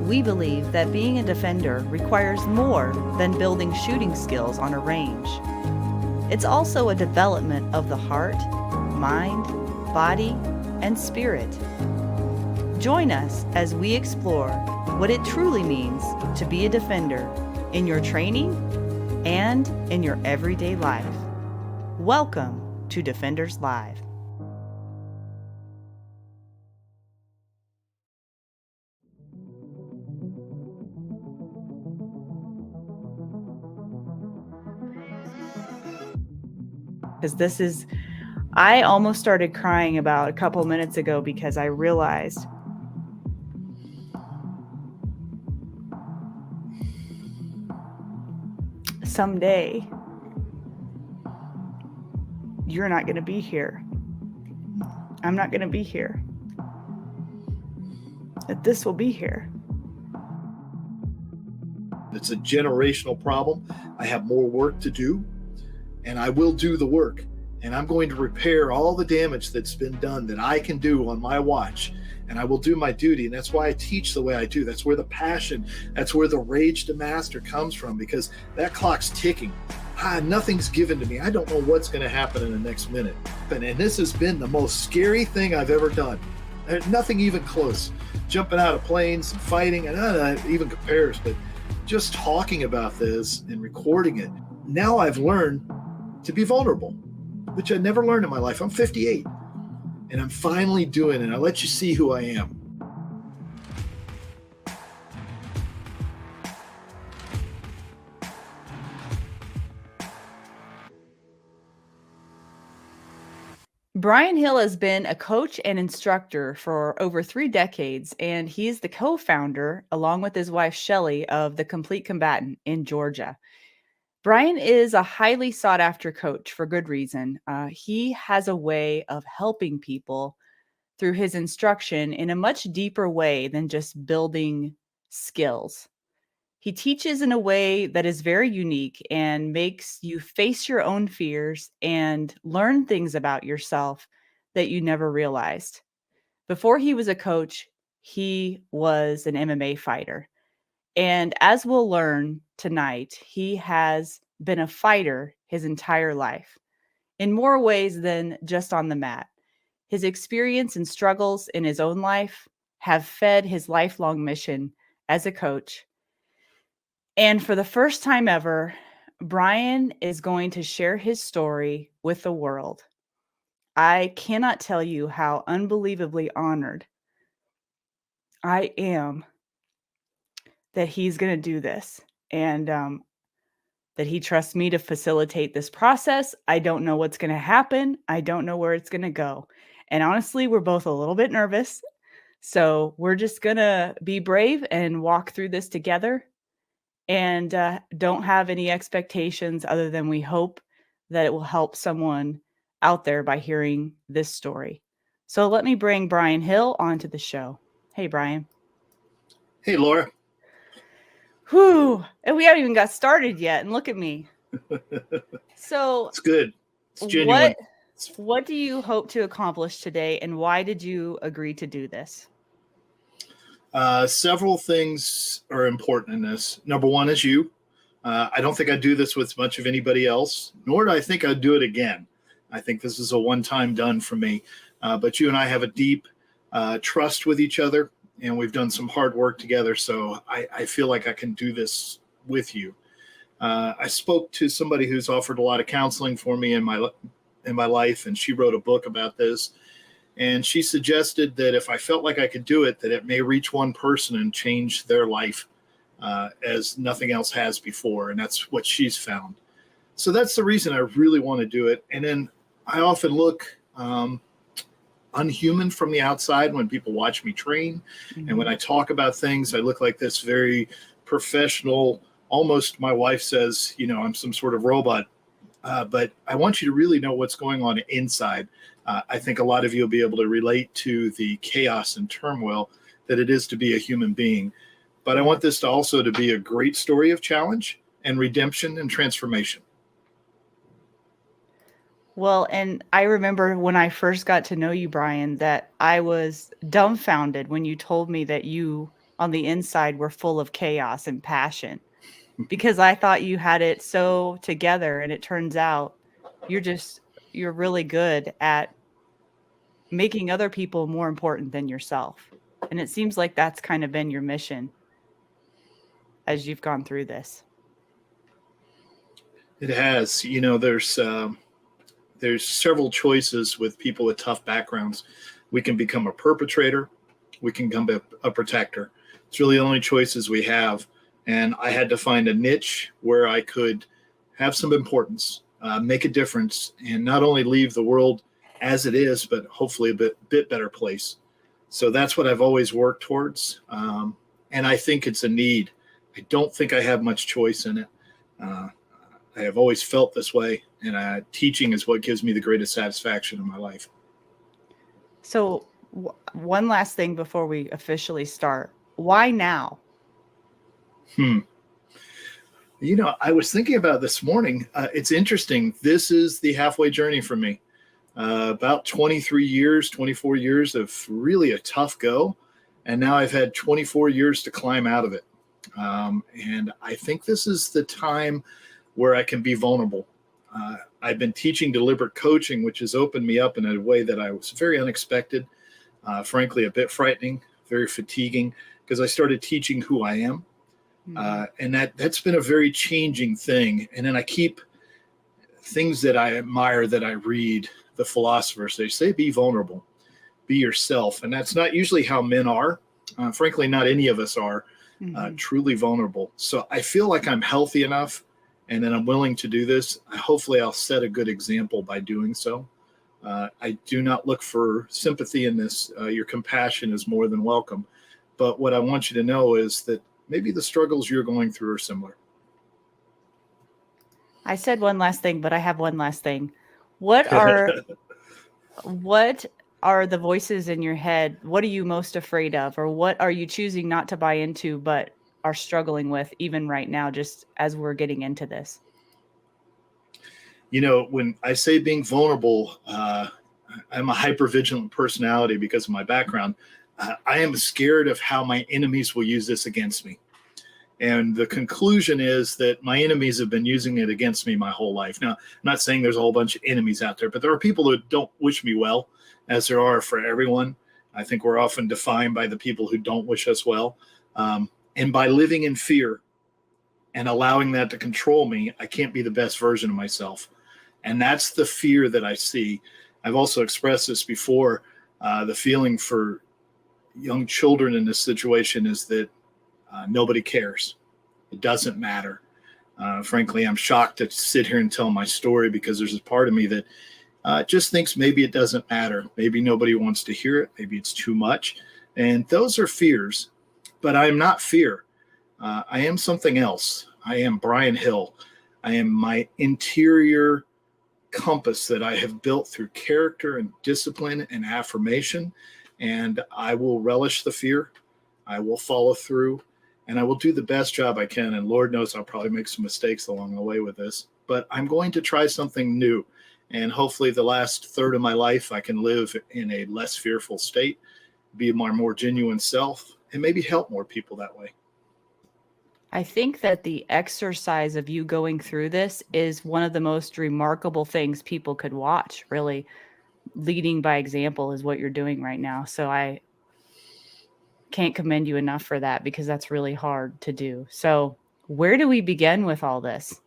We believe that being a defender requires more than building shooting skills on a range. It's also a development of the heart, mind, body, and spirit. Join us as we explore what it truly means to be a defender in your training and in your everyday life. Welcome to Defenders Live. Because I almost started crying about a couple minutes ago because I realized someday you're not going to be here. I'm not going to be here. That this will be here. It's a generational problem. I have more work to do, and I will do the work. And I'm going to repair all the damage that's been done that I can do on my watch. And I will do my duty. And that's why I teach the way I do. That's where the passion, that's where the rage to master comes from, because that clock's ticking. Nothing's given to me. I don't know what's going to happen in the next minute. And this has been the most scary thing I've ever done. Nothing even close. Jumping out of planes and fighting, and none of that even compares. But just talking about this and recording it, now I've learned to be vulnerable, which I never learned in my life. I'm 58, and I'm finally doing it. I'll let you see who I am. Brian Hill has been a coach and instructor for over 3 decades, and he's the co-founder, along with his wife Shelly, of The Complete Combatant in Georgia. Brian is a highly sought after coach for good reason. He has a way of helping people through his instruction in a much deeper way than just building skills. He teaches in a way that is very unique and makes you face your own fears and learn things about yourself that you never realized. Before he was a coach, he was an MMA fighter. And as we'll learn tonight, he has been a fighter his entire life in more ways than just on the mat. His experience and struggles in his own life have fed his lifelong mission as a coach. And for the first time ever, Brian is going to share his story with the world. I cannot tell you how unbelievably honored I am that he's going to do this, and that he trusts me to facilitate this process. I don't know what's going to happen. I don't know where it's going to go. And honestly, we're both a little bit nervous. So we're just going to be brave and walk through this together, and don't have any expectations other than we hope that it will help someone out there by hearing this story. So let me bring Brian Hill onto the show. Hey, Brian. Hey, Laura. Whew. And we haven't even got started yet. And look at me. So it's good. It's genuine. What do you hope to accomplish today, and why did you agree to do this? Several things are important in this. Number one is you. I don't think I'd do this with much of anybody else, nor do I think I'd do it again. I think this is a one-time done for me. But you and I have a deep trust with each other, and we've done some hard work together. So I feel like I can do this with you. I spoke to somebody who's offered a lot of counseling for me in my life, and she wrote a book about this. And she suggested that if I felt like I could do it, that it may reach one person and change their life as nothing else has before. And that's what she's found. So that's the reason I really want to do it. And then I often look unhuman from the outside when people watch me train. Mm-hmm. And when I talk about things, I look like this very professional, almost, my wife says, I'm some sort of robot. But I want you to really know what's going on inside. I think a lot of you will be able to relate to the chaos and turmoil that it is to be a human being. But I want this to also to be a great story of challenge and redemption and transformation. Well, and I remember when I first got to know you, Brian, that I was dumbfounded when you told me that you on the inside were full of chaos and passion, because I thought you had it so together, and it turns out you're really good at making other people more important than yourself. And it seems like that's kind of been your mission as you've gone through this. It has. There's several choices with people with tough backgrounds. We can become a perpetrator. We can become a protector. It's really the only choices we have. And I had to find a niche where I could have some importance, make a difference, and not only leave the world as it is, but hopefully a bit better place. So that's what I've always worked towards. And I think it's a need. I don't think I have much choice in it. I have always felt this way, and teaching is what gives me the greatest satisfaction in my life. So one last thing before we officially start. Why now? I was thinking about this morning. It's interesting. This is the halfway journey for me. About 23 years, 24 years of really a tough go. And now I've had 24 years to climb out of it. And I think this is the time where I can be vulnerable. I've been teaching deliberate coaching, which has opened me up in a way that I was very unexpected, frankly, a bit frightening, very fatiguing, because I started teaching who I am. And that's been a very changing thing. And then I keep things that I admire, that I read, the philosophers, they say, be vulnerable, be yourself. And that's not usually how men are. Frankly, not any of us are truly vulnerable. So I feel like I'm healthy enough, and then I'm willing to do this. Hopefully I'll set a good example by doing so. I do not look for sympathy in this. Your compassion is more than welcome. But what I want you to know is that maybe the struggles you're going through are similar. I said one last thing, but I have one last thing. What are the voices in your head? What are you most afraid of, or what are you choosing not to buy into, but are struggling with even right now, just as we're getting into this? When I say being vulnerable, I'm a hypervigilant personality because of my background. I am scared of how my enemies will use this against me. And the conclusion is that my enemies have been using it against me my whole life. Now, I'm not saying there's a whole bunch of enemies out there, but there are people who don't wish me well, as there are for everyone. I think we're often defined by the people who don't wish us well. And by living in fear and allowing that to control me, I can't be the best version of myself. And that's the fear that I see. I've also expressed this before. The feeling for young children in this situation is that nobody cares. It doesn't matter. Frankly, I'm shocked to sit here and tell my story, because there's a part of me that just thinks maybe it doesn't matter. Maybe nobody wants to hear it. Maybe it's too much. And those are fears. But I am not fear. I am something else. I am Brian Hill. I am my interior compass that I have built through character and discipline and affirmation. And I will relish the fear. I will follow through. And I will do the best job I can. And Lord knows I'll probably make some mistakes along the way with this. But I'm going to try something new. And hopefully the last third of my life, I can live in a less fearful state, be my more genuine self, and maybe help more people that way. I think that the exercise of you going through this is one of the most remarkable things people could watch. Really, leading by example is what you're doing right now. So I can't commend you enough for that, because that's really hard to do. So where do we begin with all this?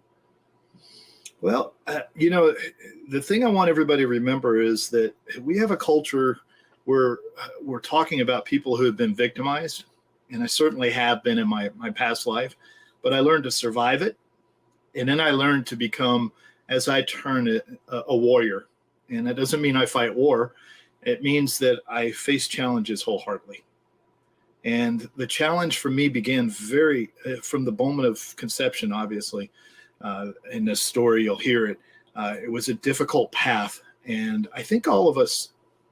Well, the thing I want everybody to remember is that we have a culture where we're talking about people who have been victimized. And I certainly have been in my past life, but I learned to survive it. And then I learned to become, as I turn it, a warrior. And that doesn't mean I fight war. It means that I face challenges wholeheartedly. And the challenge for me began from the moment of conception, obviously. In this story, you'll hear it. It was a difficult path. And I think all of us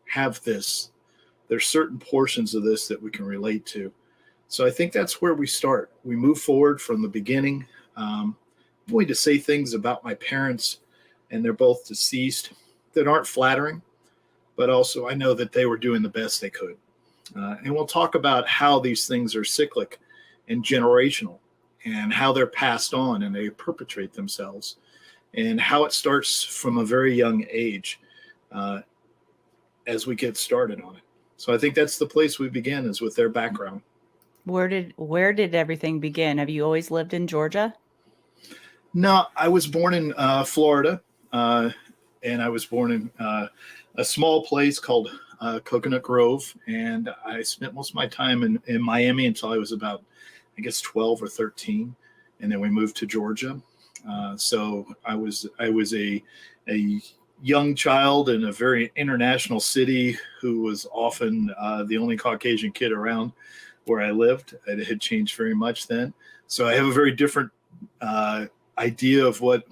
have this. There's certain portions of this that we can relate to. So I think that's where we start. We move forward from the beginning. I'm going to say things about my parents, and they're both deceased, that aren't flattering, but also I know that they were doing the best they could. And we'll talk about how these things are cyclic and generational, and how they're passed on and they perpetrate themselves, and how it starts from a very young age as we get started on it. So I think that's the place we begin, is with their background. Where did everything begin? Have you always lived in Georgia? No, I was born in Florida, and I was born in a small place called Coconut Grove, and I spent most of my time in Miami until I was about, I guess, 12 or 13, and then we moved to Georgia. So I was a young child in a very international city who was often the only Caucasian kid around where I lived. It had changed very much then. So I have a very different idea of what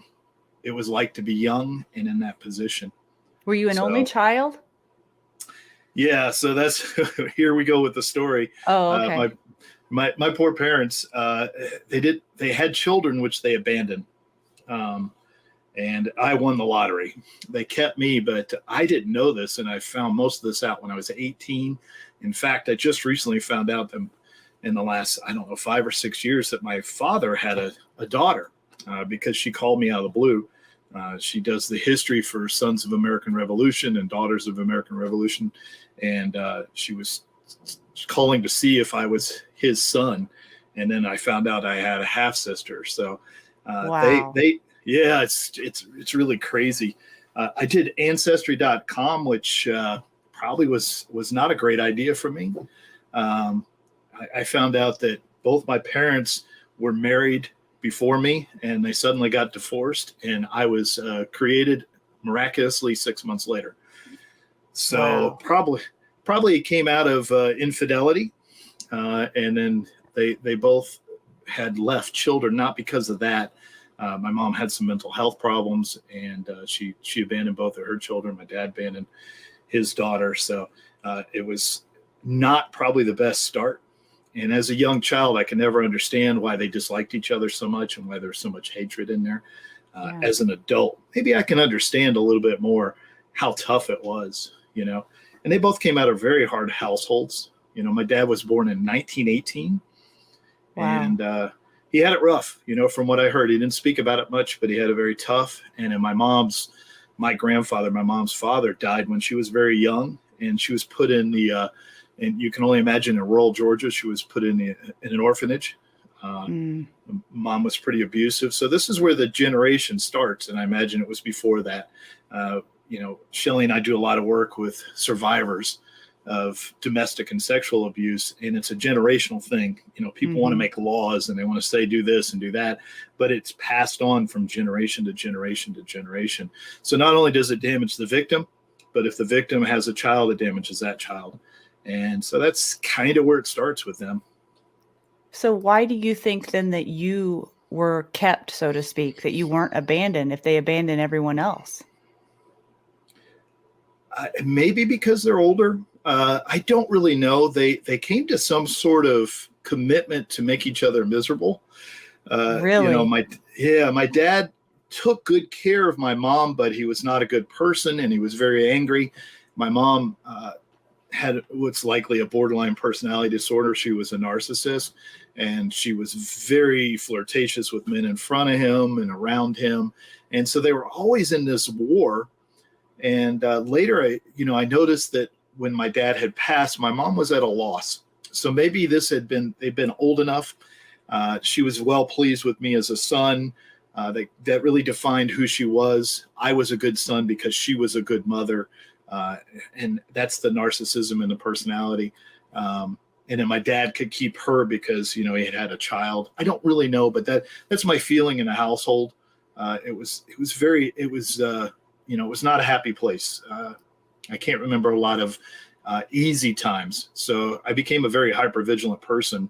it was like to be young and in that position. Were you an only child? Yeah. So that's, here we go with the story. Oh, okay. My poor parents, they had children, which they abandoned. And I won the lottery. They kept me, but I didn't know this. And I found most of this out when I was 18. In fact, I just recently found out that in the last, 5 or 6 years, that my father had a daughter because she called me out of the blue. She does the history for Sons of American Revolution and Daughters of American Revolution. And she was calling to see if I was his son. And then I found out I had a half sister. So wow. Yeah, it's really crazy. I did ancestry.com, which probably was not a great idea for me. I found out that both my parents were married before me, and they suddenly got divorced, and I was created miraculously 6 months later. So wow. probably it came out of infidelity, and then they both had left children, not because of that. My mom had some mental health problems, and she abandoned both of her children. My dad abandoned his daughter. So it was not probably the best start. And as a young child, I can never understand why they disliked each other so much and why there's so much hatred in there. Yeah. As an adult, maybe I can understand a little bit more how tough it was, And they both came out of very hard households. My dad was born in 1918. Wow. And he had it rough, from what I heard. He didn't speak about it much, but he had it very tough. And my mom's father died when she was very young, and she was put in and you can only imagine in rural Georgia, she was put in an orphanage. Mom was pretty abusive. So this is where the generation starts. And I imagine it was before that. Shelley and I do a lot of work with survivors of domestic and sexual abuse, and it's a generational thing. People want to make laws and they want to say do this and do that, but it's passed on from generation to generation to generation. So not only does it damage the victim, but if the victim has a child, it damages that child. And so that's kind of where it starts with them. So why do you think then that you were kept, so to speak, that you weren't abandoned if they abandoned everyone else? Maybe because they're older. I don't really know. They came to some sort of commitment to make each other miserable. Really? My dad took good care of my mom, but he was not a good person, and he was very angry. My mom had what's likely a borderline personality disorder. She was a narcissist, and she was very flirtatious with men in front of him and around him. And so they were always in this war. And later, I noticed that when my dad had passed, my mom was at a loss. So maybe they'd been old enough. She was well pleased with me as a son. That really defined who she was. I was a good son because she was a good mother. And that's the narcissism and the personality. And then my dad could keep her because, he had a child. I don't really know, but that's my feeling in the household. It was not a happy place. I can't remember a lot of easy times. So I became a very hypervigilant person.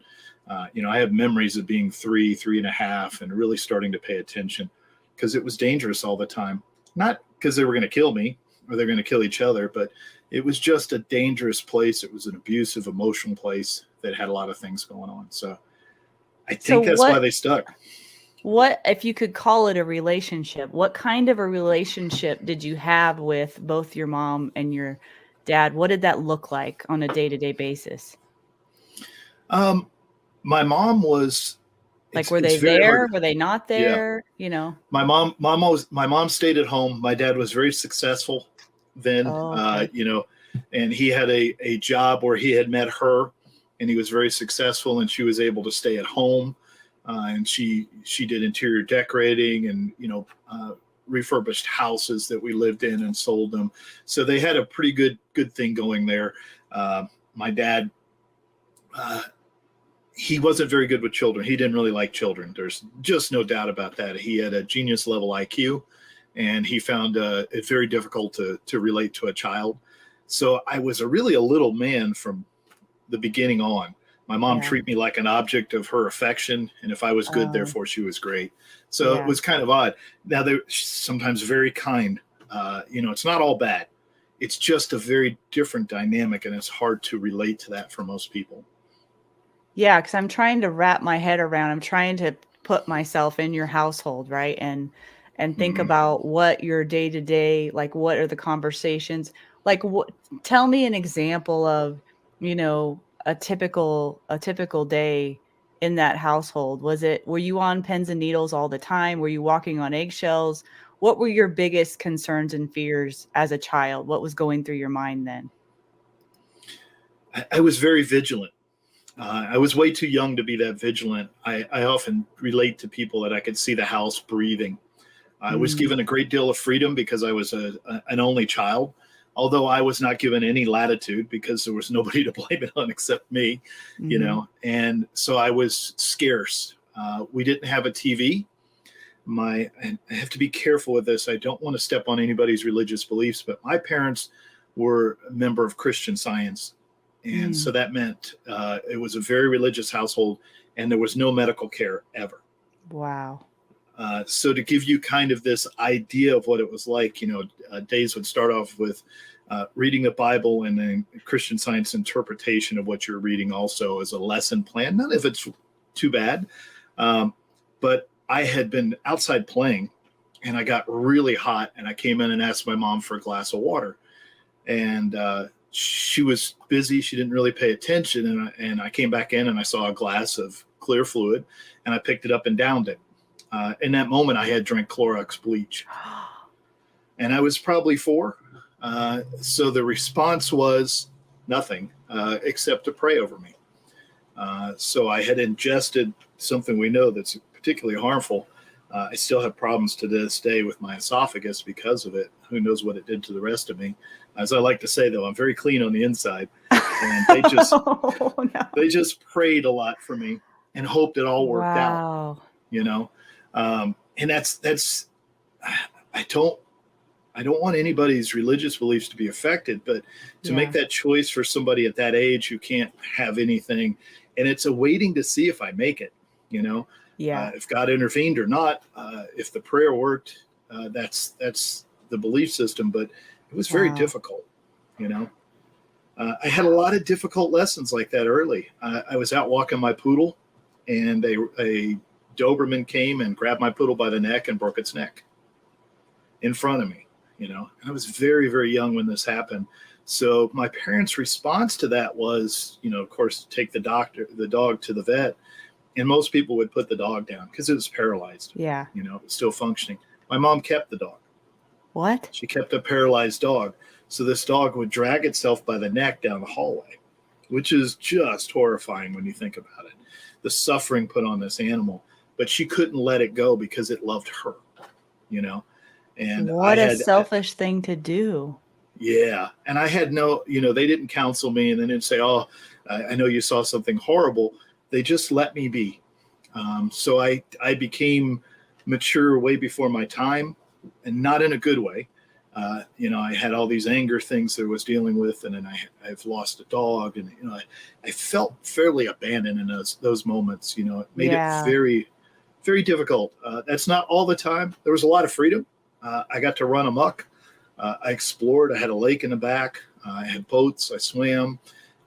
I have memories of being 3.5, and really starting to pay attention because it was dangerous all the time. Not because they were going to kill me or they're going to kill each other, but it was just a dangerous place. It was an abusive, emotional place that had a lot of things going on. So I think that's why they stuck. What, if you could call it a relationship, what kind of a relationship did you have with both your mom and your dad? What did that look like on a day-to-day basis? Um, my mom was. Like, It's were it's they very hard. there? Were they not Yeah, there? You know? my mom stayed at home. My dad was very successful then, Oh, okay. and he had a job where he had met her, and he was very successful, and she was able to stay at home, and she did interior decorating and refurbished houses that we lived in and sold them. So they had a pretty good thing going there. My dad. Uh, he wasn't very good with children. He didn't really like children. There's just no doubt about that. He had a genius level IQ, and he found it very difficult to relate to a child. So I was really a little man from the beginning on. My mom Yeah. treated me like an object of her affection, and if I was good, Oh, therefore she was great. So it yeah. was kind of odd. Now they're sometimes very kind. It's not all bad. It's just a very different dynamic, and it's hard to relate to that for most people. Yeah, because I'm trying to wrap my head around, I'm trying to put myself in your household, right? And think Mm-hmm. about what your day-to-day, like, what are the conversations? Like, what tell me an example of, a typical day in that household. Were you on pins and needles all the time? Were you walking on eggshells? What were your biggest concerns and fears as a child? What was going through your mind then? I was very vigilant. I was way too young to be that vigilant. I often relate to people that I could see the house breathing. I was Mm, given a great deal of freedom because I was an only child, although I was not given any latitude because there was nobody to blame it on except me, mhm. and so I was scarce. We didn't have a TV. And I have to be careful with this. I don't want to step on anybody's religious beliefs, but my parents were a member of Christian Science, and so Mm. that meant it was a very religious household, and there was no medical care ever. Wow. So to give you kind of this idea of what it was like, days would start off with reading the Bible and then Christian Science interpretation of what you're reading also as a lesson plan. None of it's too bad, um, but I had been outside playing, and I got really hot, and I came in and asked my mom for a glass of water, and she was busy. She didn't really pay attention, and I came back in and I saw a glass of clear fluid, and I picked it up and downed it. In that moment, I had drank Clorox bleach, and I was probably 4. So the response was nothing except to pray over me. So I had ingested something we know that's particularly harmful. I still have problems to this day with my esophagus because of it. Who knows what it did to the rest of me? As I like to say, though, I'm very clean on the inside, and Oh, no. they just prayed a lot for me and hoped it all worked out. Wow. You know, and that's I don't I don't want anybody's religious beliefs to be affected, but to make Yeah. that choice for somebody at that age who can't have anything, and it's a waiting to see if I make it, Yeah. if God intervened or not, if the prayer worked, that's the belief system, but it was very Wow. difficult, you know. I had a lot of difficult lessons like that early. I was out walking my poodle, and a Doberman came and grabbed my poodle by the neck and broke its neck in front of me. And I was very, very young when this happened. So my parents' response to that was, of course, take the dog to the vet, and most people would put the dog down because it was paralyzed. Yeah. It was still functioning. My mom kept the dog. What? She kept a paralyzed dog. So this dog would drag itself by the neck down the hallway, which is just horrifying when you think about it. The suffering put on this animal, but she couldn't let it go because it loved her, you know. And I What a had, selfish thing to do. yeah, and I had no, they didn't counsel me, and they didn't say, "Oh, I know you saw something horrible." They just let me be. So I became mature way before my time, and not in a good way. I had all these anger things that I was dealing with, and then I've lost a dog, and I felt fairly abandoned in those moments. It made it Yeah. very, very difficult. That's not all the time. There was a lot of freedom. I got to run amok. I explored. I had a lake in the back. I had boats. I swam.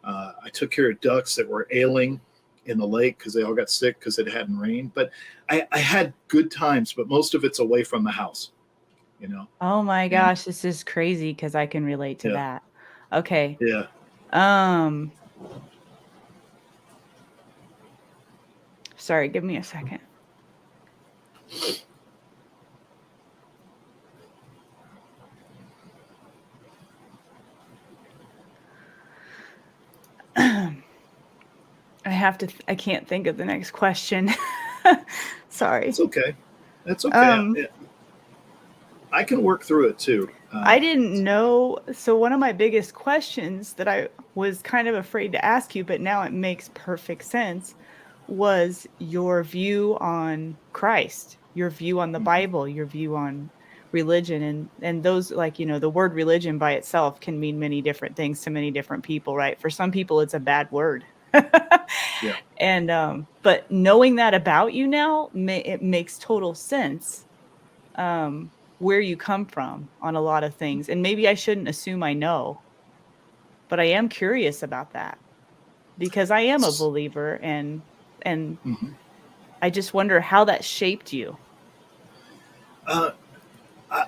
I took care of ducks that were ailing in the lake because they all got sick because it hadn't rained. But I had good times, but most of it's away from the house, you know. Oh my And gosh, this is crazy because I can relate to yeah, that. Okay. Yeah. Um, Sorry, give me a second. I can't think of the next question. Sorry. It's okay. That's okay. Um, I can work through it too. I didn't know. So one of my biggest questions that I was kind of afraid to ask you, but now it makes perfect sense, was your view on Christ, your view on the Bible, your view on religion, and those, like, the word religion by itself can mean many different things to many different people, right? For some people it's a bad word. Yeah. And but knowing that about you now, it makes total sense, where you come from on a lot of things. And maybe I shouldn't assume I know, but I am curious about that because I am a believer, and Mhm. I just wonder how that shaped you. Uh,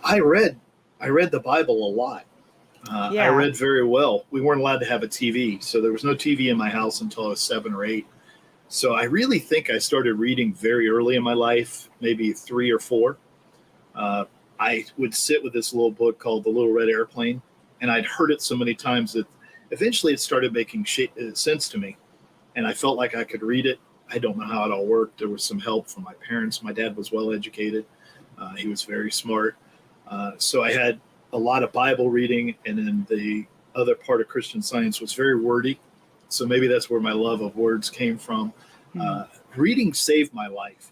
I read the Bible a lot. I Yeah. read very well. We weren't allowed to have a TV, so there was no TV in my house until I was 7 or 8. So I really think I started reading very early in my life, maybe 3 or 4. Uh, I would sit with this little book called The Little Red Airplane, and I'd heard it so many times that eventually it started making sense to me, and I felt like I could read it. I don't know how it all worked. There was some help from my parents. My dad was well educated. He was very smart. So I had a lot of Bible reading, and then the other part of Christian Science was very wordy. So maybe that's where my love of words came from. Hmm. Uh, Reading saved my life.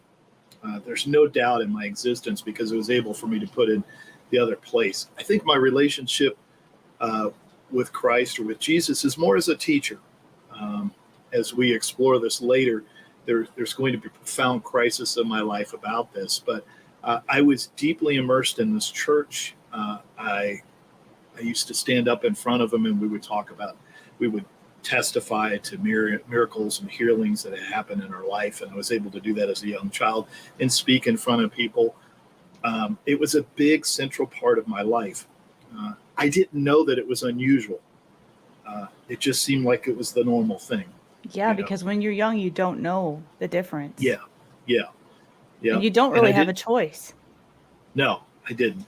There's no doubt in my existence because it was able for me to put in the other place. I think my relationship uh, with Christ or with Jesus is more as a teacher. Um, as we explore this later, there's going to be a profound crisis in my life about this. But I was deeply immersed in this church. I used to stand up in front of them and we would testify to miracles and healings that had happened in our life. And I was able to do that as a young child and speak in front of people. It was a big central part of my life. I didn't know that it was unusual. It just seemed like it was the normal thing, Yeah, you know? because when you're young, you don't know the difference Yeah, yeah, and yeah. you don't And I really have a did, choice. no, I didn't.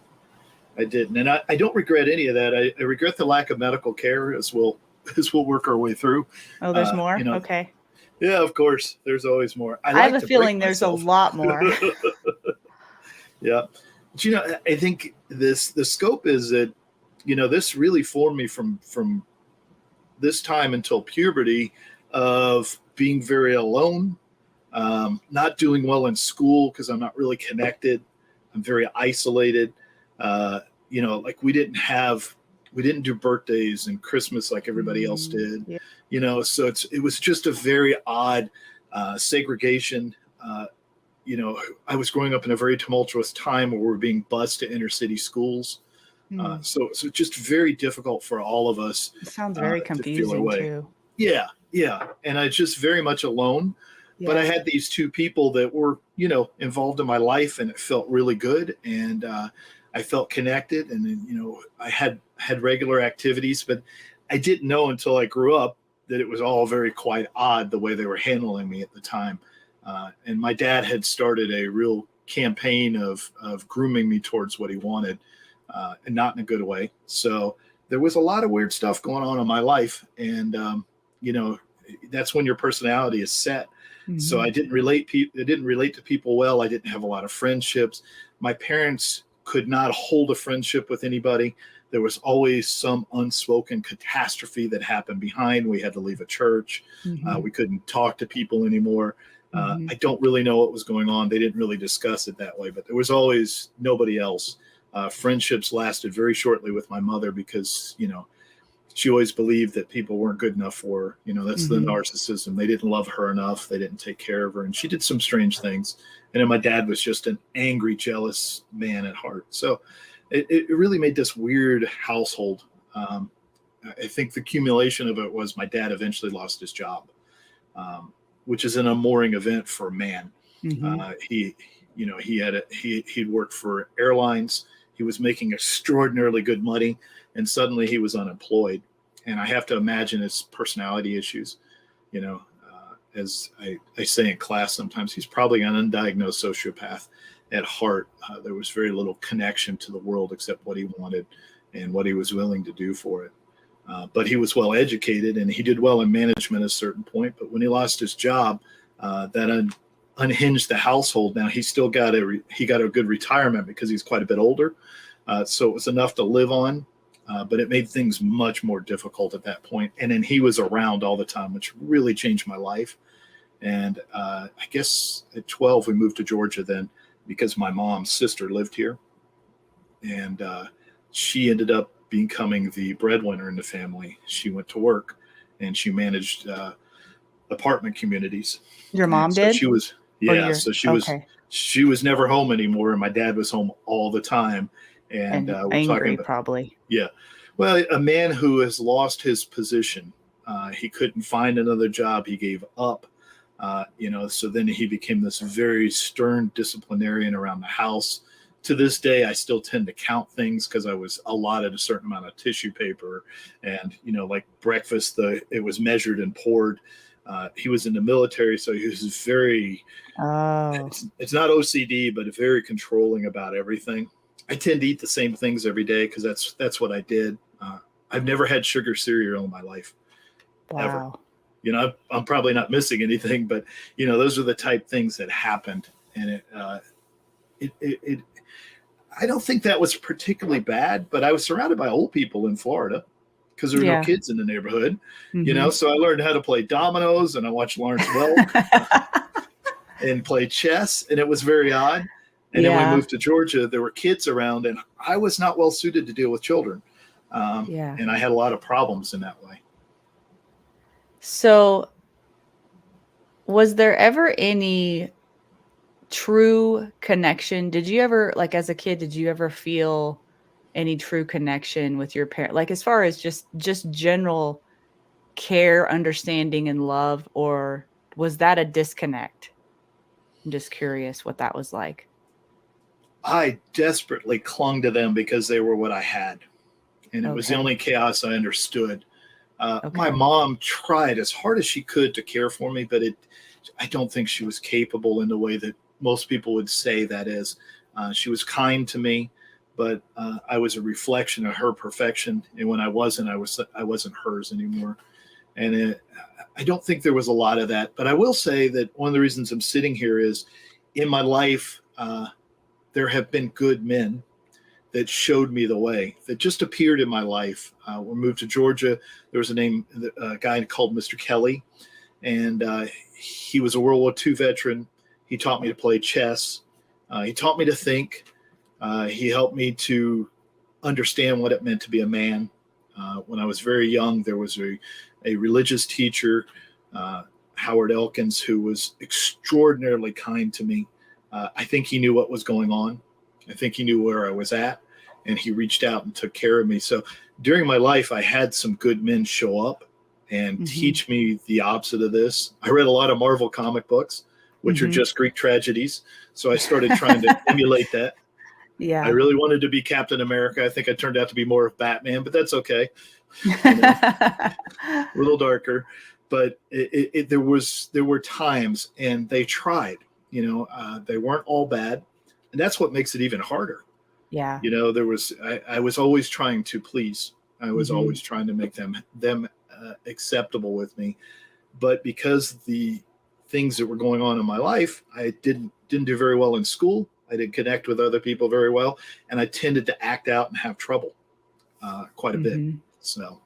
I didn't. And I don't regret any of that. I regret the lack of medical care as we'll, as we'll work our way through. Oh, there's You more? know, Okay. yeah, of course, there's always more. I I have like a to break feeling there's a myself. lot more. Yeah. But, I think the scope is that, this really formed me from this time until puberty of being very alone, not doing well in school because I'm not really connected. I'm very isolated. Uh, like we didn't do birthdays and Christmas like everybody else Mm, did. yeah. So it was just a very odd segregation. I was growing up in a very tumultuous time where we were being bused to inner city schools. Hmm. So just very difficult for all of us It sounds very to feel our confusing way. too. Yeah, yeah. And I just very much alone. But I Yeah. had these two people that were, involved in my life, and it felt really good. And I felt connected, and I had regular activities, but I didn't know until I grew up that it was all very quite odd the way they were handling me at the time. And my dad had started a real campaign of grooming me towards what he wanted, and not in a good way. So there was a lot of weird stuff going on in my life, and you know, that's when your personality is set. So Hmm. I didn't relate to people well. I didn't have a lot of friendships. My parents could not hold a friendship with anybody. There was always some unspoken catastrophe that happened behind. We had to leave a church. Hmm. We couldn't talk to people anymore. Hmm. I don't really know what was going on. They didn't really discuss it that way, but there was always nobody else. Friendships lasted very shortly with my mother because, she always believed that people weren't good enough for her. That's the Hmm. narcissism. They didn't love her enough. They didn't take care of her. And she did some strange things. And then my dad was just an angry, jealous man at heart. So it really made this weird household. I think the accumulation of it was my dad eventually lost his job, which is an unmooring event for a man. Hmm. He, he'd worked for airlines. He was making extraordinarily good money, and suddenly he was unemployed. and I have to imagine it's personality issues. You know, as I say in class sometimes, he's probably an undiagnosed sociopath at heart. There was very little connection to the world except what he wanted and what he was willing to do for it. But he was well educated and he did well in management at a certain point. But when he lost his job, that unhinged the household. Now he still got he got a good retirement because he's quite a bit older. So it was enough to live on. But it made things much more difficult at that point. And then he was around all the time, which really changed my life. And I guess at 12, we moved to Georgia then because my mom's sister lived here. And she ended up becoming the breadwinner in the family. She went to work and she managed apartment communities. Your mom and so did? she was, yeah. So she was never home anymore. And my dad was home all the time. And we're angry, talking about, probably. Yeah. Well, a man who has lost his position, he couldn't find another job. He gave up, so then he became this very stern disciplinarian around the house. To this day, I still tend to count things because I was allotted a certain amount of tissue paper and, like breakfast, it was measured and poured. He was in the military, so he was very, it's not OCD, but very controlling about everything. I tend to eat the same things every day because that's what I did. I've never had sugar cereal in my life, ever. I'm probably not missing anything, but those are the type things that happened, and it I don't think that was particularly bad. But I was surrounded by old people in Florida because there were no kids in the neighborhood, So I learned how to play dominoes, and I watched Lawrence Welk and play chess, and it was very odd. And then when we moved to Georgia, there were kids around, and I was not well suited to deal with children. And I had a lot of problems in that way. So was there ever any true connection? Did you ever, like as a kid, did you ever feel any true connection with your parent? Like as far as just general care, understanding, and love, or was that a disconnect? I'm just curious what that was like. I desperately clung to them because they were what I had. And it was the only chaos I understood. My mom tried as hard as she could to care for me, but I don't think she was capable in the way that most people would say that is. She was kind to me, but I was a reflection of her perfection. And when I wasn't hers anymore. And I don't think there was a lot of that. But I will say that one of the reasons I'm sitting here is in my life, there have been good men that showed me the way, that just appeared in my life. When we moved to Georgia, there was a guy called Mr. Kelly, and he was a World War II veteran. He taught me to play chess. He taught me to think. He helped me to understand what it meant to be a man. When I was very young, there was a religious teacher, Howard Elkins, who was extraordinarily kind to me. I think he knew what was going on. I think he knew where I was at, and he reached out and took care of me. So during my life, I had some good men show up and teach me the opposite of this. I read a lot of Marvel comic books, which are just Greek tragedies. So I started trying to emulate that. Yeah. I really wanted to be Captain America. I think I turned out to be more of Batman, but that's okay. A little darker. But there were times, and they tried. They weren't all bad, and that's what makes it even harder. Yeah. I was always trying to please. I was always trying to make them acceptable with me, but because the things that were going on in my life, I didn't do very well in school. I didn't connect with other people very well, and I tended to act out and have trouble quite a bit. So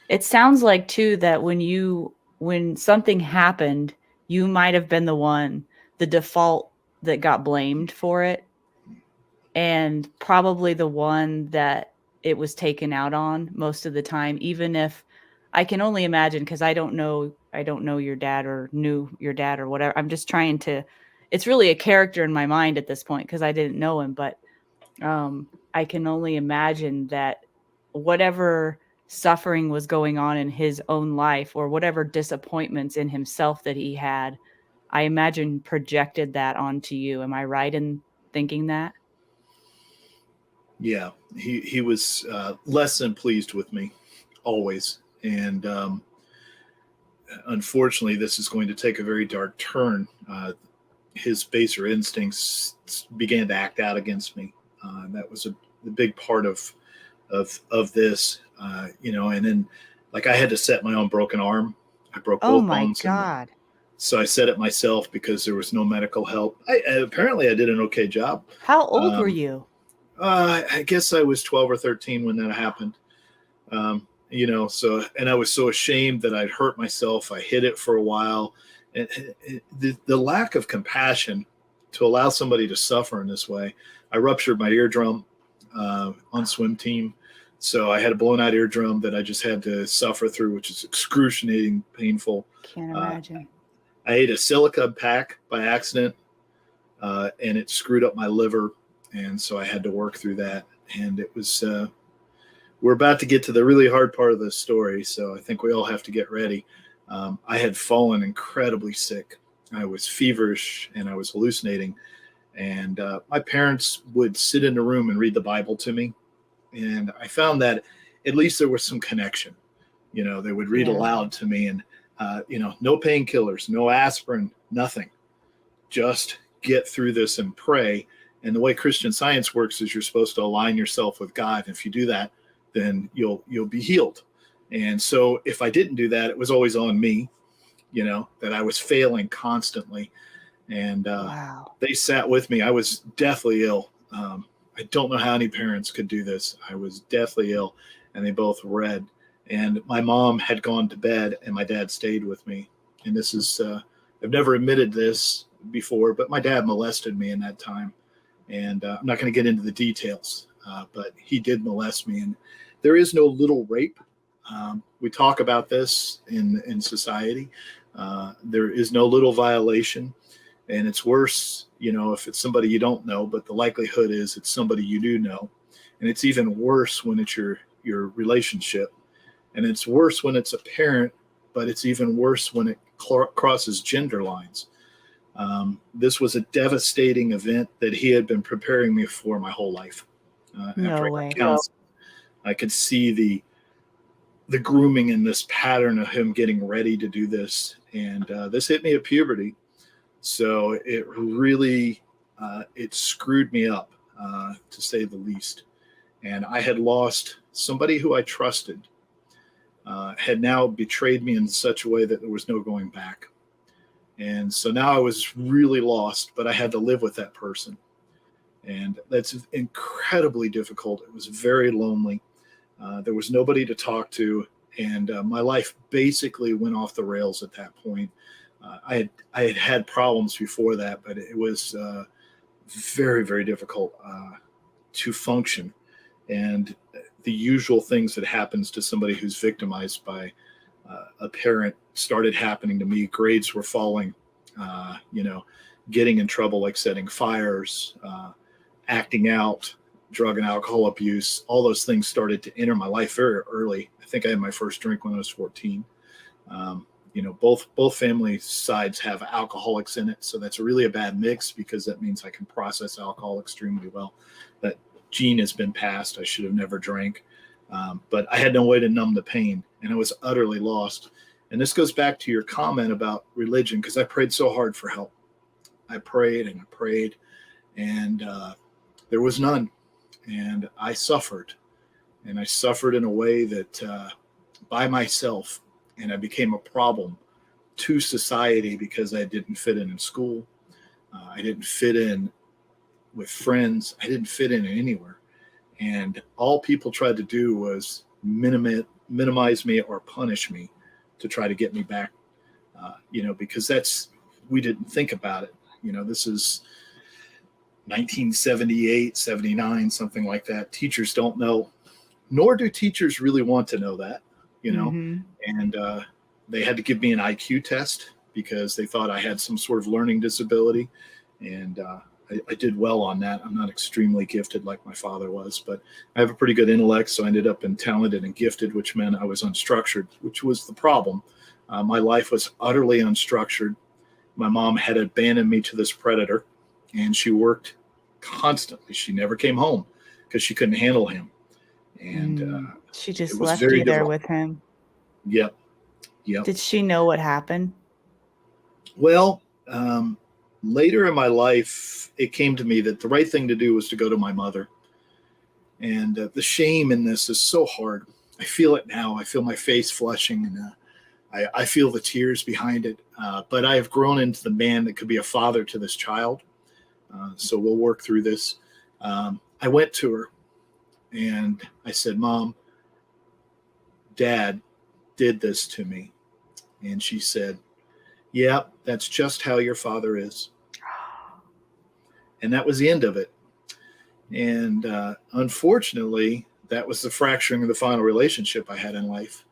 it sounds like too that when something happened, you might have been the default that got blamed for it, and probably the one that it was taken out on most of the time, even if I can only imagine, because I don't know your dad or knew your dad or whatever. I'm just trying to, it's really a character in my mind at this point because I didn't know him, but I can only imagine that whatever suffering was going on in his own life or whatever disappointments in himself that he had, I imagine projected that onto you. Am I right in thinking that? Yeah, he was less than pleased with me. always. And unfortunately, this is going to take a very dark turn. His baser instincts began to act out against me. That was the big part of this, and then like I had to set my own broken arm. I broke Oh both my bones. God. So I set it myself because there was no medical help. Apparently I did an okay job. How old were you? I guess I was 12 or 13 when that happened. And I was so ashamed that I'd hurt myself. I hid it for a while. And the lack of compassion to allow somebody to suffer in this way. I ruptured my eardrum on swim team. So I had a blown out eardrum that I just had to suffer through, which is excruciating, painful. Can't imagine. I ate a silica pack by accident, and it screwed up my liver. And so I had to work through that. And it was, we're about to get to the really hard part of the story. So I think we all have to get ready. I had fallen incredibly sick. I was feverish and I was hallucinating. And my parents would sit in a room and read the Bible to me. And I found that at least there was some connection. They would read aloud to me, and, no painkillers, no aspirin, nothing. Just get through this and pray. And the way Christian Science works is you're supposed to align yourself with God. If you do that, then you'll be healed. And so if I didn't do that, it was always on me, that I was failing constantly. And Wow. they sat with me. I was deathly ill. I don't know how any parents could do this. I was deathly ill, and they both read. And my mom had gone to bed, and my dad stayed with me. And this is, I've never admitted this before, but my dad molested me in that time. And I'm not going to get into the details, but he did molest me. And there is no little rape. We talk about this in society. There is no little violation. And it's worse, if it's somebody you don't know, but the likelihood is it's somebody you do know. And it's even worse when it's your relationship. And it's worse when it's a parent, but it's even worse when it crosses gender lines. This was a devastating event that he had been preparing me for my whole life. No way. I could see the grooming and this pattern of him getting ready to do this. And this hit me at puberty. So it really, it screwed me up, to say the least. And I had lost somebody who I trusted, had now betrayed me in such a way that there was no going back. And so now I was really lost, but I had to live with that person. And that's incredibly difficult. It was very lonely. There was nobody to talk to. And my life basically went off the rails at that point. I had problems before that, but it was very, very difficult to function. And the usual things that happens to somebody who's victimized by a parent started happening to me. Grades were falling, getting in trouble, like setting fires, acting out, drug and alcohol abuse. All those things started to enter my life very early. I think I had my first drink when I was 14. Both family sides have alcoholics in it. So that's really a bad mix, because that means I can process alcohol extremely well. That gene has been passed. I should have never drank. But I had no way to numb the pain, and I was utterly lost. And this goes back to your comment about religion, because I prayed so hard for help. I prayed and I prayed, and there was none. And I suffered, and I suffered in a way that by myself. And I became a problem to society because I didn't fit in school. I didn't fit in with friends. I didn't fit in anywhere. And all people tried to do was minimize me or punish me to try to get me back, because we didn't think about it. This is 1978, 79, something like that. Teachers don't know, nor do teachers really want to know that. And they had to give me an IQ test because they thought I had some sort of learning disability. And I did well on that. I'm not extremely gifted like my father was, but I have a pretty good intellect. So I ended up in talented and gifted, which meant I was unstructured, which was the problem. My life was utterly unstructured. My mom had abandoned me to this predator, and she worked constantly. She never came home because she couldn't handle him. And She it just was left very you there difficult. with him. Yep. Yep. Did she know what happened? Well, later in my life, it came to me that the right thing to do was to go to my mother. And the shame in this is so hard. I feel it now. I feel my face flushing, and I feel the tears behind it. But I have grown into the man that could be a father to this child. So we'll work through this. I went to her and I said, Mom, Dad did this to me. And she said, yeah, that's just how your father is. And that was the end of it. And unfortunately, that was the fracturing of the final relationship I had in life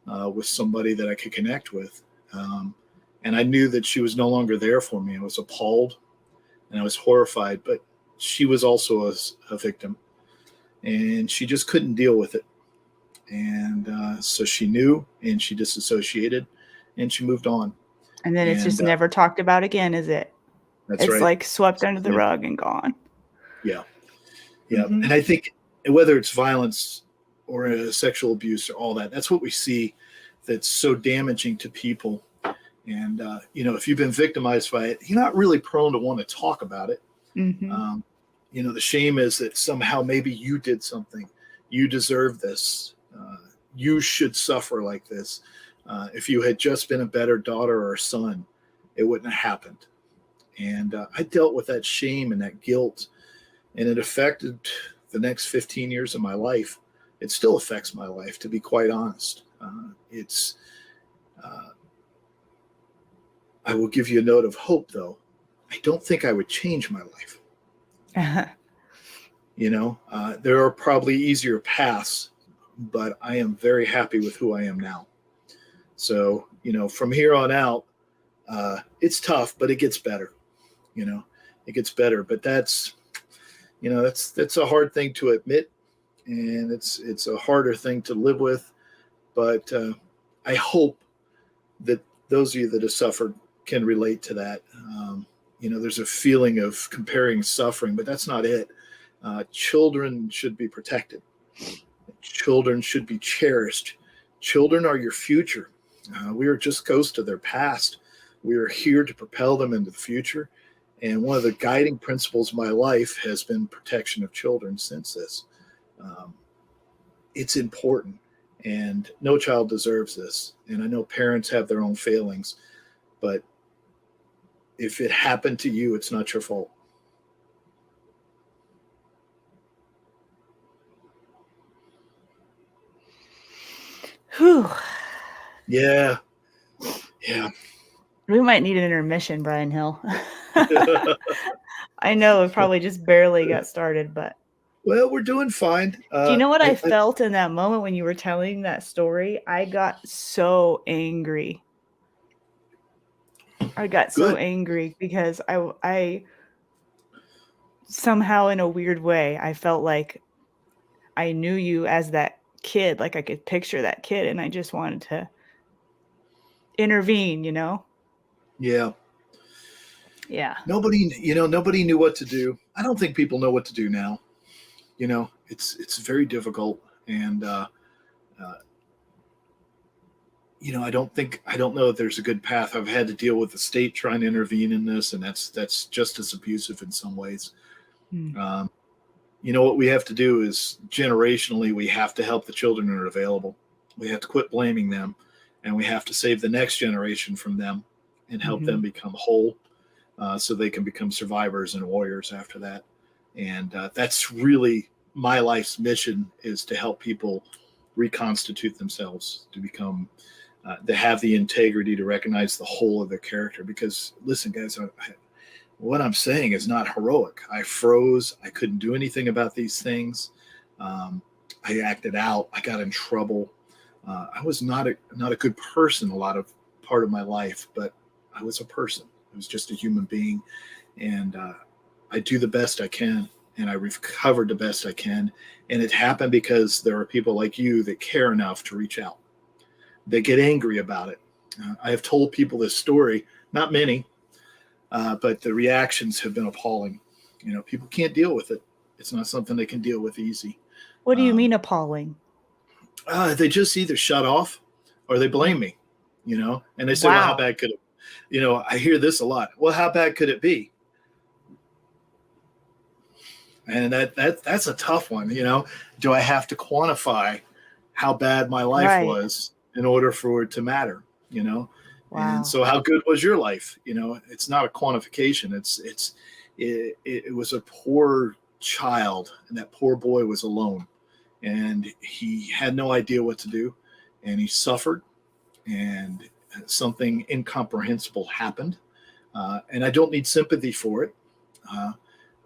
with somebody that I could connect with. And I knew that she was no longer there for me. I was appalled and I was horrified, but she was also a victim and she just couldn't deal with it. And so she knew and she disassociated and she moved on. And then it's And just never talked about again, is it? that's It's right. like swept under the rug and gone. Yeah. Yeah. Mm-hmm. And I think whether it's violence or sexual abuse or all that, that's what we see that's so damaging to people. And, if you've been victimized by it, you're not really prone to want to talk about it. Mm-hmm. The shame is that somehow maybe you did something. You deserve this. You should suffer like this. If you had just been a better daughter or son, it wouldn't have happened. And I dealt with that shame and that guilt, and it affected the next 15 years of my life. It still affects my life, to be quite honest. I will give you a note of hope, though. I don't think I would change my life. There are probably easier paths, but I am very happy with who I am now. So, from here on out, it's tough, but it gets better. It gets better. But that's a hard thing to admit, and it's a harder thing to live with. But I hope that those of you that have suffered can relate to that. There's a feeling of comparing suffering, but that's not it. Children should be protected. Children should be cherished. Children are your future. We are just ghosts of their past. We are here to propel them into the future. And one of the guiding principles of my life has been protection of children since this. It's important, and no child deserves this. And I know parents have their own failings, but if it happened to you, it's not your fault. Whew. Yeah. Yeah. We might need an intermission, Brian Hill. I know it probably just barely got started, but. Well, we're doing fine. Do you know what I felt in that moment when you were telling that story? I got so angry. So angry because I somehow, in a weird way, I felt like I knew you as that kid, like I could picture that kid, and I just wanted to intervene, Yeah. Yeah. Nobody knew what to do. I don't think people know what to do now. It's very difficult. And, I don't know if there's a good path. I've had to deal with the state trying to intervene in this, and that's just as abusive in some ways. What we have to do is generationally, we have to help the children that are available. We have to quit blaming them, and we have to save the next generation from them and help them become whole so they can become survivors and warriors after that. And that's really my life's mission, is to help people reconstitute themselves, to become to have the integrity to recognize the whole of their character. Because listen, guys, what I'm saying is not heroic. I froze. I couldn't do anything about these things. I acted out. I got in trouble. I was not a good person part of my life, but I was a person. I was just a human being, and I do the best I can, and I recovered the best I can. And it happened because there are people like you that care enough to reach out. They get angry about it. I have told people this story, not many, but the reactions have been appalling. People can't deal with it. It's not something they can deal with easy. What do you mean appalling? They just either shut off or they blame me, and they say, well, how Wow. bad could it, I hear this a lot. Well, how bad could it be? And that's a tough one. Do I have to quantify how bad my life Right. was in order for it to matter? And Wow. so how good was your life? It's not a quantification. It was a poor child, and that poor boy was alone, and he had no idea what to do, and he suffered, and something incomprehensible happened. And I don't need sympathy for it.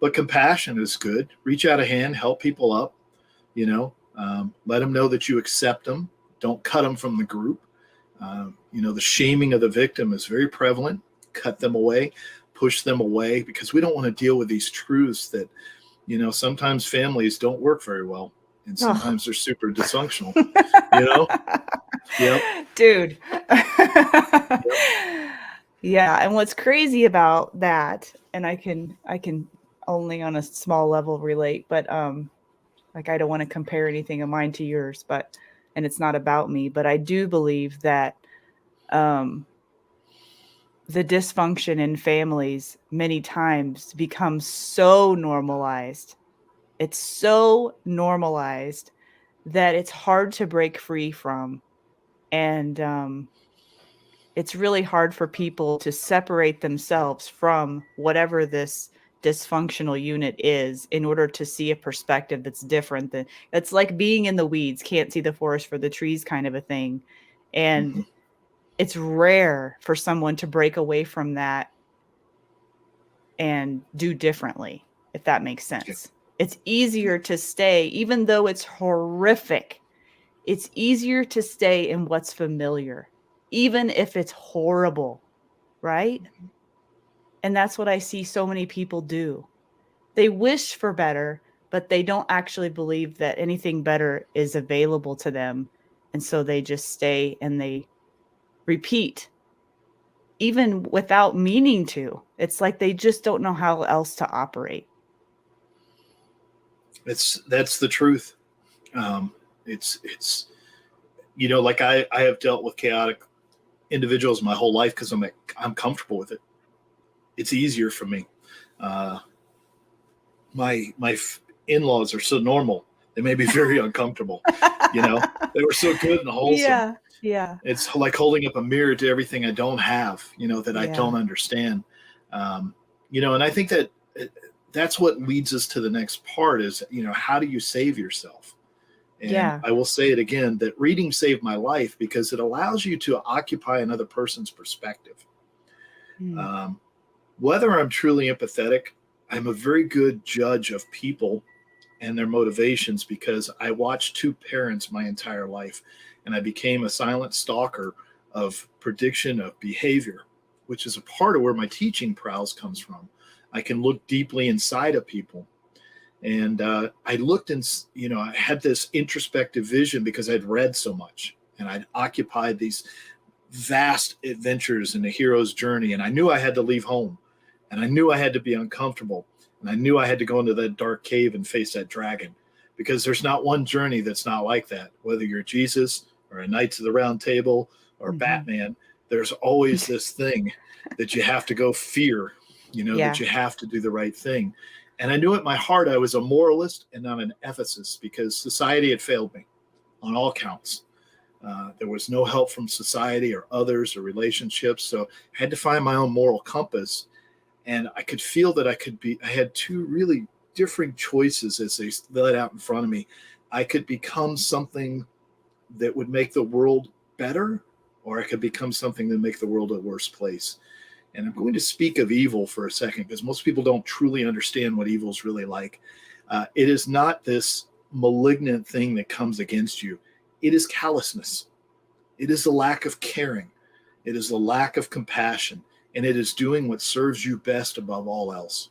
But compassion is good. Reach out a hand, help people up, let them know that you accept them. Don't cut them from the group. The shaming of the victim is very prevalent. Cut them away, push them away, because we don't want to deal with these truths that, sometimes families don't work very well, and Oh. sometimes they're super dysfunctional, you know? Yep. Dude. Yep. Yeah, and what's crazy about that, and I can only on a small level relate, but like I don't want to compare anything of mine to yours, but and it's not about me, but I do believe that um the dysfunction in families many times becomes so normalized. It's so normalized that it's hard to break free from. And it's really hard for people to separate themselves from whatever this dysfunctional unit is in order to see a perspective that's different. Than it's like being in the weeds, can't see the forest for the trees kind of a thing. Mm-hmm. And it's rare for someone to break away from that and do differently, if that makes Yeah. sense. It's easier to stay, even though it's horrific, it's easier to stay in what's familiar, even if it's horrible, right? And that's what I see so many people do. They wish for better, but they don't actually believe that anything better is available to them. And so they just stay and they repeat, even without meaning to. It's like they just don't know how else to operate. That's the truth. It's like I have dealt with chaotic individuals my whole life because I'm comfortable with it. It's easier for me. Uh, my in-laws are so normal. They may be very uncomfortable. They were so good and wholesome. Yeah. Yeah. It's like holding up a mirror to everything I don't have, that I Yeah. don't understand. And I think that that's what leads us to the next part is, how do you save yourself? And Yeah. I will say it again that reading saved my life because it allows you to occupy another person's perspective. Mm. Um, whether I'm truly empathetic, I'm a very good judge of people and their motivations because I watched two parents my entire life and I became a silent stalker of prediction of behavior, which is a part of where my teaching prowess comes from. I can look deeply inside of people. And I looked and, I had this introspective vision because I'd read so much and I'd occupied these vast adventures in the hero's journey. And I knew I had to leave home and I knew I had to be uncomfortable. And I knew I had to go into that dark cave and face that dragon because there's not one journey that's not like that. Whether you're Jesus or a Knights of the Round Table or Mm-hmm. Batman, there's always this thing that you have to go fear, Yeah. that you have to do the right thing. And I knew at my heart I was a moralist and not an ethicist because society had failed me on all counts. There was no help from society or others or relationships. So I had to find my own moral compass. And I could feel that I had two really different choices as they laid out in front of me. I could become something that would make the world better, or I could become something that would make the world a worse place. And I'm going to speak of evil for a second because most people don't truly understand what evil is really like. It is not this malignant thing that comes against you. It is callousness. It is the lack of caring. It is the lack of compassion. And it is doing what serves you best above all else.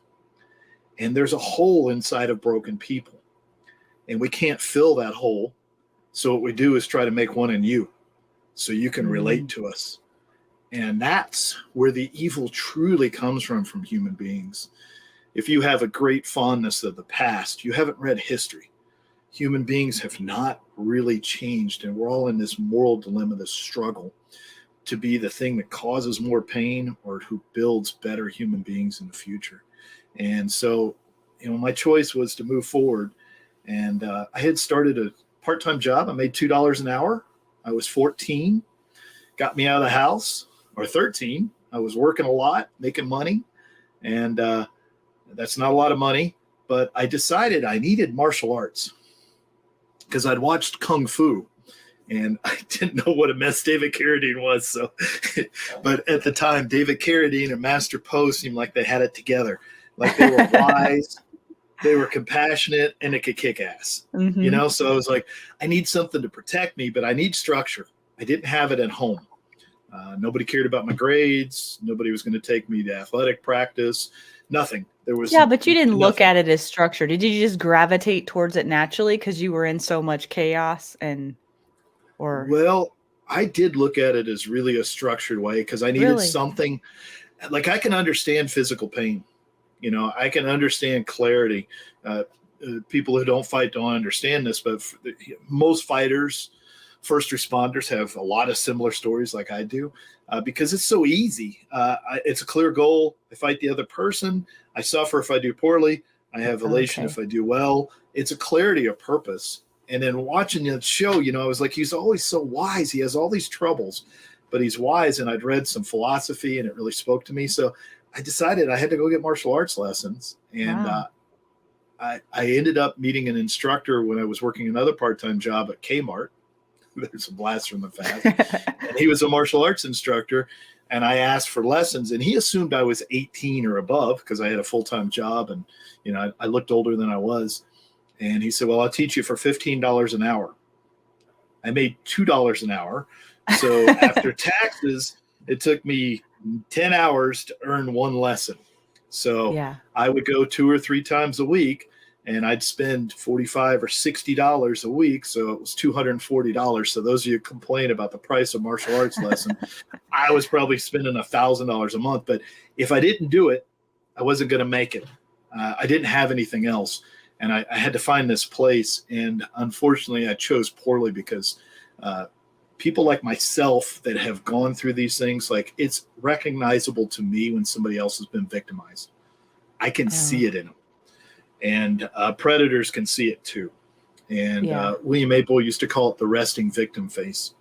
And there's a hole inside of broken people. And we can't fill that hole. So what we do is try to make one in you so you can relate to us. And that's where the evil truly comes from human beings. If you have a great fondness of the past, you haven't read history. human beings have not really changed, and we're all in this moral dilemma, this struggle to be the thing that causes more pain or who builds better human beings in the future. And so, my choice was to move forward. And I had started a part-time job. I made $2 an hour. I was 14, got me out of the house, or 13. I was working a lot, making money. And that's not a lot of money, but I decided I needed martial arts because I'd watched Kung Fu. And I didn't know what a mess David Carradine was. So, but at the time, David Carradine and Master Po seemed like they had it together. Like they were wise, they were compassionate, and they could kick ass. Mm-hmm. So I was like, I need something to protect me, but I need structure. I didn't have it at home. Nobody cared about my grades. Nobody was going to take me to athletic practice. Nothing. There was But you didn't look nothing. at it as structure. Did you just gravitate towards it naturally because you were in so much chaos or Well, I did look at it as really a structured way because I needed really? something. Like I can understand physical pain. I can understand clarity. People who don't fight don't understand this, but most fighters, first responders have a lot of similar stories like I do because it's so easy. It's a clear goal. I fight the other person. I suffer if I do poorly. I have elation if I do well. It's a clarity of purpose. And then watching the show, I was like, he's always so wise. He has all these troubles, but he's wise. And I'd read some philosophy and it really spoke to me. So I decided I had to go get martial arts lessons. And Wow. I ended up meeting an instructor when I was working another part-time job at Kmart. There's a blast from the past. And he was a martial arts instructor. And I asked for lessons and he assumed I was 18 or above because I had a full-time job. And, I looked older than I was. And he said, well, I'll teach you for $15 an hour. I made $2 an hour. So after taxes, it took me 10 hours to earn one lesson. So I would go 2 or 3 times a week and I'd spend $45 or $60 a week. So it was $240. So those of you who complain about the price of martial arts lesson, I was probably spending $1,000 a month. But if I didn't do it, I wasn't going to make it. I didn't have anything else. And I had to find this place. And unfortunately, I chose poorly because people like myself that have gone through these things, like it's recognizable to me when somebody else has been victimized. I can see it in them. And predators can see it too. And William Maple used to call it the resting victim face.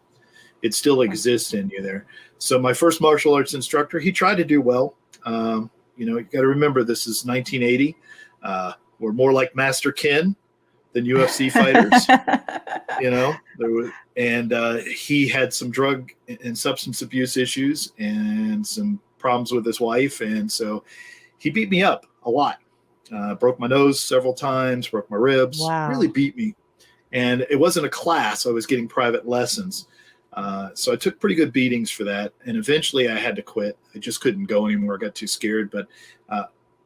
It still exists in you there. So my first martial arts instructor, he tried to do well. You got to remember, this is 1980. We're more like Master Ken than UFC fighters, he had some drug and substance abuse issues and some problems with his wife. And so he beat me up a lot, broke my nose several times, broke my ribs, really beat me. And it wasn't a class. I was getting private lessons. So I took pretty good beatings for that. And eventually I had to quit. I just couldn't go anymore. I got too scared, but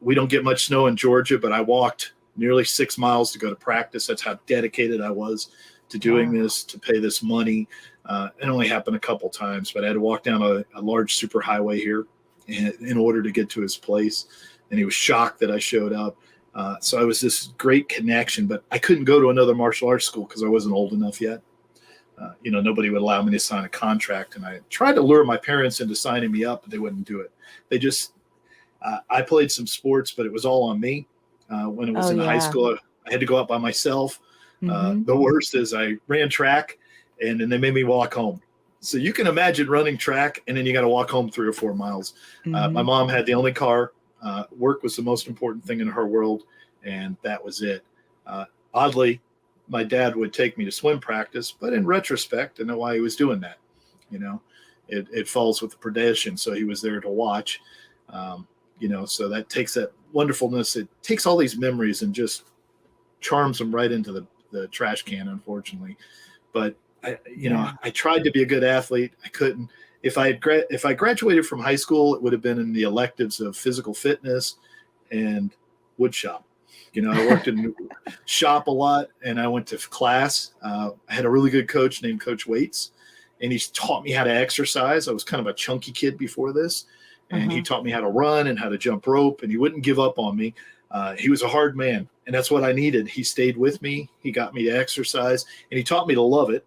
we don't get much snow in Georgia, but I walked nearly 6 miles to go to practice. That's how dedicated I was to doing this, to pay this money. It only happened a couple times, but I had to walk down a large superhighway here in order to get to his place. And he was shocked that I showed up. So I was this great connection, but I couldn't go to another martial arts school because I wasn't old enough yet. Nobody would allow me to sign a contract. And I tried to lure my parents into signing me up, but they wouldn't do it. They just, I played some sports, but it was all on me. When it was in high school, I had to go out by myself. The worst is I ran track and then they made me walk home. So you can imagine running track and then you got to walk home 3 or 4 miles. My mom had the only car. Work was the most important thing in her world. And that was it. Oddly, my dad would take me to swim practice, but in retrospect, I know why he was doing that. It falls with the predation. So he was there to watch. So that takes that wonderfulness. It takes all these memories and just charms them right into the trash can, unfortunately. But I tried to be a good athlete. I couldn't. If I graduated from high school, it would have been in the electives of physical fitness and wood shop. I worked in shop a lot and I went to class. I had a really good coach named Coach Waits, and he taught me how to exercise. I was kind of a chunky kid before this. And he taught me how to run and how to jump rope, and he wouldn't give up on me. He was a hard man, and that's what I needed. He stayed with me. He got me to exercise, and he taught me to love it.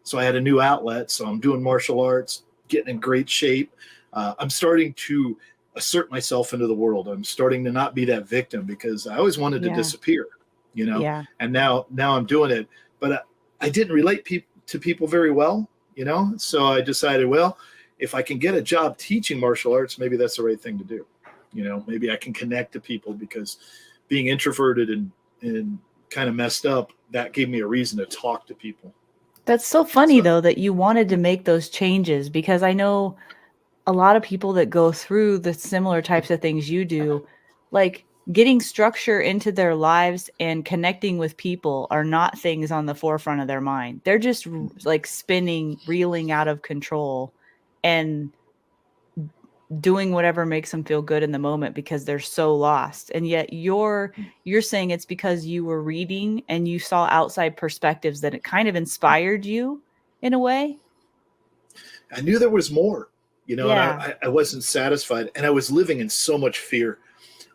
So I had a new outlet. So I'm doing martial arts, getting in great shape. I'm starting to assert myself into the world. I'm starting to not be that victim because I always wanted to Yeah. disappear, you know, Yeah. and now I'm doing it. But I didn't relate to people very well, you know, so I decided, well, if I can get a job teaching martial arts, maybe that's the right thing to do. You know, maybe I can connect to people because being introverted and kind of messed up, that gave me a reason to talk to people. That's so funny So though that you wanted to make those changes, because I know a lot of people that go through the similar types of things you do, like getting structure into their lives and connecting with people are not things on the forefront of their mind. They're just like spinning, reeling out of control and doing whatever makes them feel good in the moment because they're so lost. And yet you're saying it's because you were reading and you saw outside perspectives that it kind of inspired you in a way. I knew there was more, you know, and Yeah. I wasn't satisfied, and I was living in so much fear.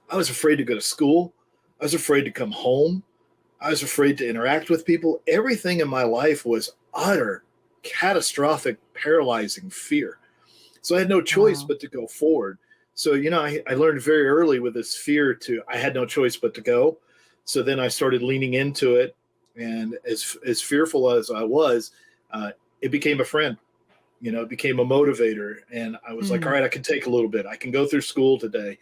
I was afraid to go to school. I was afraid to come home. I was afraid to interact with people. Everything in my life was utter, catastrophic, paralyzing fear. So I had no choice Wow. but to go forward. So, you know, I learned very early with this fear I had no choice but to go. So then I started leaning into it. And as fearful as I was, it became a friend. You know, it became a motivator. And I was like, all Mm. right, I can take a little bit. I can go through school today.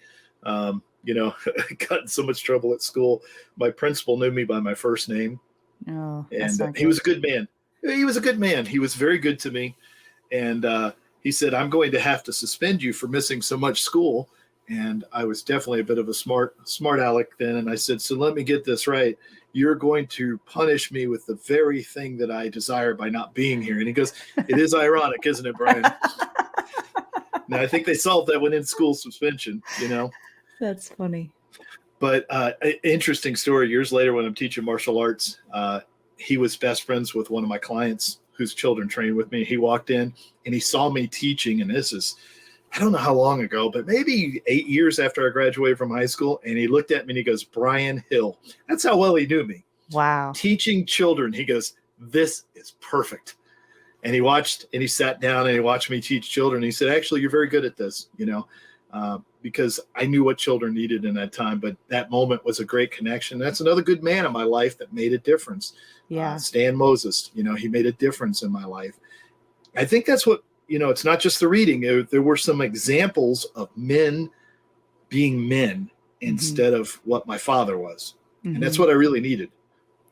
You know, I got in so much trouble at school. My principal knew me by my first name, Oh, that's and not he was good. a good man. He was a good man. He was very good to me. And he said, I'm going to have to suspend you for missing so much school. And I was definitely a bit of a smart aleck then. And I said, so let me get this right. You're going to punish me with the very thing that I desire by not being here. And he goes, it is ironic, isn't it, Brian? Now, I think they solved that one in school suspension, you know. That's funny. But interesting story. Years later, when I'm teaching martial arts, he was best friends with one of my clients whose children trained with me. He walked in and he saw me teaching, and this is, I don't know how long ago, but maybe 8 years after I graduated from high school. And he looked at me and he goes, Brian Hill. That's how well he knew me. Wow. Teaching children. He goes, this is perfect. And he watched and he sat down and he watched me teach children. He said, actually, you're very good at this, you know, because I knew what children needed in that time. But that moment was a great connection. That's another good man in my life that made a difference. Yeah. Stan Moses, you know, he made a difference in my life. I think that's what, you know, it's not just the reading. There were some examples of men being men instead of what my father was. And that's what I really needed.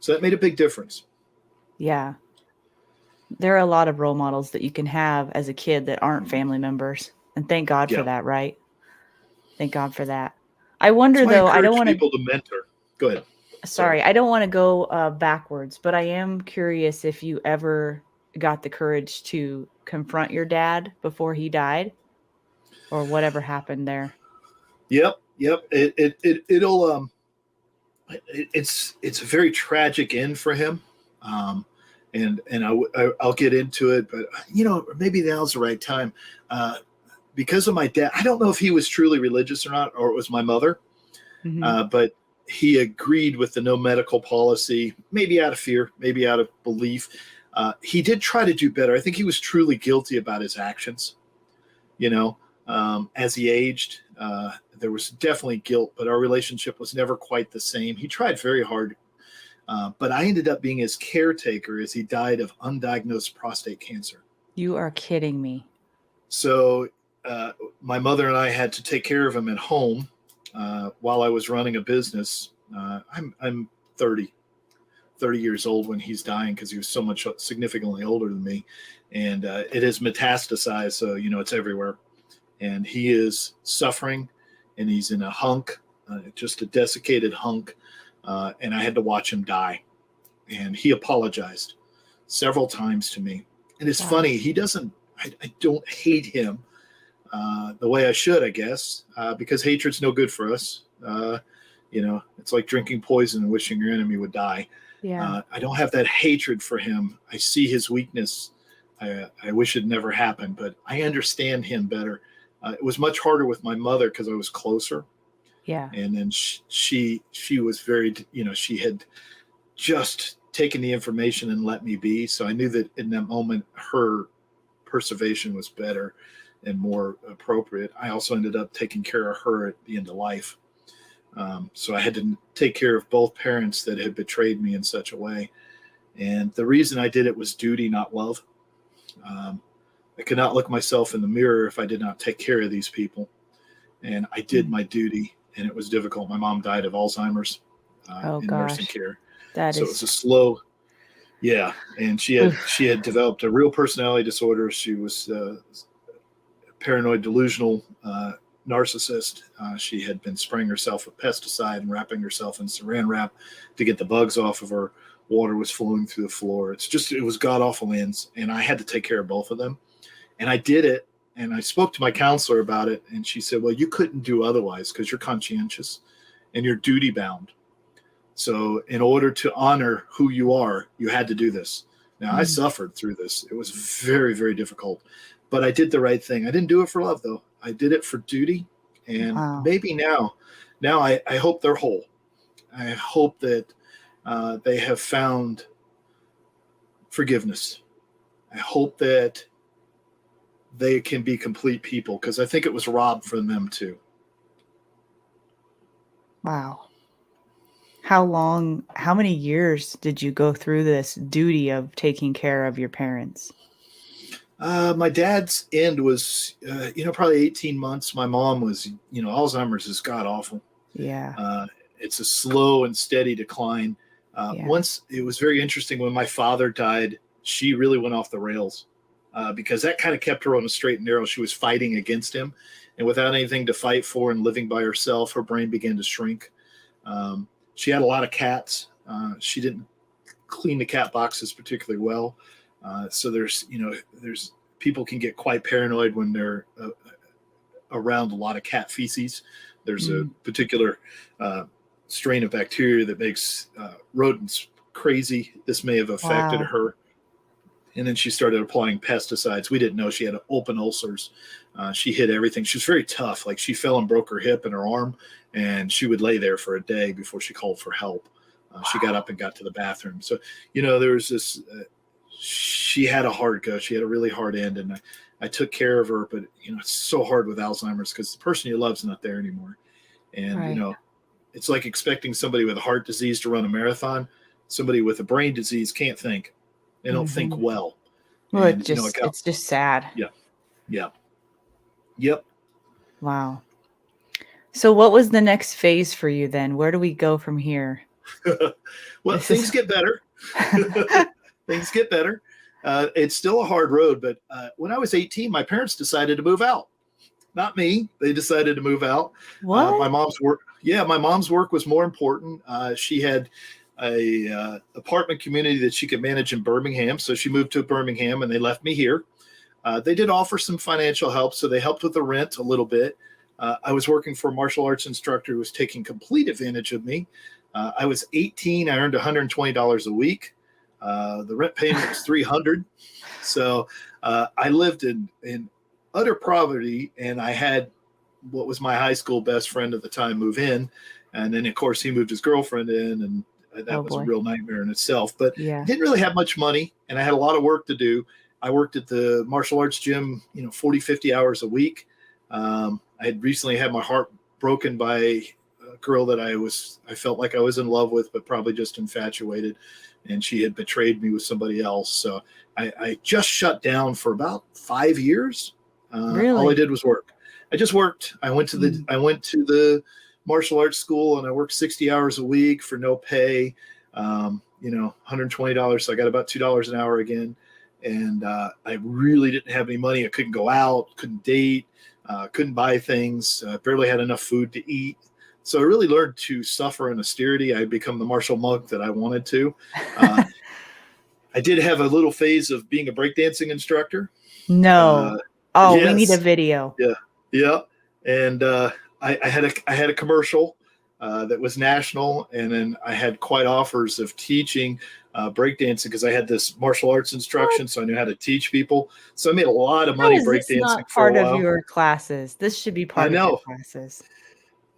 So that made a big difference. Yeah. There are a lot of role models that you can have as a kid that aren't family members. And thank God for Yeah. that, right? Thank God for that. I That's wonder why I though, I don't encourage want to, people to mentor. Go ahead. sorry, I don't want to go backwards, but I am curious if you ever got the courage to confront your dad before he died or whatever happened there. Yep. It'll it's a very tragic end for him. And I'll get into it, but you know, maybe now's the right time. Because of my dad, I don't know if he was truly religious or not, or it was my mother, but he agreed with the no medical policy, maybe out of fear, maybe out of belief. He did try to do better. I think he was truly guilty about his actions. You know, as he aged, there was definitely guilt, but our relationship was never quite the same. He tried very hard, but I ended up being his caretaker as he died of undiagnosed prostate cancer. You are kidding me. So my mother and I had to take care of him at home while I was running a business. I'm 30 years old when he's dying because he was so much significantly older than me. And it has metastasized, so, you know, it's everywhere. And he is suffering, and he's in a hunk, just a desiccated hunk. And I had to watch him die. And he apologized several times to me. And it's funny, he doesn't, I don't hate him the way I should, I guess, because hatred's no good for us. You know, it's like drinking poison and wishing your enemy would die. Yeah. I don't have that hatred for him. I see his weakness. I wish it never happened, but I understand him better. It was much harder with my mother because I was closer. Yeah. And then she was very, she had just taken the information and let me be. So I knew that in that moment, her preservation was better and more appropriate. I also ended up taking care of her at the end of life. So I had to take care of both parents that had betrayed me in such a way. And the reason I did it was duty, not love. I could not look myself in the mirror if I did not take care of these people. And I did my duty, and it was difficult. My mom died of Alzheimer's Oh in nursing gosh. care. That So it was is a slow, yeah. And she had developed a real personality disorder. She was paranoid delusional narcissist. She had been spraying herself with pesticide and wrapping herself in saran wrap to get the bugs off of her. Water was flowing through the floor. It was god awful ends. And I had to take care of both of them. And I did it. And I spoke to my counselor about it. And she said, well, you couldn't do otherwise because you're conscientious and you're duty bound. So in order to honor who you are, you had to do this. Now, I suffered through this. It was very, very difficult. But I did the right thing. I didn't do it for love, though. I did it for duty. And wow. maybe now I hope they're whole. I hope that they have found forgiveness. I hope that they can be complete people, because I think it was robbed from them too. Wow. How many years did you go through this duty of taking care of your parents? My dad's end was, probably 18 months. My mom was, Alzheimer's is god awful. Yeah. It's a slow and steady decline. Yeah. Once it was very interesting when my father died, she really went off the rails because that kind of kept her on a straight and narrow. She was fighting against him, and without anything to fight for and living by herself, her brain began to shrink. She had a lot of cats. She didn't clean the cat boxes particularly well. So there's people can get quite paranoid when they're around a lot of cat feces. There's a particular strain of bacteria that makes rodents crazy. This may have affected Wow. her. And then she started applying pesticides. We didn't know she had open ulcers. She hid everything. She was very tough. Like, she fell and broke her hip and her arm, and she would lay there for a day before she called for help. She got up and got to the bathroom. So, there was this, she had a hard go. She had a really hard end, and I took care of her, but, it's so hard with Alzheimer's because the person you love is not there anymore. And, Right. it's like expecting somebody with a heart disease to run a marathon. Somebody with a brain disease can't think. They don't think well. Well, And, it got, it's just sad. yeah, yeah, yep. Wow. So what was the next phase for you then? Where do we go from here? Well, This things is get better. Things get better. It's still a hard road, but when I was 18, my parents decided to move out. Not me. They decided to move out. what? My mom's work was more important. She had a apartment community that she could manage in Birmingham, so she moved to Birmingham, and they left me here. They did offer some financial help, so they helped with the rent a little bit. I was working for a martial arts instructor who was taking complete advantage of me. I was 18. I earned $120 a week. The rent payment was $300. So I lived in utter poverty, and I had what was my high school best friend at the time move in. And then, of course, he moved his girlfriend in, and that Oh was a boy. real nightmare in itself. But I Yeah. didn't really have much money, and I had a lot of work to do. I worked at the martial arts gym, 40, 50 hours a week. I had recently had my heart broken by a girl that I felt like I was in love with, but probably just infatuated. And she had betrayed me with somebody else. So I just shut down for about 5 years. All I Really? did was work. I just worked. I went to the martial arts school, and I worked 60 hours a week for no pay. $120. So I got about $2 an hour again. And I really didn't have any money. I couldn't go out, couldn't date, couldn't buy things, barely had enough food to eat. So I really learned to suffer in austerity. I had become the martial monk that I wanted to. I did have a little phase of being a breakdancing instructor. No. Oh, we need a Yes. video. Yeah. Yeah. And I had a commercial that was national, and then I had quite offers of teaching breakdancing because I had this martial arts instruction, so I knew how to teach people. So I made a lot of How money is this breakdancing not for a part of while. your classes? This should be I part of your know. classes.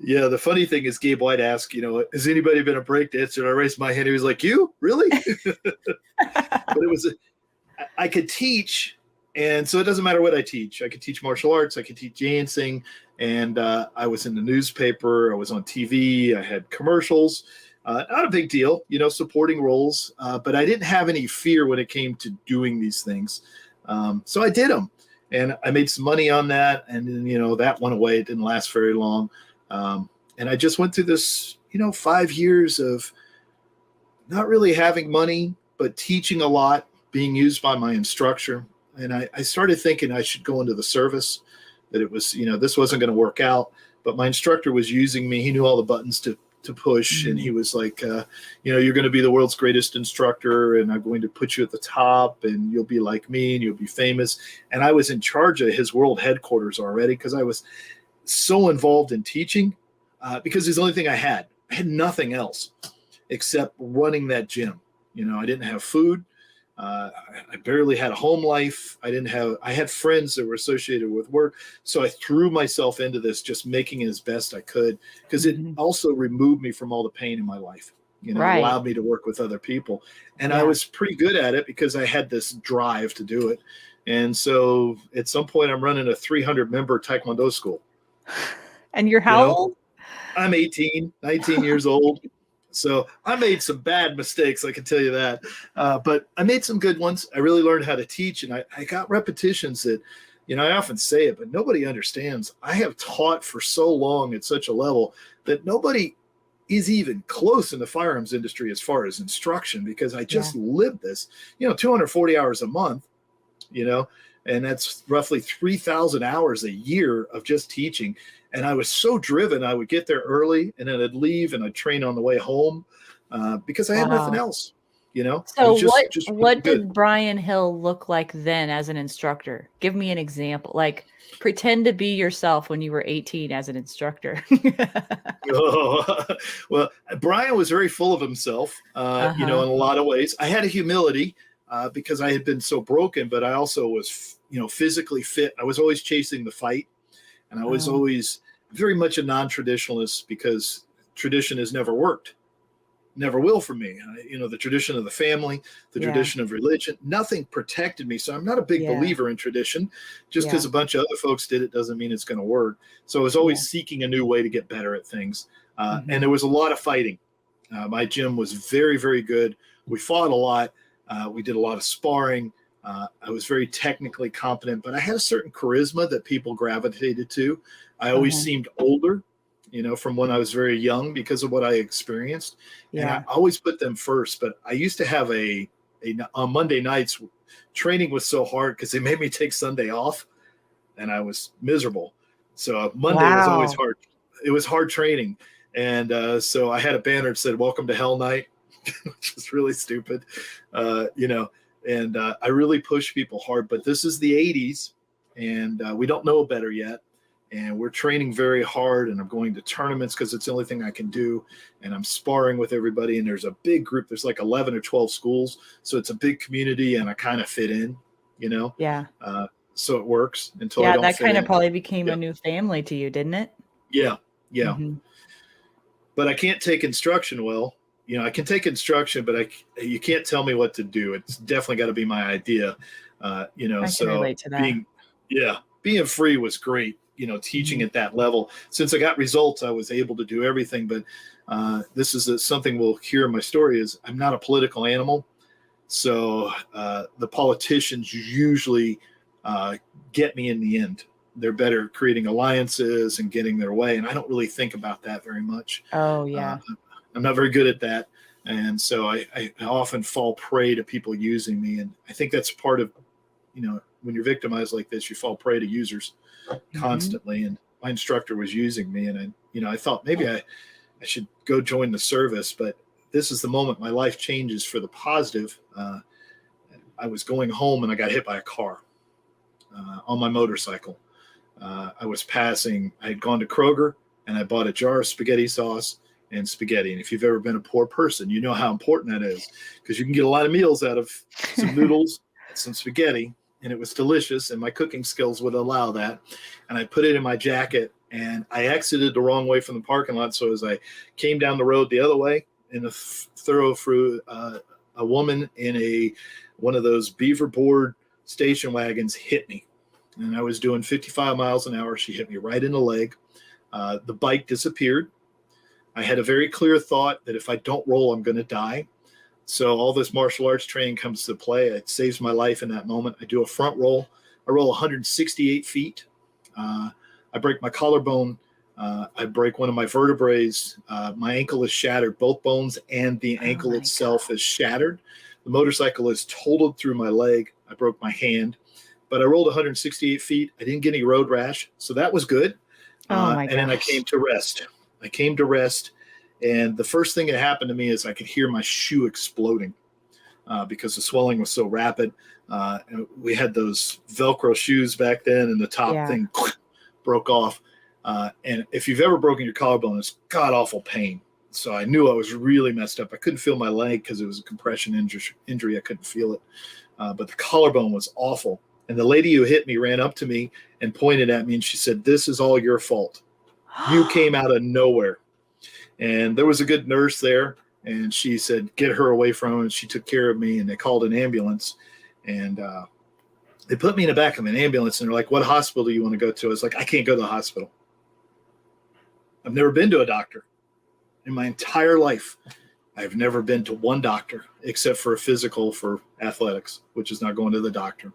Yeah, the funny thing is Gabe White asked, has anybody been a breakdancer? And I raised my hand. He was like, you? Really? But it was, I could teach. And so it doesn't matter what I teach. I could teach martial arts. I could teach dancing. And I was in the newspaper. I was on TV. I had commercials. Not a big deal, supporting roles. But I didn't have any fear when it came to doing these things. So I did them. And I made some money on that. And then, that went away. It didn't last very long. And I just went through this, 5 years of not really having money, but teaching a lot, being used by my instructor. And I started thinking I should go into the service, that it was, this wasn't going to work out. But my instructor was using me. He knew all the buttons to push. And he was like, you're going to be the world's greatest instructor, and I'm going to put you at the top, and you'll be like me, and you'll be famous. And I was in charge of his world headquarters already, because I was so involved in teaching, because it's the only thing I had. I had nothing else except running that gym. I didn't have food. I barely had a home life. I had friends that were associated with work. So I threw myself into this, just making it as best I could, because it also removed me from all the pain in my life. Right. Allowed me to work with other people. And I was pretty good at it because I had this drive to do it. And so at some point I'm running a 300 member Taekwondo school. And you're how old? I'm 18, 19 years old. So I made some bad mistakes, I can tell you that. But I made some good ones. I really learned how to teach, and I got repetitions that, I often say it, but nobody understands. I have taught for so long at such a level that nobody is even close in the firearms industry as far as instruction, because I just lived this, 240 hours a month, and that's roughly 3,000 hours a year of just teaching. And I was so driven, I would get there early, and then I'd leave, and I'd train on the way home, because I had nothing else, So what good. did Brian Hill look like then as an instructor? Give me an example. Like, pretend to be yourself when you were 18 as an instructor. Well, Brian was very full of himself, in a lot of ways. I had a humility, because I had been so broken, but I also was, physically fit. I was always chasing the fight. And I was always very much a non-traditionalist, because tradition has never worked, never will for me. The tradition of the family, the tradition of religion, nothing protected me. So I'm not a big believer in tradition. Just because a bunch of other folks did it doesn't mean it's going to work. So I was always seeking a new way to get better at things. And there was a lot of fighting. My gym was very, very good. We fought a lot. We did a lot of sparring. I was very technically competent, but I had a certain charisma that people gravitated to. I always seemed older, from when I was very young, because of what I experienced. And I always put them first. But I used to have on Monday nights, training was so hard because they made me take Sunday off, and I was miserable. So Monday was always hard. It was hard training. And so I had a banner that said, "Welcome to Hell Night," which is really stupid, And I really push people hard, but this is the 80s, and we don't know better yet. And we're training very hard, and I'm going to tournaments because it's the only thing I can do. And I'm sparring with everybody, and there's a big group. There's like 11 or 12 schools. So it's a big community, and I kind of fit in, Yeah. So it works until I don't that fit kind of in. probably became a new family to you, didn't it? Yeah. But I can't take instruction well. I can take instruction, but you can't tell me what to do. It's definitely got to be my idea. I can relate to that. Being free was great. Teaching at that level. Since I got results, I was able to do everything. But this is something we'll hear in my story is I'm not a political animal. So the politicians usually get me in the end. They're better at creating alliances and getting their way. And I don't really think about that very much. Oh, yeah. I'm not very good at that. And so I often fall prey to people using me. And I think that's part of, when you're victimized like this, you fall prey to users constantly. And my instructor was using me. And I thought maybe I should go join the service. But this is the moment my life changes for the positive. I was going home and I got hit by a car on my motorcycle. I had gone to Kroger and I bought a jar of spaghetti sauce and spaghetti. And if you've ever been a poor person, you know how important that is, because you can get a lot of meals out of some noodles and some spaghetti, and it was delicious, and my cooking skills would allow that. And I put it in my jacket, and I exited the wrong way from the parking lot. So as I came down the road the other way in a thoroughfare, a woman in one of those beaver board station wagons hit me, and I was doing 55 miles an hour. She hit me right in the leg. The bike disappeared. I had a very clear thought that if I don't roll, I'm going to die. So all this martial arts training comes to play. It saves my life in that moment. I do a front roll. I roll 168 feet. I break my collarbone. I break one of my vertebrae. My ankle is shattered. Both bones and the ankle itself is shattered. The motorcycle is totaled through my leg. I broke my hand, but I rolled 168 feet. I didn't get any road rash, so that was good. And then I came to rest. And the first thing that happened to me is I could hear my shoe exploding because the swelling was so rapid. We had those Velcro shoes back then, and the top thing broke off. And if you've ever broken your collarbone, it's god-awful pain. So I knew I was really messed up. I couldn't feel my leg because it was a compression injury. I couldn't feel it. But the collarbone was awful. And the lady who hit me ran up to me and pointed at me, and she said, "This is all your fault. You came out of nowhere." And there was a good nurse there, and she said, "Get her away from him." And she took care of me, and they called an ambulance. And they put me in the back of an ambulance, and they're like, "What hospital do you want to go to?" I was like, "I can't go to the hospital. I've never been to a doctor. In my entire life, I've never been to one doctor except for a physical for athletics, which is not going to the doctor."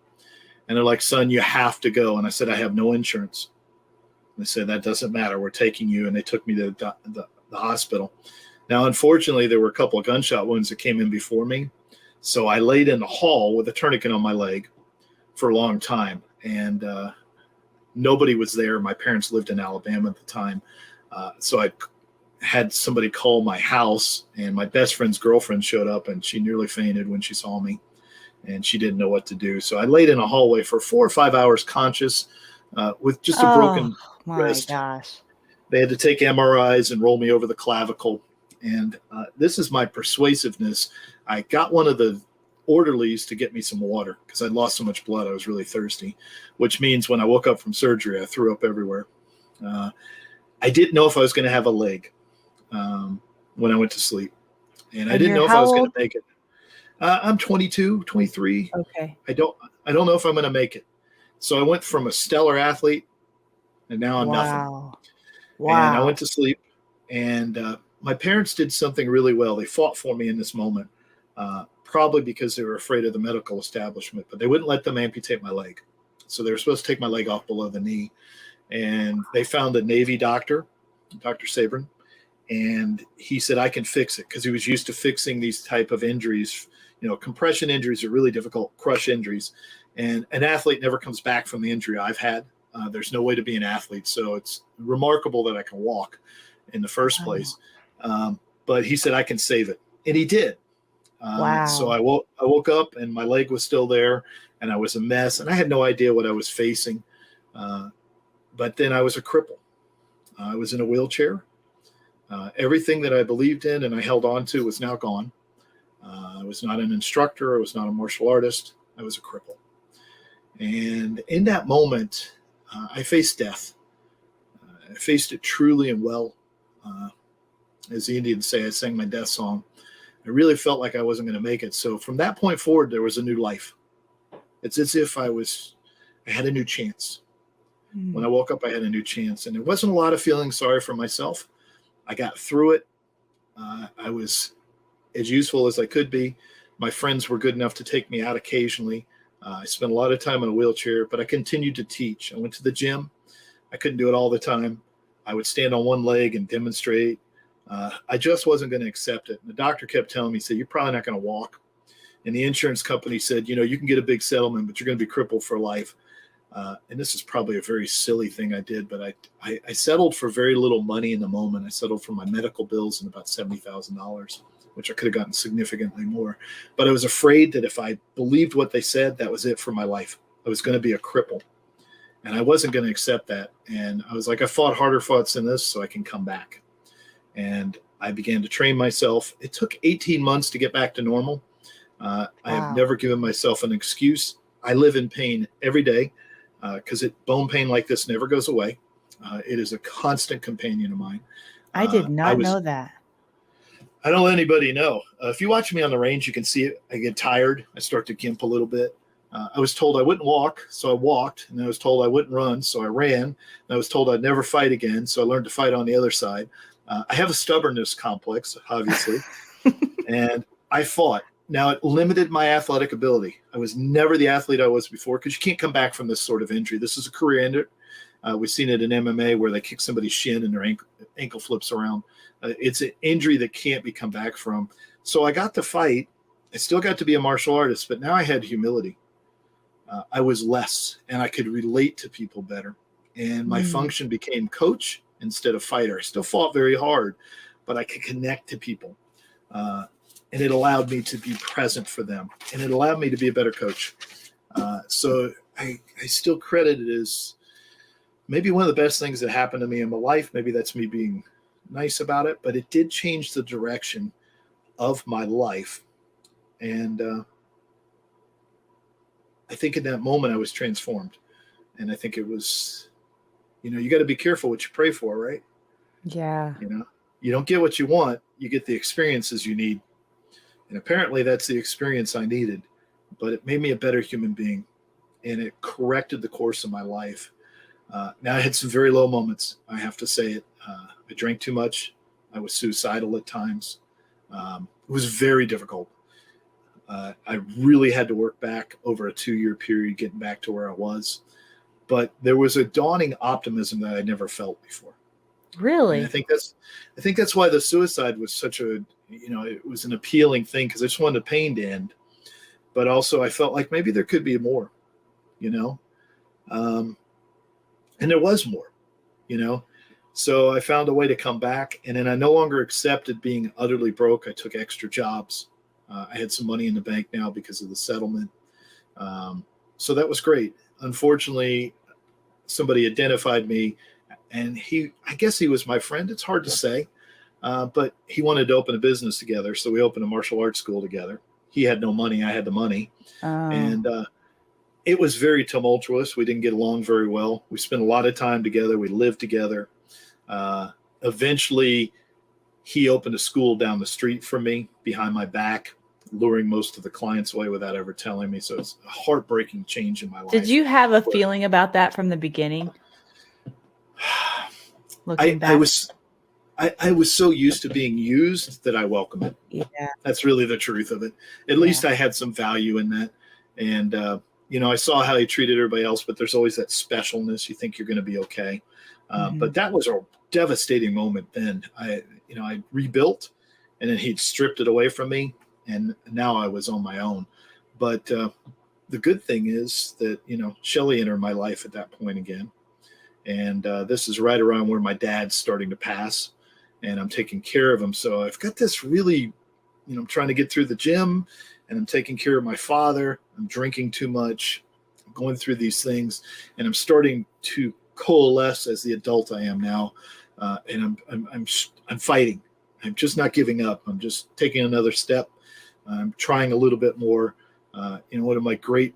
And they're like, "Son, you have to go." And I said, "I have no insurance." And they said, "That doesn't matter. We're taking you." And they took me to the hospital. Now, unfortunately, there were a couple of gunshot wounds that came in before me. So I laid in the hall with a tourniquet on my leg for a long time. And nobody was there. My parents lived in Alabama at the time. So I had somebody call my house, and my best friend's girlfriend showed up, and she nearly fainted when she saw me, and she didn't know what to do. So I laid in a hallway for 4 or 5 hours conscious with just a broken wrist. Gosh. They had to take MRIs and roll me over the clavicle. And this is my persuasiveness. I got one of the orderlies to get me some water because I'd lost so much blood. I was really thirsty, which means when I woke up from surgery, I threw up everywhere. I didn't know if I was going to have a leg when I went to sleep. And I didn't know if I was going to make it. I'm 22, 23. Okay. I don't know if I'm going to make it. So I went from a stellar athlete, and now I'm nothing. Wow. And I went to sleep, and my parents did something really well. They fought for me in this moment, probably because they were afraid of the medical establishment, but they wouldn't let them amputate my leg. So they were supposed to take my leg off below the knee. And they found a Navy doctor, Dr. Sabrin, and he said, "I can fix it," because he was used to fixing these type of injuries. You know, compression injuries are really difficult, crush injuries. And an athlete never comes back from the injury I've had. There's no way to be an athlete. So it's remarkable that I can walk in the first place. But he said, "I can save it." And he did. So I woke up, and my leg was still there, and I was a mess, and I had no idea what I was facing. But then I was a cripple. I was in a wheelchair. Everything that I believed in and I held on to was now gone. I was not an instructor. I was not a martial artist. I was a cripple. And in that moment, I faced death. I faced it truly and well. As the Indians say, I sang my death song. I really felt like I wasn't going to make it. So from that point forward, there was a new life. It's as if I had a new chance. When I woke up, I had a new chance. And there wasn't a lot of feeling sorry for myself. I got through it. I was as useful as I could be. My friends were good enough to take me out occasionally. I spent a lot of time in a wheelchair, but I continued to teach. I went to the gym. I couldn't do it all the time. I would stand on one leg and demonstrate. I just wasn't going to accept it. And the doctor kept telling me, he said, "You're probably not going to walk." And the insurance company said, "You can get a big settlement, but you're going to be crippled for life." And this is probably a very silly thing I did, but I settled for very little money in the moment. I settled for my medical bills and about $70,000, which I could have gotten significantly more. But I was afraid that if I believed what they said, that was it for my life. I was going to be a cripple. And I wasn't going to accept that. And I was like, I fought harder fights than this so I can come back. And I began to train myself. It took 18 months to get back to normal. I have never given myself an excuse. I live in pain every day. Because bone pain like this never goes away. It is a constant companion of mine. I did I not was know that. I don't let anybody know. If you watch me on the range, you can see it. I get tired. I start to gimp a little bit. I was told I wouldn't walk, so I walked. And I was told I wouldn't run, so I ran. And I was told I'd never fight again, so I learned to fight on the other side. I have a stubbornness complex, obviously, and I fought. Now, it limited my athletic ability. I was never the athlete I was before because you can't come back from this sort of injury. This is a career ender. We've seen it in MMA where they kick somebody's shin and their ankle flips around. It's an injury that can't be come back from. So I got to fight. I still got to be a martial artist, but now I had humility. I was less, and I could relate to people better. And my function became coach instead of fighter. I still fought very hard, but I could connect to people. And it allowed me to be present for them. And it allowed me to be a better coach. So I still credit it as maybe one of the best things that happened to me in my life. Maybe that's me being nice about it, but it did change the direction of my life. And I think in that moment I was transformed. And I think it was, you got to be careful what you pray for, right? Yeah. You don't get what you want, you get the experiences you need. And apparently that's the experience I needed, but it made me a better human being, and it corrected the course of my life. Now I had some very low moments. I have to say it. I drank too much. I was suicidal at times. It was very difficult. I really had to work back over a 2-year period, getting back to where I was. But there was a dawning optimism that I never felt before. Really? And I think that's why the suicide was such a, it was an appealing thing, because I just wanted the pain to end. But also I felt like maybe there could be more, and there was more, So I found a way to come back, and then I no longer accepted being utterly broke. I took extra jobs. I had some money in the bank now because of the settlement. So that was great. Unfortunately, somebody identified me, and I guess he was my friend. It's hard to say, but he wanted to open a business together. So we opened a martial arts school together. He had no money. I had the money. And it was very tumultuous. We didn't get along very well. We spent a lot of time together. We lived together. Eventually, he opened a school down the street from me behind my back, luring most of the clients away without ever telling me. So it's a heartbreaking change in my life. Did you have a feeling about that from the beginning? Looking back? I was so used to being used that I welcome it. Yeah. That's really the truth of it. At least I had some value in that. And, I saw how he treated everybody else, but there's always that specialness. You think you're going to be okay. But that was a devastating moment then. I rebuilt, and then he'd stripped it away from me, and now I was on my own. But the good thing is that, Shelley entered my life at that point again. And this is right around where my dad's starting to pass, and I'm taking care of him. So I've got this really, I'm trying to get through the gym, and I'm taking care of my father. I'm drinking too much. I'm going through these things, and I'm starting to coalesce as the adult I am now. And I'm fighting. I'm just not giving up. I'm just taking another step. I'm trying a little bit more. One of my great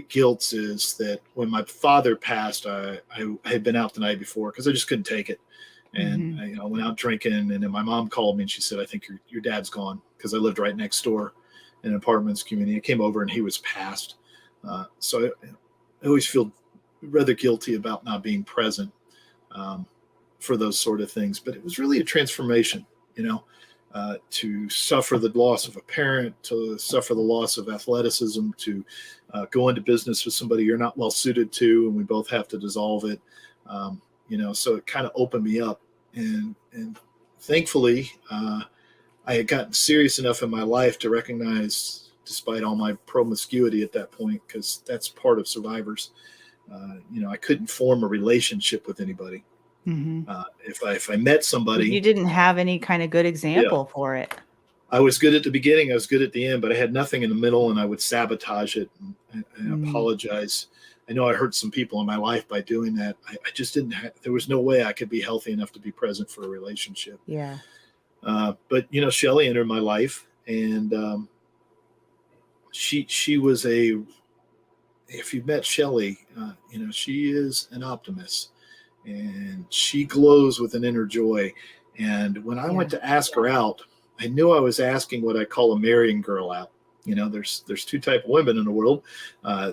guilts is that when my father passed, I had been out the night before because I just couldn't take it. And I went out drinking, and then my mom called me and she said, "I think your dad's gone," because I lived right next door in an apartments community. I came over and he was passed. So I always feel rather guilty about not being present for those sort of things. But it was really a transformation, to suffer the loss of a parent, to suffer the loss of athleticism, to go into business with somebody you're not well suited to, and we both have to dissolve it. So it kind of opened me up, and thankfully I had gotten serious enough in my life to recognize, despite all my promiscuity at that point, because that's part of survivors, I couldn't form a relationship with anybody. If I met somebody, you didn't have any kind of good example for it. I was good at the beginning, I was good at the end, but I had nothing in the middle, and I would sabotage it and apologize. I know I hurt some people in my life by doing that. I just didn't there was no way I could be healthy enough to be present for a relationship. Yeah. But Shelley entered my life, and she was if you've met Shelley, she is an optimist, and she glows with an inner joy. And when I went Yeah. to ask her out, I knew I was asking what I call a marrying girl out. There's two type of women in the world,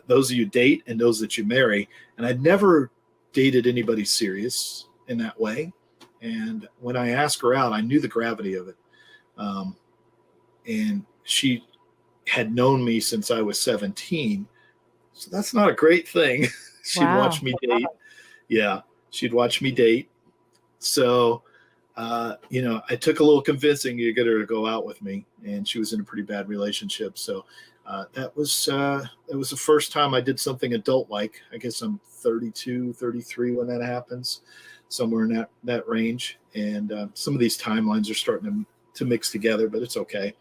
those that you date and those that you marry. And I'd never dated anybody serious in that way. And when I asked her out, I knew the gravity of it. And she had known me since I was 17. So that's not a great thing. She'd watch Wow. me date. Yeah, she'd watch me date. So, I took a little convincing to get her to go out with me, and she was in a pretty bad relationship. So that was the first time I did something adult-like. I guess I'm 32, 33 when that happens, somewhere in that range. And some of these timelines are starting to mix together, but it's okay.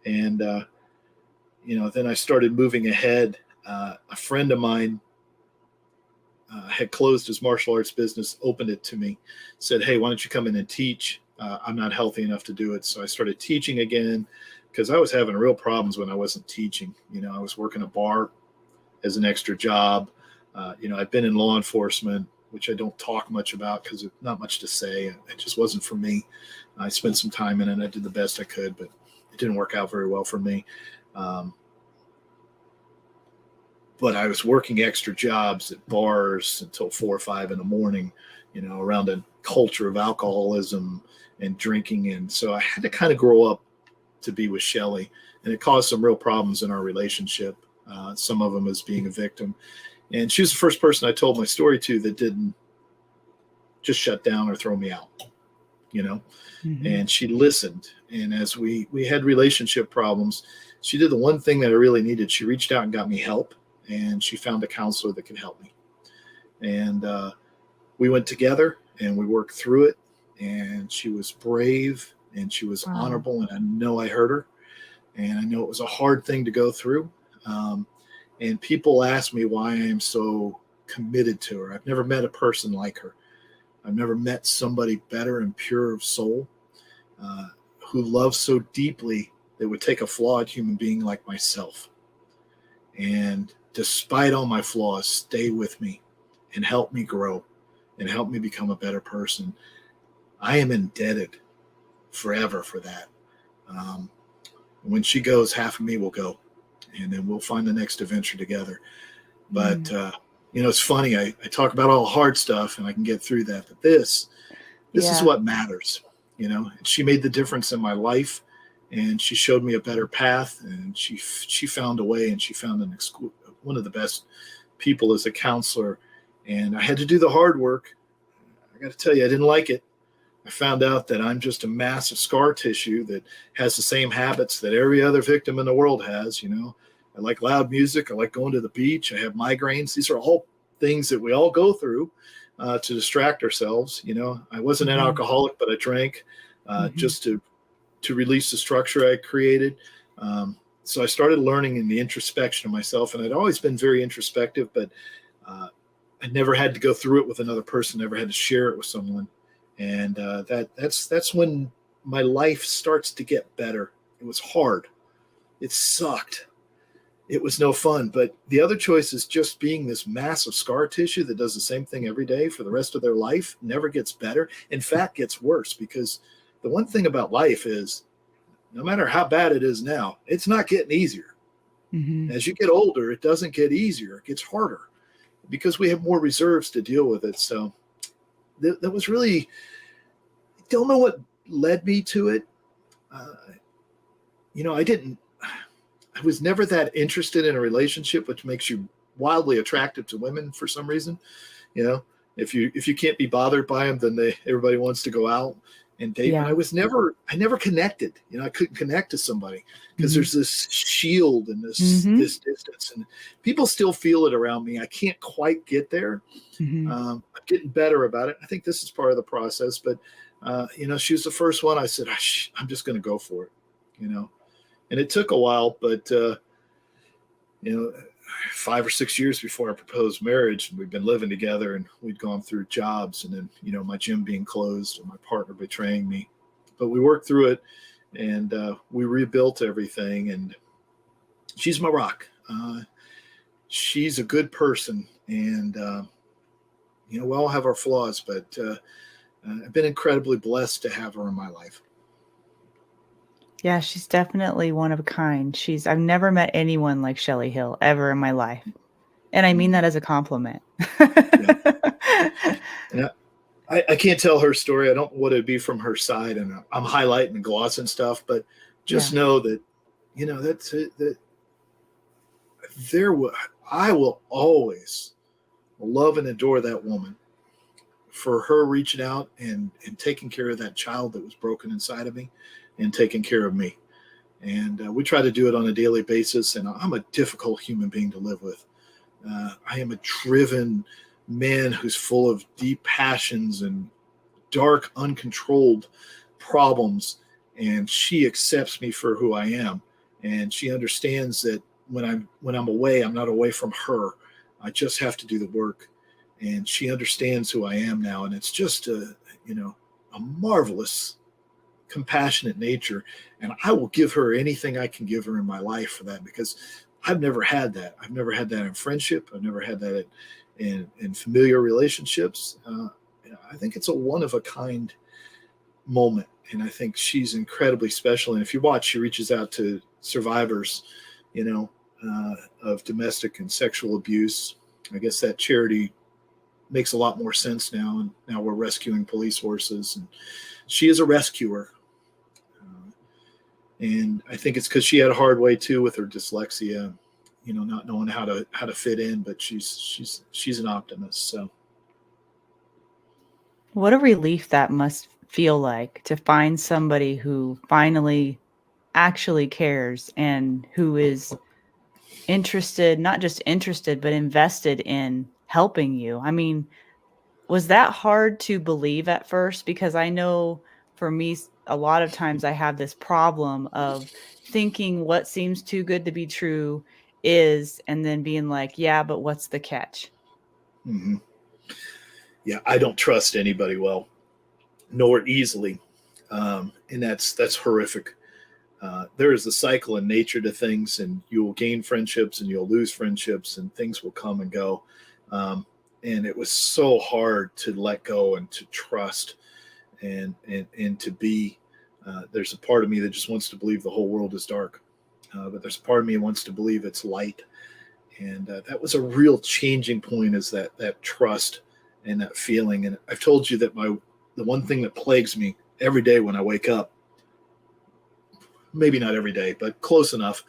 And then I started moving ahead. A friend of mine had closed his martial arts business, opened it to me, said, "Hey, why don't you come in and teach?" I'm not healthy enough to do it. So I started teaching again because I was having real problems when I wasn't teaching. I was working a bar as an extra job. I've been in law enforcement, which I don't talk much about because there's not much to say. It just wasn't for me. I spent some time in it. I did the best I could, but it didn't work out very well for me. But I was working extra jobs at bars until 4 or 5 in the morning, around a culture of alcoholism and drinking. And so I had to kind of grow up to be with Shelley, and it caused some real problems in our relationship. Some of them as being a victim. And she was the first person I told my story to that didn't just shut down or throw me out, and she listened. And as we had relationship problems, she did the one thing that I really needed. She reached out and got me help. And she found a counselor that could help me. And we went together and we worked through it. And she was brave and she was honorable. And I know I hurt her. And I know it was a hard thing to go through. And people ask me why I am so committed to her. I've never met a person like her. I've never met somebody better and pure of soul, who loves so deeply that would take a flawed human being like myself. And despite all my flaws, stay with me and help me grow and help me become a better person. I am indebted forever for that. When she goes, half of me will go, and then we'll find the next adventure together. But, it's funny. I talk about all the hard stuff and I can get through that. But this is what matters. She made the difference in my life. And she showed me a better path, and she found a way, and she found one of the best people as a counselor. And I had to do the hard work. I got to tell you, I didn't like it. I found out that I'm just a massive scar tissue that has the same habits that every other victim in the world has. I like loud music. I like going to the beach. I have migraines. These are all things that we all go through to distract ourselves. I wasn't an alcoholic, but I drank just to release the structure I created. So I started learning in the introspection of myself, and I'd always been very introspective, but I never had to go through it with another person, never had to share it with someone. And that's when my life starts to get better. It was hard. It sucked. It was no fun. But the other choice is just being this massive scar tissue that does the same thing every day for the rest of their life, never gets better. In fact, gets worse, because the one thing about life is no matter how bad it is now, it's not getting easier. As you get older, it doesn't get easier. It gets harder because we have more reserves to deal with it. So that was really, I don't know what led me to it. I was never that interested in a relationship, which makes you wildly attractive to women for some reason. If you can't be bothered by them, then everybody wants to go out and date. Yeah. But I never connected. I couldn't connect to somebody because there's this shield and this distance, and people still feel it around me. I can't quite get there. I'm getting better about it. I think this is part of the process, but she was the first one. I said, I'm just going to go for it, and it took a while, but 5 or 6 years before our proposed marriage, and we'd been living together, and we'd gone through jobs, and then my gym being closed and my partner betraying me. But we worked through it, and we rebuilt everything, and she's my rock. she's a good person, and we all have our flaws, but I've been incredibly blessed to have her in my life. Yeah, she's definitely one of a kind. I've never met anyone like Shelley Hill ever in my life. And I mean that as a compliment. Yeah. And I can't tell her story. I don't know what it'd be from her side, and I'm highlighting and glossing stuff, but just Yeah. know that, that's it, that I will always love and adore that woman for her reaching out and taking care of that child that was broken inside of me and taking care of me. And we try to do it on a daily basis. And I'm a difficult human being to live with. I am a driven man who's full of deep passions and dark, uncontrolled problems. And she accepts me for who I am. And she understands that when I'm away, I'm not away from her. I just have to do the work. And she understands who I am now. And it's just a marvelous, compassionate nature. And I will give her anything I can give her in my life for that, because I've never had that. I've never had that in friendship. I've never had that in familiar relationships. I think it's a one of a kind moment. And I think she's incredibly special. And if you watch, she reaches out to survivors, of domestic and sexual abuse. I guess that charity makes a lot more sense now. And now we're rescuing police horses. And she is a rescuer. And I think it's because she had a hard way too with her dyslexia, not knowing how to fit in. But she's an optimist. So What a relief that must feel like to find somebody who finally actually cares and who is interested, not just interested, but invested in helping you. I mean, was that hard to believe at first? Because I know for me, a lot of times I have this problem of thinking what seems too good to be true is, and then being like, yeah, but what's the catch? mm-hmm. Yeah, I don't trust anybody well, nor easily. And that's horrific. There is a cycle in nature to things, and you will gain friendships and you'll lose friendships, and things will come and go. And it was so hard to let go and to trust and to be. There's a part of me that just wants to believe the whole world is dark, but there's a part of me that wants to believe it's light. And that was a real changing point, is that trust and that feeling. And I've told you that the one thing that plagues me every day when I wake up, maybe not every day, but close enough,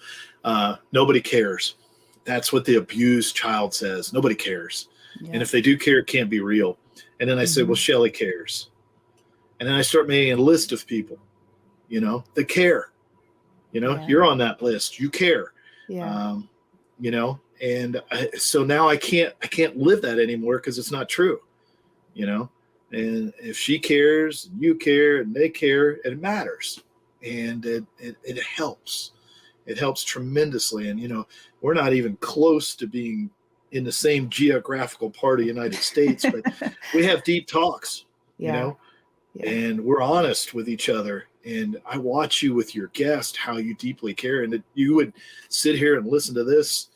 nobody cares. That's what the abused child says. Nobody cares. Yeah. And if they do care, it can't be real. And then I say, well, Shelley cares. And then I start making a list of people, that care. You're on that list. You care. Yeah. And so now I can't live that anymore, because it's not true. And if she cares, and you care, and they care, it matters. And it helps. It helps tremendously. And, we're not even close to being in the same geographical part of the United States, but we have deep talks, Yeah. and we're honest with each other. And I watch you with your guest, how you deeply care, and that you would sit here and listen to this,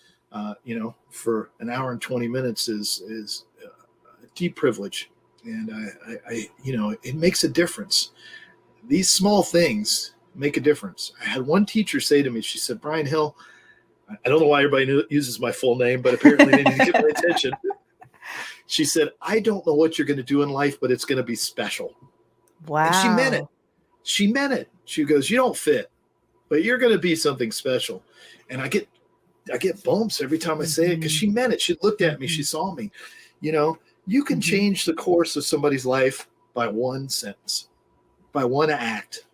for an hour and 20 minutes is a deep privilege. And I it makes a difference. These small things make a difference. I had one teacher say to me, she said, Brian Hill, I don't know why everybody uses my full name, but apparently they need to get my attention. She said, I don't know what you're going to do in life, but it's going to be special. Wow. And she meant it. She meant it. She goes, you don't fit, but you're going to be something special. And I get bumps every time I say it, because she meant it. She looked at me. She saw me. You can change the course of somebody's life by one sentence, by one act.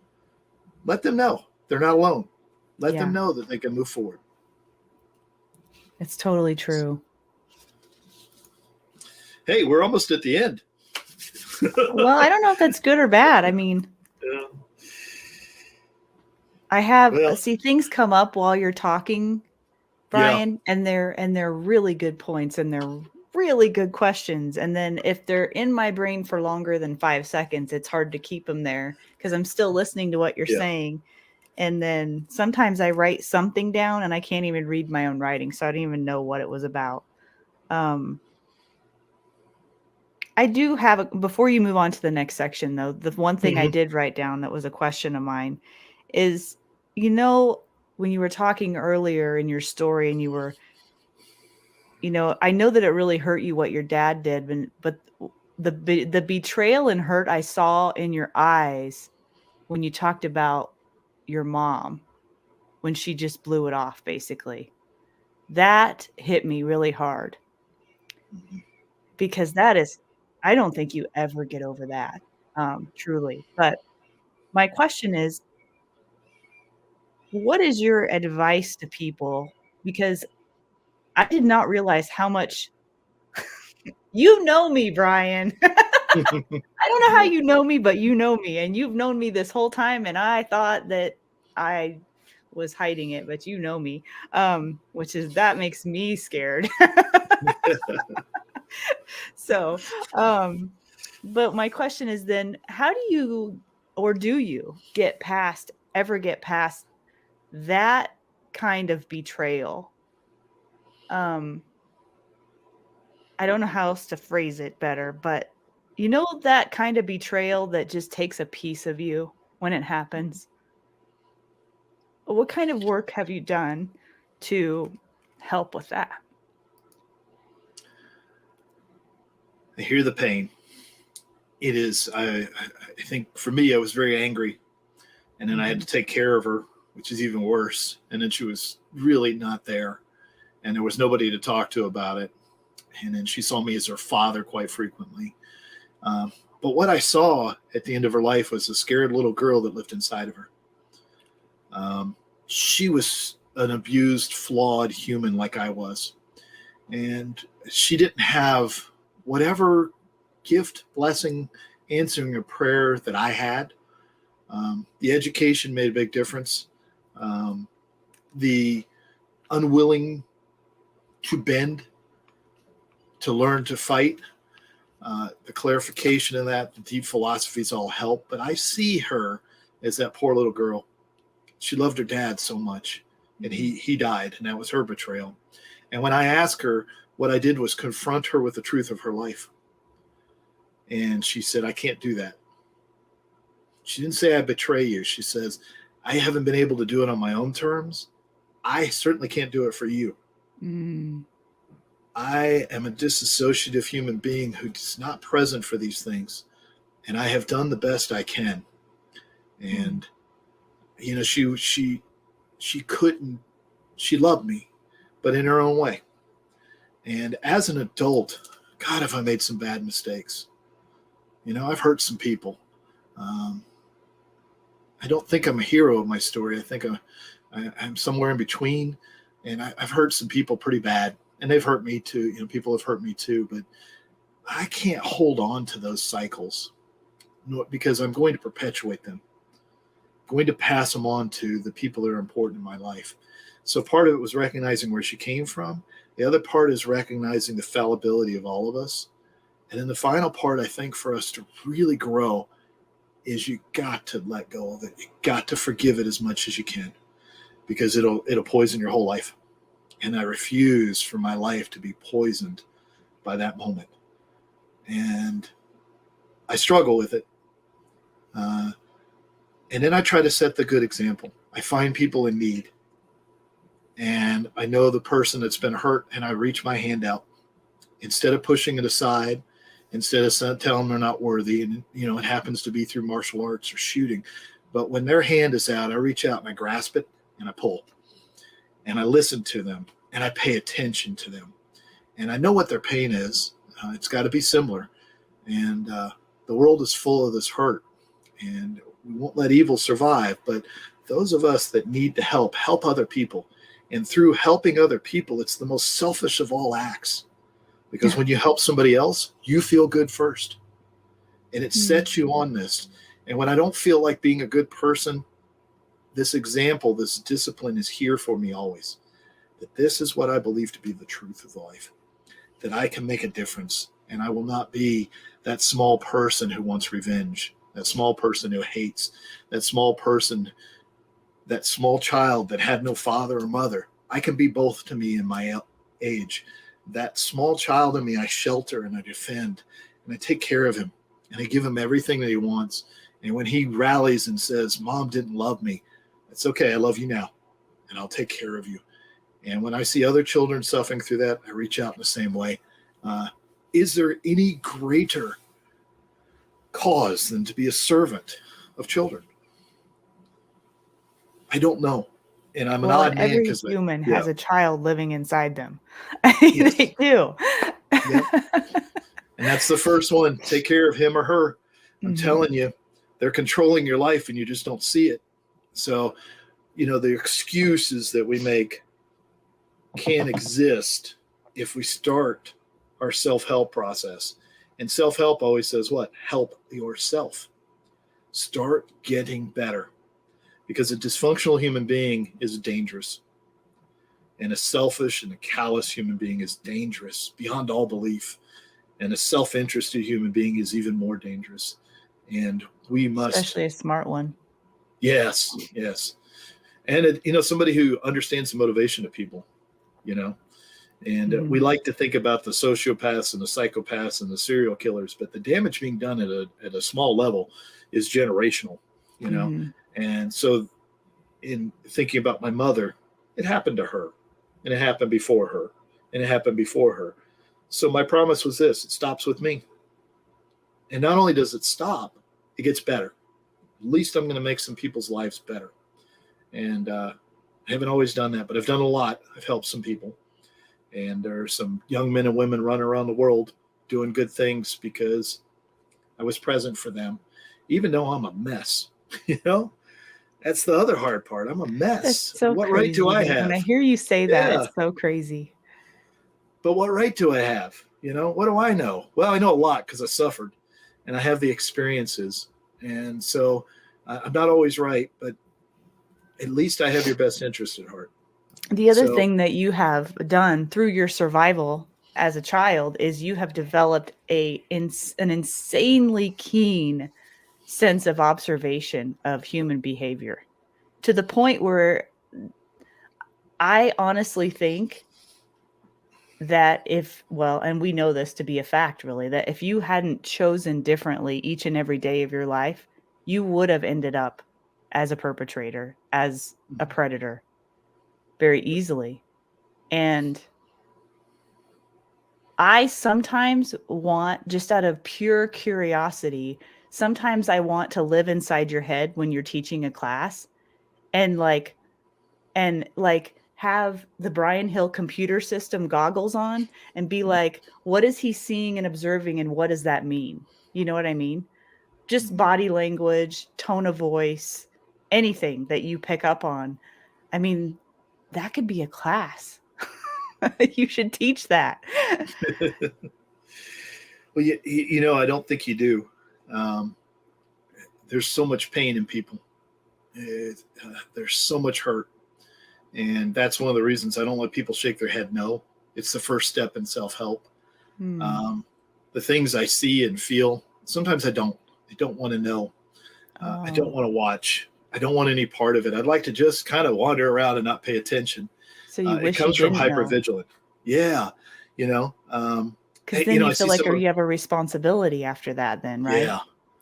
Let them know they're not alone. Let them know that they can move forward. It's totally true. Hey, we're almost at the end. Well, I don't know if that's good or bad. I mean, I have see things come up while you're talking, Brian, and they're really good points, and they're really good questions. And then if they're in my brain for longer than 5 seconds, it's hard to keep them there, because I'm still listening to what you're saying. And then sometimes I write something down and I can't even read my own writing, so I don't even know what it was about. I do have before you move on to the next section, though, the one thing I Mhm. did write down that was a question of mine is, you know, when you were talking earlier in your story and you were, I know that it really hurt you what your dad did, but the betrayal and hurt I saw in your eyes when you talked about your mom, when she just blew it off, basically, that hit me really hard because I don't think you ever get over that, truly. But my question is, what is your advice to people? Because I did not realize how much you know me, Brian. I don't know how Yeah. you know me, but you know me, and you've known me this whole time, and I thought that I was hiding it, but you know me, which is that makes me scared. So, but my question is then, how do you or do you ever get past that kind of betrayal? Um, I don't know how else to phrase it better, but that kind of betrayal that just takes a piece of you when it happens? What kind of work have you done to help with that? I hear the pain. It is. I think for me, I was very angry, and then I had Mhm. to take care of her, which is even worse. And then she was really not there, and there was nobody to talk to about it. And then she saw me as her father quite frequently. Um, but what I saw at the end of her life was a scared little girl that lived inside of her. She was an abused, flawed human like I was. And she didn't have whatever gift, blessing, answering a prayer that I had. The education made a big difference. Um, the unwilling to bend, to learn to fight, the clarification of that, the deep philosophies all help. But I see her as that poor little girl. She loved her dad so much, and Mhm. he died, and that was her betrayal. And when I asked her, what I did was confront her with the truth of her life. And she said, I can't do that. She didn't say I betray you. She says, I haven't been able to do it on my own terms. I certainly can't do it for you. Mm. I am a disassociative human being who's not present for these things. And I have done the best I can. Mm. And she couldn't she loved me, but in her own way. And as an adult, God, have I made some bad mistakes. I've hurt some people. Um, I don't think I'm a hero of my story. I think I'm somewhere in between, and I've hurt some people pretty bad, and they've hurt me too. People have hurt me too, but I can't hold on to those cycles because I'm going to perpetuate them, going to pass them on to the people that are important in my life. So part of it was recognizing where she came from. The other part is recognizing the fallibility of all of us. And then the final part, I think, for us to really grow is you got to let go of it. You got to forgive it as much as you can because it'll poison your whole life. And I refuse for my life to be poisoned by that moment. And I struggle with it. Uh, and then I try to set the good example. I find people in need, and I know the person that's been hurt, and I reach my hand out instead of pushing it aside, instead of telling them they're not worthy. And it happens to be through martial arts or shooting. But when their hand is out, I reach out and I grasp it and I pull, and I listen to them and I pay attention to them, and I know what their pain is. It's got to be similar, and the world is full of this hurt, and we won't let evil survive. But those of us that need to help other people, and through helping other people, it's the most selfish of all acts, because when you help somebody else, you feel good first, and it Mm. sets you on this. And when I don't feel like being a good person, this example, this discipline is here for me always. That this is what I believe to be the truth of life, that I can make a difference, and I will not be that small person who wants revenge, that small person who hates, that small person that small child that had no father or mother. I can be both to me in my age. That small child in me, I shelter and I defend and I take care of him and I give him everything that he wants. And when he rallies and says, Mom didn't love me, it's okay. I love you now and I'll take care of you. And when I see other children suffering through that, I reach out in the same way. Is there any greater cause than to be a servant of children? I don't know. And I'm an odd man every because human has a child living inside them. Yes. They do. Yep. And that's the first one. Take care of him or her. I'm telling you, they're controlling your life and you just don't see it. So, the excuses that we make can't exist if we start our self-help process. And self-help always says what? Help yourself. Start getting better. Because a dysfunctional human being is dangerous. And a selfish and a callous human being is dangerous beyond all belief. And a self-interested human being is even more dangerous. And we must... Especially a smart one. Yes. And, somebody who understands the motivation of people, And we like to think about the sociopaths and the psychopaths and the serial killers, but the damage being done at a small level is generational, And so in thinking about my mother, it happened to her and it happened before her and it happened before her. So my promise was this: it stops with me. And not only does it stop, it gets better. At least I'm going to make some people's lives better. And I haven't always done that, but I've done a lot. I've helped some people. And there are some young men and women running around the world doing good things because I was present for them, even though I'm a mess. That's the other hard part. I'm a mess. That's so what crazy. Right do I have? When I hear you say that, it's so crazy. But what right do I have? What do I know? Well, I know a lot because I suffered and I have the experiences. And so I'm not always right, but at least I have your best interest at heart. The other thing that you have done through your survival as a child is you have developed an insanely keen sense of observation of human behavior, to the point where I honestly think that and we know this to be a fact, really, that if you hadn't chosen differently each and every day of your life, you would have ended up as a perpetrator, as a predator, very easily. And I sometimes want, just out of pure curiosity, sometimes I want to live inside your head when you're teaching a class and have the Brian Hill computer system goggles on and be like, what is he seeing and observing and what does that mean? You know what I mean? Just body language, tone of voice, anything that you pick up on. I mean, that could be a class. You should teach that. Well, I don't think you do. There's so much pain in people. There's so much hurt. And that's one of the reasons I don't let people shake their head no. It's the first step in self-help. The things I see and feel, sometimes I don't want to know. I don't want to watch. I don't want any part of it. I'd like to just kind of wander around and not pay attention. So you wish it comes you from didn't hypervigilant. Yeah. Because then you feel like you have a responsibility after that then, right? Yeah.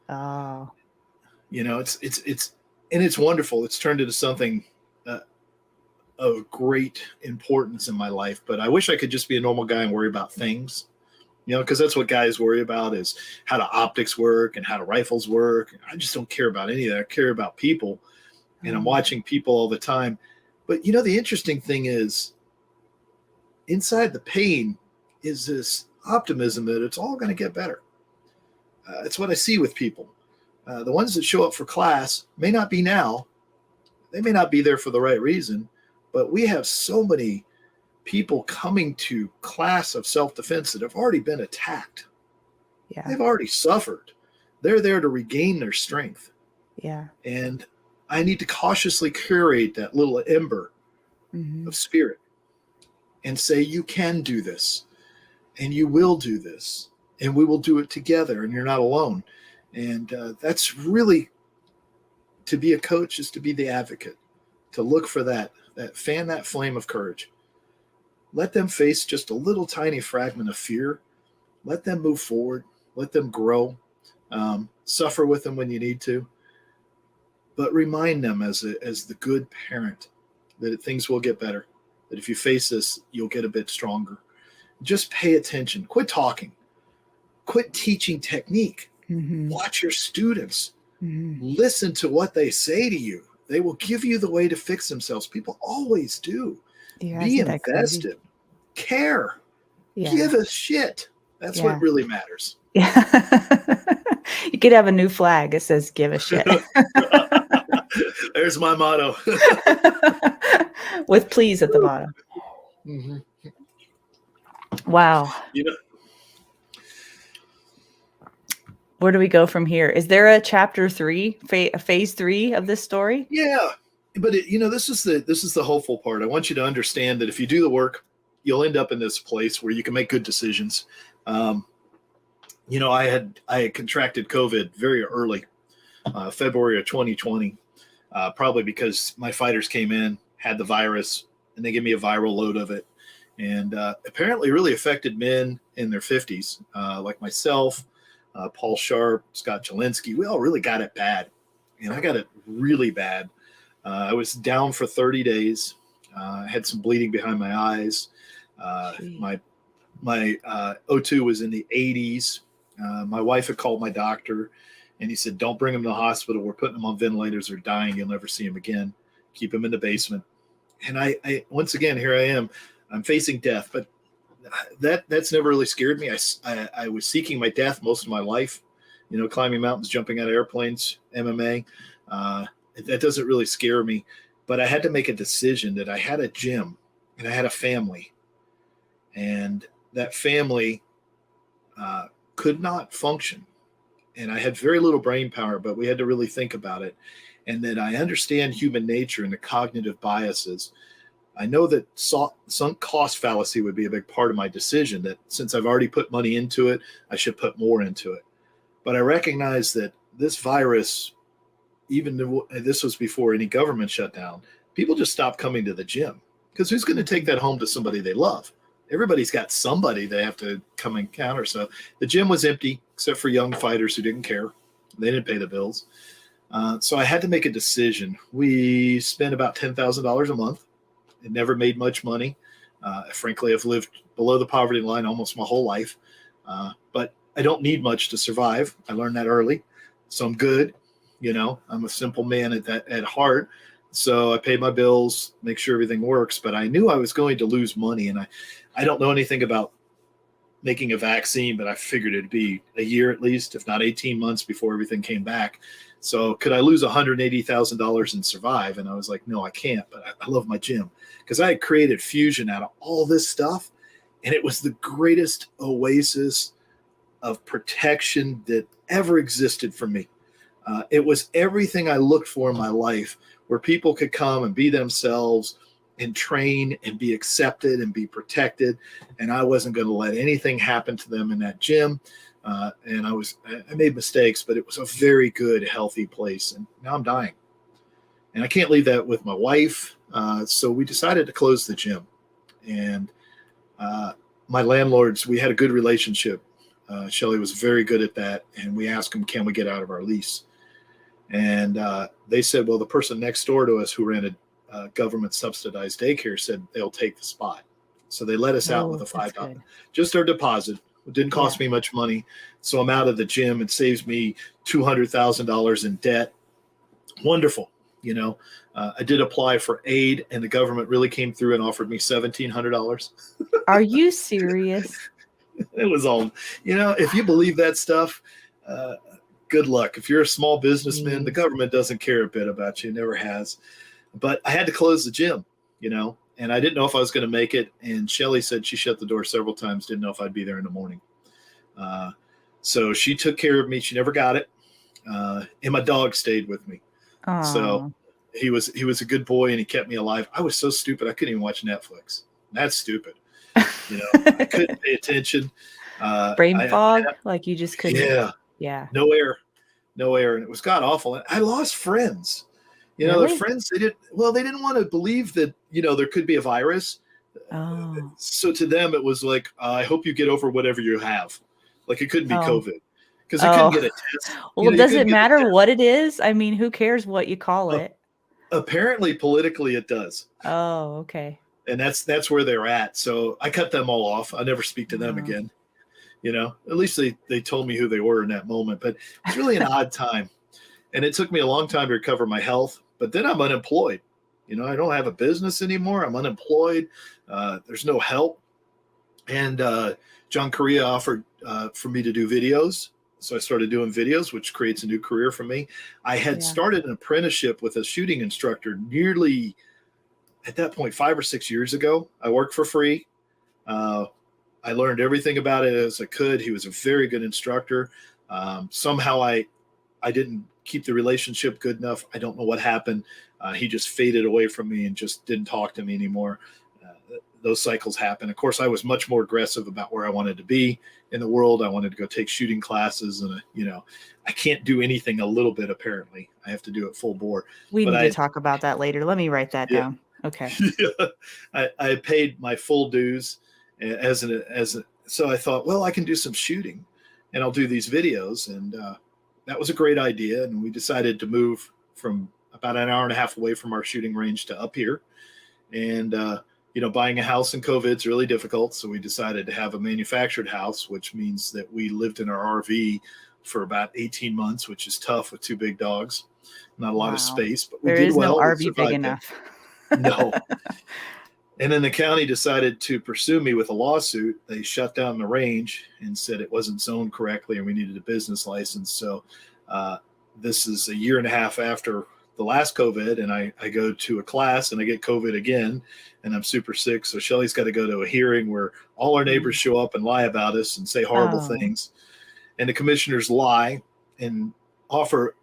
Oh. It's wonderful. It's turned into something of great importance in my life, but I wish I could just be a normal guy and worry about things, because that's what guys worry about, is how do optics work and how do rifles work. I just don't care about any of that. I care about people, and I'm watching people all the time. But the interesting thing is, inside the pain is this optimism that it's all going to get better. It's what I see with people. The ones that show up for class may not be now. They may not be there for the right reason, but we have so many people coming to class of self-defense that have already been attacked. Yeah. They've already suffered. They're there to regain their strength. Yeah. And I need to cautiously curate that little ember of spirit and say, you can do this and you will do this and we will do it together and you're not alone. And that's really, to be a coach is to be the advocate, to look for that fan that flame of courage. Let them face just a little tiny fragment of fear. Let them move forward. Let them grow. Suffer with them when you need to. But remind them as the good parent that things will get better. That if you face this, you'll get a bit stronger. Just pay attention. Quit talking. Quit teaching technique. Mm-hmm. Watch your students. Mm-hmm. Listen to what they say to you. They will give you the way to fix themselves. People always do. Yeah, Be isn't that crazy? invested. Care. Yeah. Give a shit. That's what really matters. Yeah. You could have a new flag that says "Give a shit." There's my motto. With "please" at the bottom. Mm-hmm. Wow. You know, where do we go from here? Is there a chapter 3, phase 3 of this story? Yeah, but this is the hopeful part. I want you to understand that if you do the work, you'll end up in this place where you can make good decisions. I had contracted COVID very early, February of 2020, probably because my fighters came in, had the virus, and they gave me a viral load of it. And apparently really affected men in their 50s, like myself, Paul Sharp, Scott Jelinski. We all really got it bad. And I got it really bad. I was down for 30 days. I had some bleeding behind my eyes. My O2 was in the 80s. My wife had called my doctor, and he said, don't bring him to the hospital. We're putting him on ventilators. They're dying. You'll never see him again. Keep him in the basement. And I once again, here I am. I'm facing death, but that's never really scared me. I was seeking my death most of my life, climbing mountains, jumping out of airplanes, MMA. That doesn't really scare me, but I had to make a decision that I had a gym and I had a family, and that family could not function. And I had very little brain power, but we had to really think about it. And that I understand human nature and the cognitive biases. I know that sunk cost fallacy would be a big part of my decision, that since I've already put money into it, I should put more into it. But I recognize that this virus, even though this was before any government shutdown, people just stopped coming to the gym, because who's going to take that home to somebody they love? Everybody's got somebody they have to come encounter. So the gym was empty, except for young fighters who didn't care. They didn't pay the bills. So I had to make a decision. We spent about $10,000 a month. It never made much money. Frankly, I've lived below the poverty line almost my whole life. But I don't need much to survive. I learned that early. So I'm good. I'm a simple man at heart. So I paid my bills, make sure everything works. But I knew I was going to lose money. And I don't know anything about making a vaccine, but I figured it'd be a year at least, if not 18 months before everything came back. So could I lose $180,000 and survive? And I was like, no, I can't, but I love my gym, because I had created Fusion out of all this stuff. And it was the greatest oasis of protection that ever existed for me. It was everything I looked for in my life, where people could come and be themselves and train and be accepted and be protected. And I wasn't going to let anything happen to them in that gym. And I made mistakes, but it was a very good, healthy place. And now I'm dying. And I can't leave that with my wife. So we decided to close the gym. And my landlords, we had a good relationship. Shelley was very good at that. And we asked them, can we get out of our lease? And they said, well, the person next door to us who rented government subsidized daycare said they'll take the spot. So they let us out with a $5, just our deposit. It didn't cost me much money. So I'm out of the gym. It saves me $200,000 in debt. Wonderful. I did apply for aid, and the government really came through and offered me $1,700. Are you serious? It was all, if you believe that stuff, good luck. If you're a small businessman, the government doesn't care a bit about you. It never has. But I had to close the gym, and I didn't know if I was going to make it. And Shelley said she shut the door several times, didn't know if I'd be there in the morning. So she took care of me. She never got it. And my dog stayed with me. Aww. So he was a good boy, and he kept me alive. I was so stupid. I couldn't even watch Netflix. That's stupid. I couldn't pay attention. Brain fog? Like you just couldn't. Yeah. No air. And it was god awful. And I lost friends. Their Really? friends, they didn't want to believe that, there could be a virus. Oh. So to them, it was like, I hope you get over whatever you have. Like it couldn't be Oh. COVID because they couldn't Oh. get a test. Well, You does couldn't it get a matter test. what it is? I mean, who cares what you call Uh, it? Apparently, politically, it does. Oh, okay. And that's where they're at. So I cut them all off. I never speak to them Oh. again. At least they told me who they were in that moment. But it's really an odd time. And it took me a long time to recover my health. But then I'm unemployed. I don't have a business anymore. I'm unemployed. There's no help. And John Correa offered for me to do videos. So I started doing videos, which creates a new career for me. I had Yeah. started an apprenticeship with a shooting instructor nearly at that point 5 or 6 years ago. I worked for free. Uh, I learned everything about it as I could. He was a very good instructor. Somehow I didn't keep the relationship good enough. I don't know what happened. He just faded away from me and just didn't talk to me anymore. Those cycles happen. Of course, I was much more aggressive about where I wanted to be in the world. I wanted to go take shooting classes, and I can't do anything a little bit. Apparently, I have to do it full bore. We But need to talk about that later. Let me write that yeah, down. Okay. yeah, I paid my full dues so I thought, well, I can do some shooting, and I'll do these videos, and that was a great idea. And we decided to move from about an hour and a half away from our shooting range to up here, and buying a house in COVID is really difficult. So we decided to have a manufactured house, which means that we lived in our RV for about 18 months, which is tough with two big dogs. Not a lot of Wow. space, but we There did is no well. We RV big survived it. enough. No. And then the county decided to pursue me with a lawsuit. They shut down the range and said it wasn't zoned correctly and we needed a business license. So this is a year and a half after the last COVID, and I go to a class and I get COVID again, and I'm super sick. So Shelly's got to go to a hearing where all our neighbors show up and lie about us and say horrible Oh. things. And the commissioners lie and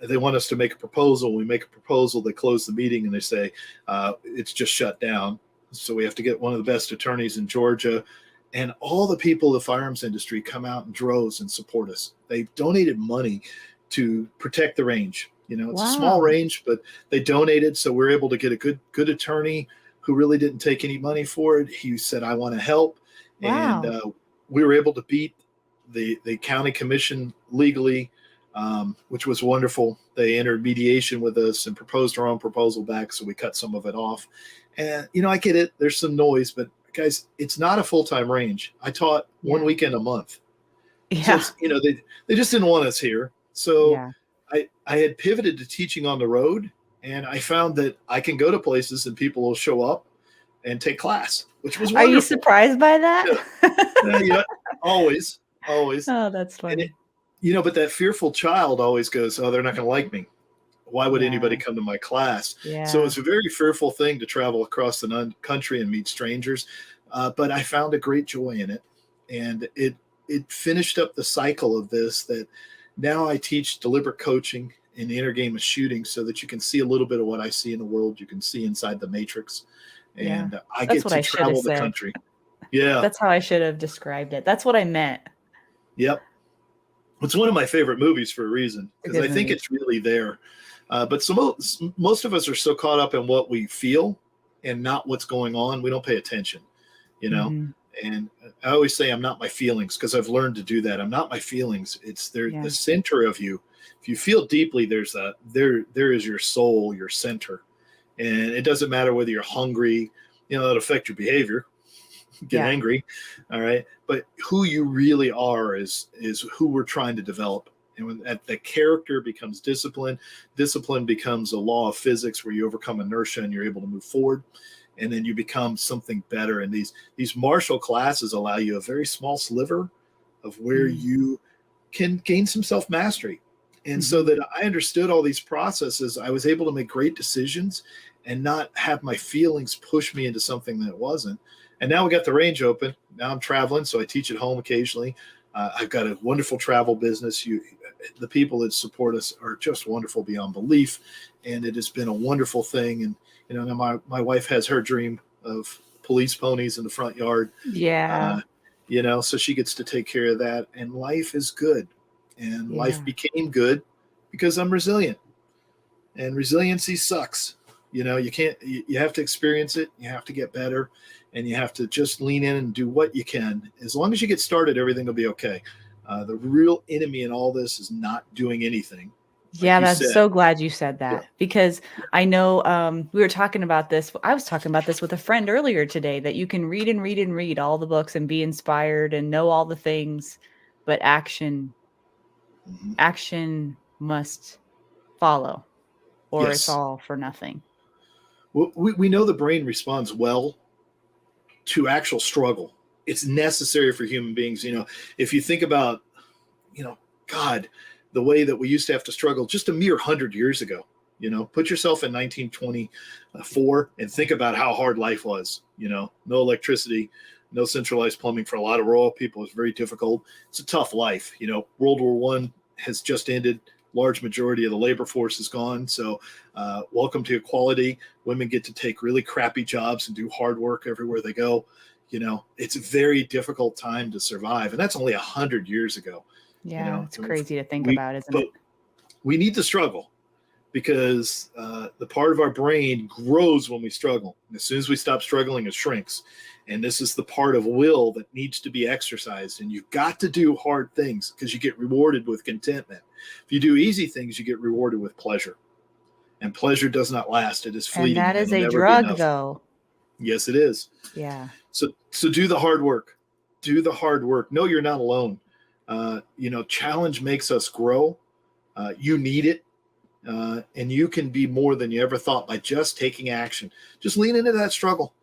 they want us to make a proposal. We make a proposal, they close the meeting and they say it's just shut down. So we have to get one of the best attorneys in Georgia, and all the people of the firearms industry come out in droves and support us. They've donated money to protect the range. It's a small Wow. range, but they donated. So we're able to get a good attorney who really didn't take any money for it. He said, I want to help. And Wow. we were able to beat the county commission legally, which was wonderful. They entered mediation with us and proposed our own proposal back. So we cut some of it off. And, I get it. There's some noise, but guys, it's not a full-time range. I taught one Yeah. weekend a month. So Yeah. it's, they just didn't want us here. So Yeah. I had pivoted to teaching on the road, and I found that I can go to places and people will show up and take class, which was Are you wonderful. surprised by that? Yeah, always. Oh, that's And funny. but that fearful child always goes, oh, they're not going to like me. Why would anybody Yeah. come to my class? So Yeah. it's a very fearful thing to travel across the country and meet strangers. But I found a great joy in it. And it finished up the cycle of this, that now I teach deliberate coaching in the inner game of shooting so that you can see a little bit of what I see in the world. You can see inside the matrix. Yeah. And I That's get what to I should have travel the said. country. Yeah. That's how I should have described it. That's what I meant. Yep. It's one of my favorite movies for a reason, It's a because good I think movie. it's really there. But most of us are so caught up in what we feel and not what's going on. We don't pay attention, you know? Mhm. And I always say I'm not my feelings, because I've learned to do that. I'm not my feelings. It's Yeah. the center of you. If you feel deeply, there is your soul, your center. And it doesn't matter whether you're hungry, it'll affect your behavior. Get Yeah. angry. All right. But who you really are is who we're trying to develop. And when the character becomes discipline becomes a law of physics where you overcome inertia and you're able to move forward. And then you become something better. And these martial classes allow you a very small sliver of where Mm. you can gain some self-mastery. And so Mhm. that I understood all these processes, I was able to make great decisions and not have my feelings push me into something that it wasn't. And now we got the range open. Now I'm traveling, so I teach at home occasionally. I've got a wonderful travel business. The people that support us are just wonderful beyond belief, and it has been a wonderful thing. And now my wife has her dream of police ponies in the front yard. Yeah. So she gets to take care of that, and life is good. And life Yeah. became good because I'm resilient. And resiliency sucks. You can't, you have to experience it. You have to get better, and you have to just lean in and do what you can. As long as you get started, everything will be okay. The real enemy in all this is not doing anything. Like Yeah, you that's said. so glad you said Yeah. that, because I know we were talking about this. I was talking about this with a friend earlier today, that you can read and read and read all the books and be inspired and know all the things, but Mhm. action must follow, or it's Yes. all for nothing. Well, we know the brain responds well to actual struggle. It's necessary for human beings. If you think about, God, the way that we used to have to struggle just a mere 100 years ago. Put yourself in 1924 and think about how hard life was. No electricity, no centralized plumbing for a lot of rural people. It's very difficult. It's a tough life. World War One has just ended. Large majority of the labor force is gone. So, welcome to equality. Women get to take really crappy jobs and do hard work everywhere they go. It's a very difficult time to survive, and that's only 100 years ago. Yeah, it's crazy to think we about, isn't but it? we need to struggle, because the part of our brain grows when we struggle. And as soon as we stop struggling, it shrinks. And this is the part of will that needs to be exercised. And you've got to do hard things, because you get rewarded with contentment. If you do easy things, you get rewarded with pleasure. And pleasure does not last. It is And fleeting, that and is it'll a never be drug, enough. though. Yes, it is. Yeah. So do the hard work. Do the hard work. No, you're not alone. Challenge makes us grow. You need it. And you can be more than you ever thought by just taking action. Just lean into that struggle.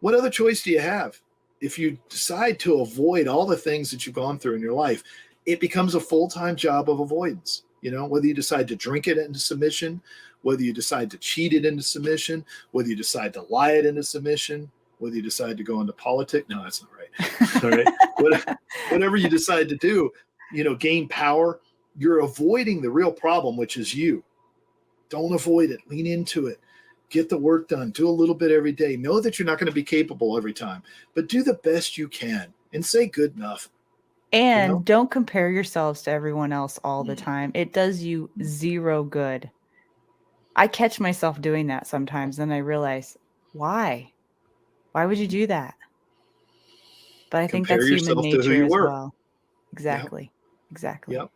What other choice do you have? If you decide to avoid all the things that you've gone through in your life, it becomes a full-time job of avoidance. Whether you decide to drink it into submission, whether you decide to cheat it into submission, whether you decide to lie it into submission, whether you decide to go into politics. No, that's not right. All right. Whatever you decide to do, gain power, you're avoiding the real problem, which is you. Don't avoid it. Lean into it. Get the work done. Do a little bit every day. Know that you're not going to be capable every time, but do the best you can and say good enough. And don't compare yourselves to everyone else all the time. It does you zero good. I catch myself doing that sometimes, and I realize, why? Why would you do that? But I think Compare that's human yourself to who nature you as were. well. Yep. Exactly. Yep.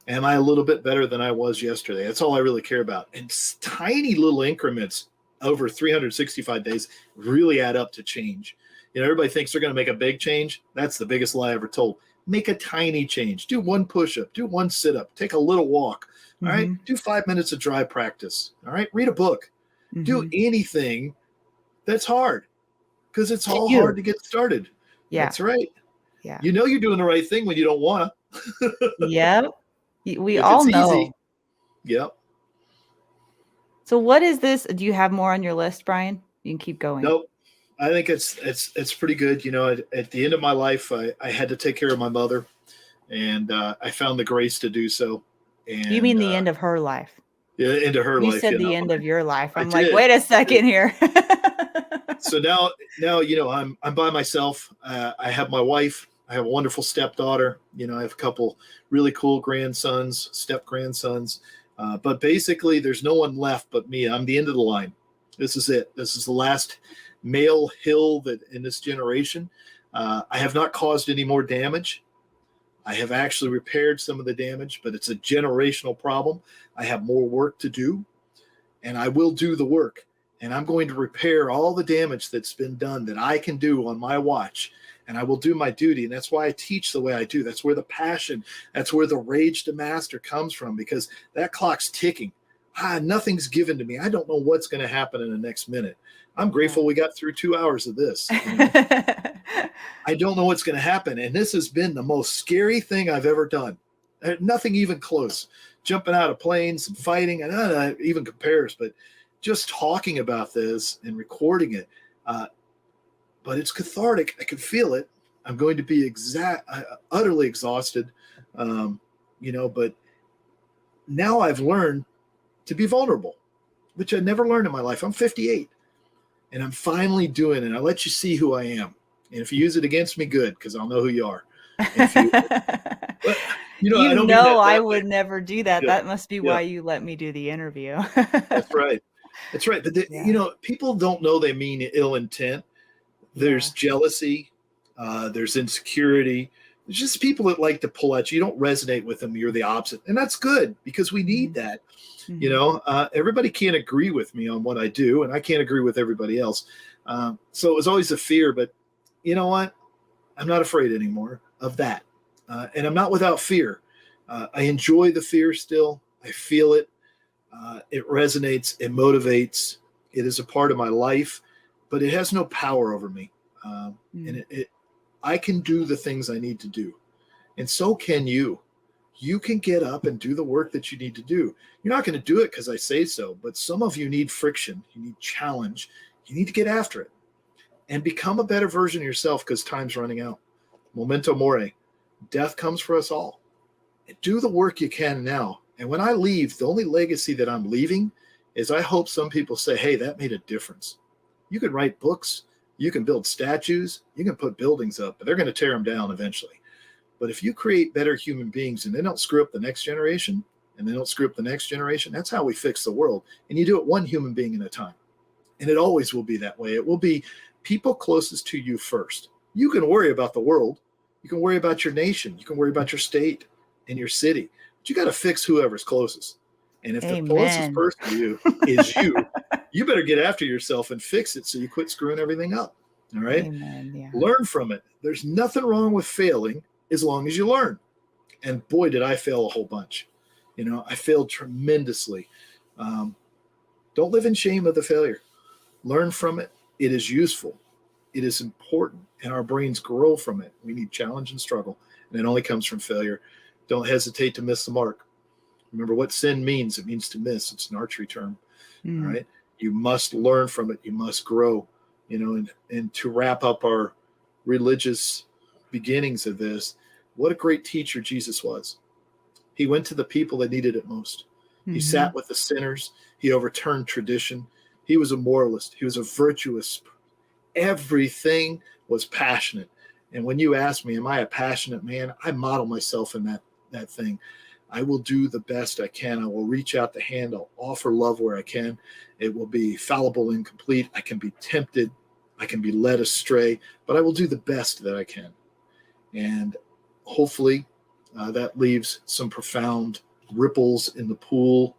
Am I a little bit better than I was yesterday? That's all I really care about. And tiny little increments over 365 days really add up to change. Everybody thinks they're going to make a big change. That's the biggest lie ever told. Make a tiny change. Do one push-up. Do one sit-up. Take a little walk. All right. Do 5 minutes of dry practice. All right. Read a book. Do anything that's hard, because it's all hard to get started. Yeah. That's right. Yeah. You're doing the right thing when you don't want to. Yep. We If all it's know. easy. Yep. So what is this? Do you have more on your list, Brian? You can keep going. Nope. I think it's pretty good. At the end of my life, I had to take care of my mother, and I found the grace to do so. And You mean the end of her life? Yeah, into her You life. said the end of your life. I'm I like, did. wait a second here. So now I'm by myself. I have my wife. I have a wonderful stepdaughter. I have a couple really cool grandsons, step grandsons. But basically, there's no one left but me. I'm the end of the line. This is it. This is the last male hill that in this generation. I have not caused any more damage. I have actually repaired some of the damage, but it's a generational problem. I have more work to do, and I will do the work. And I'm going to repair all the damage that's been done that I can do on my watch. And I will do my duty. And that's why I teach the way I do. That's where the passion, that's where the rage to master comes from, because that clock's ticking. Nothing's given to me. I don't know what's going to happen in the next minute. I'm grateful we got through 2 hours of this. I don't know what's going to happen. And this has been the most scary thing I've ever done. Nothing even close. Jumping out of planes and fighting, and it even compares, but just talking about this and recording it. But it's cathartic. I can feel it. I'm going to be utterly exhausted, but now I've learned to be vulnerable, which I never learned in my life. I'm 58, and I'm finally doing it. I let you see who I am. And if you use it against me, good, because I'll know who you are. I You don't mean know, that I that way. would never do that. Yeah, That must be yeah, why you let me do the interview. that's right. That's right. But Yeah. people don't know they mean ill intent. There's Yeah. jealousy, there's insecurity. There's just people that like to pull at you. You don't resonate with them. You're the opposite, and that's good because we need Mhm. that. Mhm. Everybody can't agree with me on what I do, and I can't agree with everybody else. So it was always a fear, but you know what? I'm not afraid anymore of that, and I'm not without fear. I enjoy the fear still. I feel it. It resonates. It motivates. It is a part of my life, but it has no power over me. And Mm. I can do the things I need to do, and so can you. You can get up and do the work that you need to do. You're not going to do it because I say so, but some of you need friction. You need challenge. You need to get after it and become a better version of yourself because time's running out. Memento mori. Death comes for us all. Do the work you can now. And when I leave, the only legacy that I'm leaving is I hope some people say, hey, that made a difference. You can write books, you can build statues, you can put buildings up, but they're going to tear them down eventually. But if you create better human beings and they don't screw up the next generation and they don't screw up the next generation, that's how we fix the world. And you do it one human being at a time. And it always will be that way. It will be people closest to you first. You can worry about the world. You can worry about your nation. You can worry about your state and your city. But you got to fix whoever's closest. And if the closest Amen. person to you is you, you better get after yourself and fix it so you quit screwing everything up. All right. Amen. Yeah. Learn from it. There's nothing wrong with failing as long as you learn. And boy, did I fail a whole bunch. I failed tremendously. Um, don't live in shame of the failure. Learn from it. It is useful. It is important. And our brains grow from it. We need challenge and struggle. And it only comes from failure. Don't hesitate to miss the mark. Remember what sin means. It means to miss. It's an archery term. All Mm. right. You must learn from it. You must grow. And to wrap up our religious beginnings of this, what a great teacher Jesus was. He went to the people that needed it most. He Mhm. sat with the sinners. He overturned tradition. He was a moralist. He was a virtuous. Everything was passionate. And when you ask me, am I a passionate man? I model myself in that thing. I will do the best I can. I will reach out the hand. I'll offer love where I can. It will be fallible, incomplete. I can be tempted. I can be led astray, but I will do the best that I can. And hopefully that leaves some profound ripples in the pool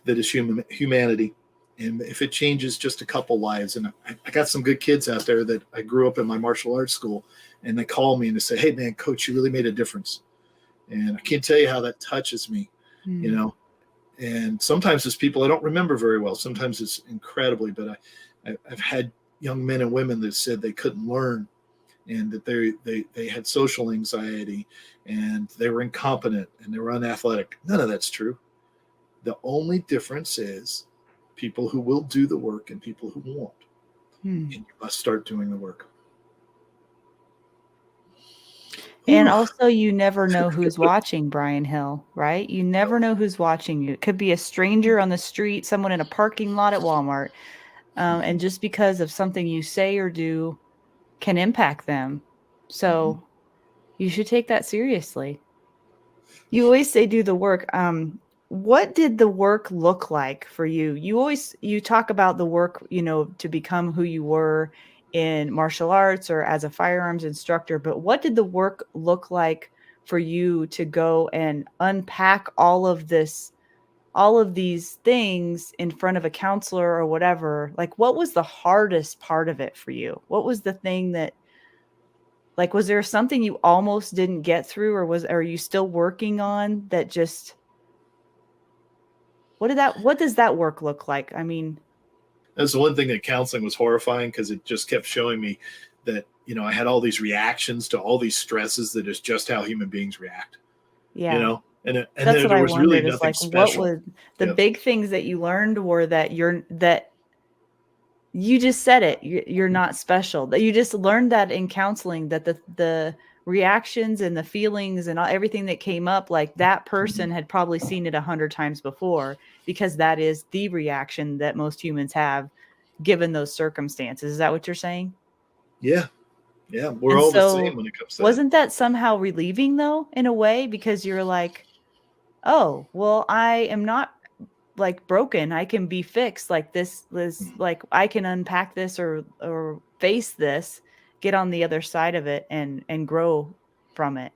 that is humanity. And if it changes just a couple lives, and I got some good kids out there that I grew up in my martial arts school, and they call me and they say, hey, man, coach, you really made a difference. And I can't tell you how that touches me, you Mm. know. And sometimes it's people I don't remember very well. Sometimes it's incredibly, but I've had young men and women that said they couldn't learn and that they had social anxiety and they were incompetent and they were unathletic. None of that's true. The only difference is people who will do the work and people who won't. Mm. And you must start doing the work. And Whew. also, you never know who's watching, Brian Hill, right? You never know who's watching you. It could be a stranger on the street, someone in a parking lot at Walmart. And just because of something you say or do can impact them. Mhm. So you should take that seriously. You always say do the work. What did the work look like for you? You talk about the work, to become who you were in martial arts or as a firearms instructor, but what did the work look like for you to go and unpack all of these things in front of a counselor or whatever? Like, what was the hardest part of it for you? What was the thing that, like, was there something you almost didn't get through, or are you still working on that? Just what does that work look like? I mean, That's the one thing that counseling was horrifying because it just kept showing me that, I had all these reactions to all these stresses that is just how human beings react, yeah, and that's then what there I was really wondered, is nothing like, what special. was the Yeah. big things that you learned were that you just said it. You're not special. That you just learned that in counseling, that the reactions and the feelings and everything that came up, like that person had probably seen it 100 times before, because that is the reaction that most humans have given those circumstances. Is that what you're saying? Yeah. Yeah, we're And all the same so when it comes to that. wasn't that somehow relieving though, in a way? Because you're like, oh, well, I am not like broken. I can be fixed. Like this, Mhm. like I can unpack this or face this, get on the other side of it and grow from it.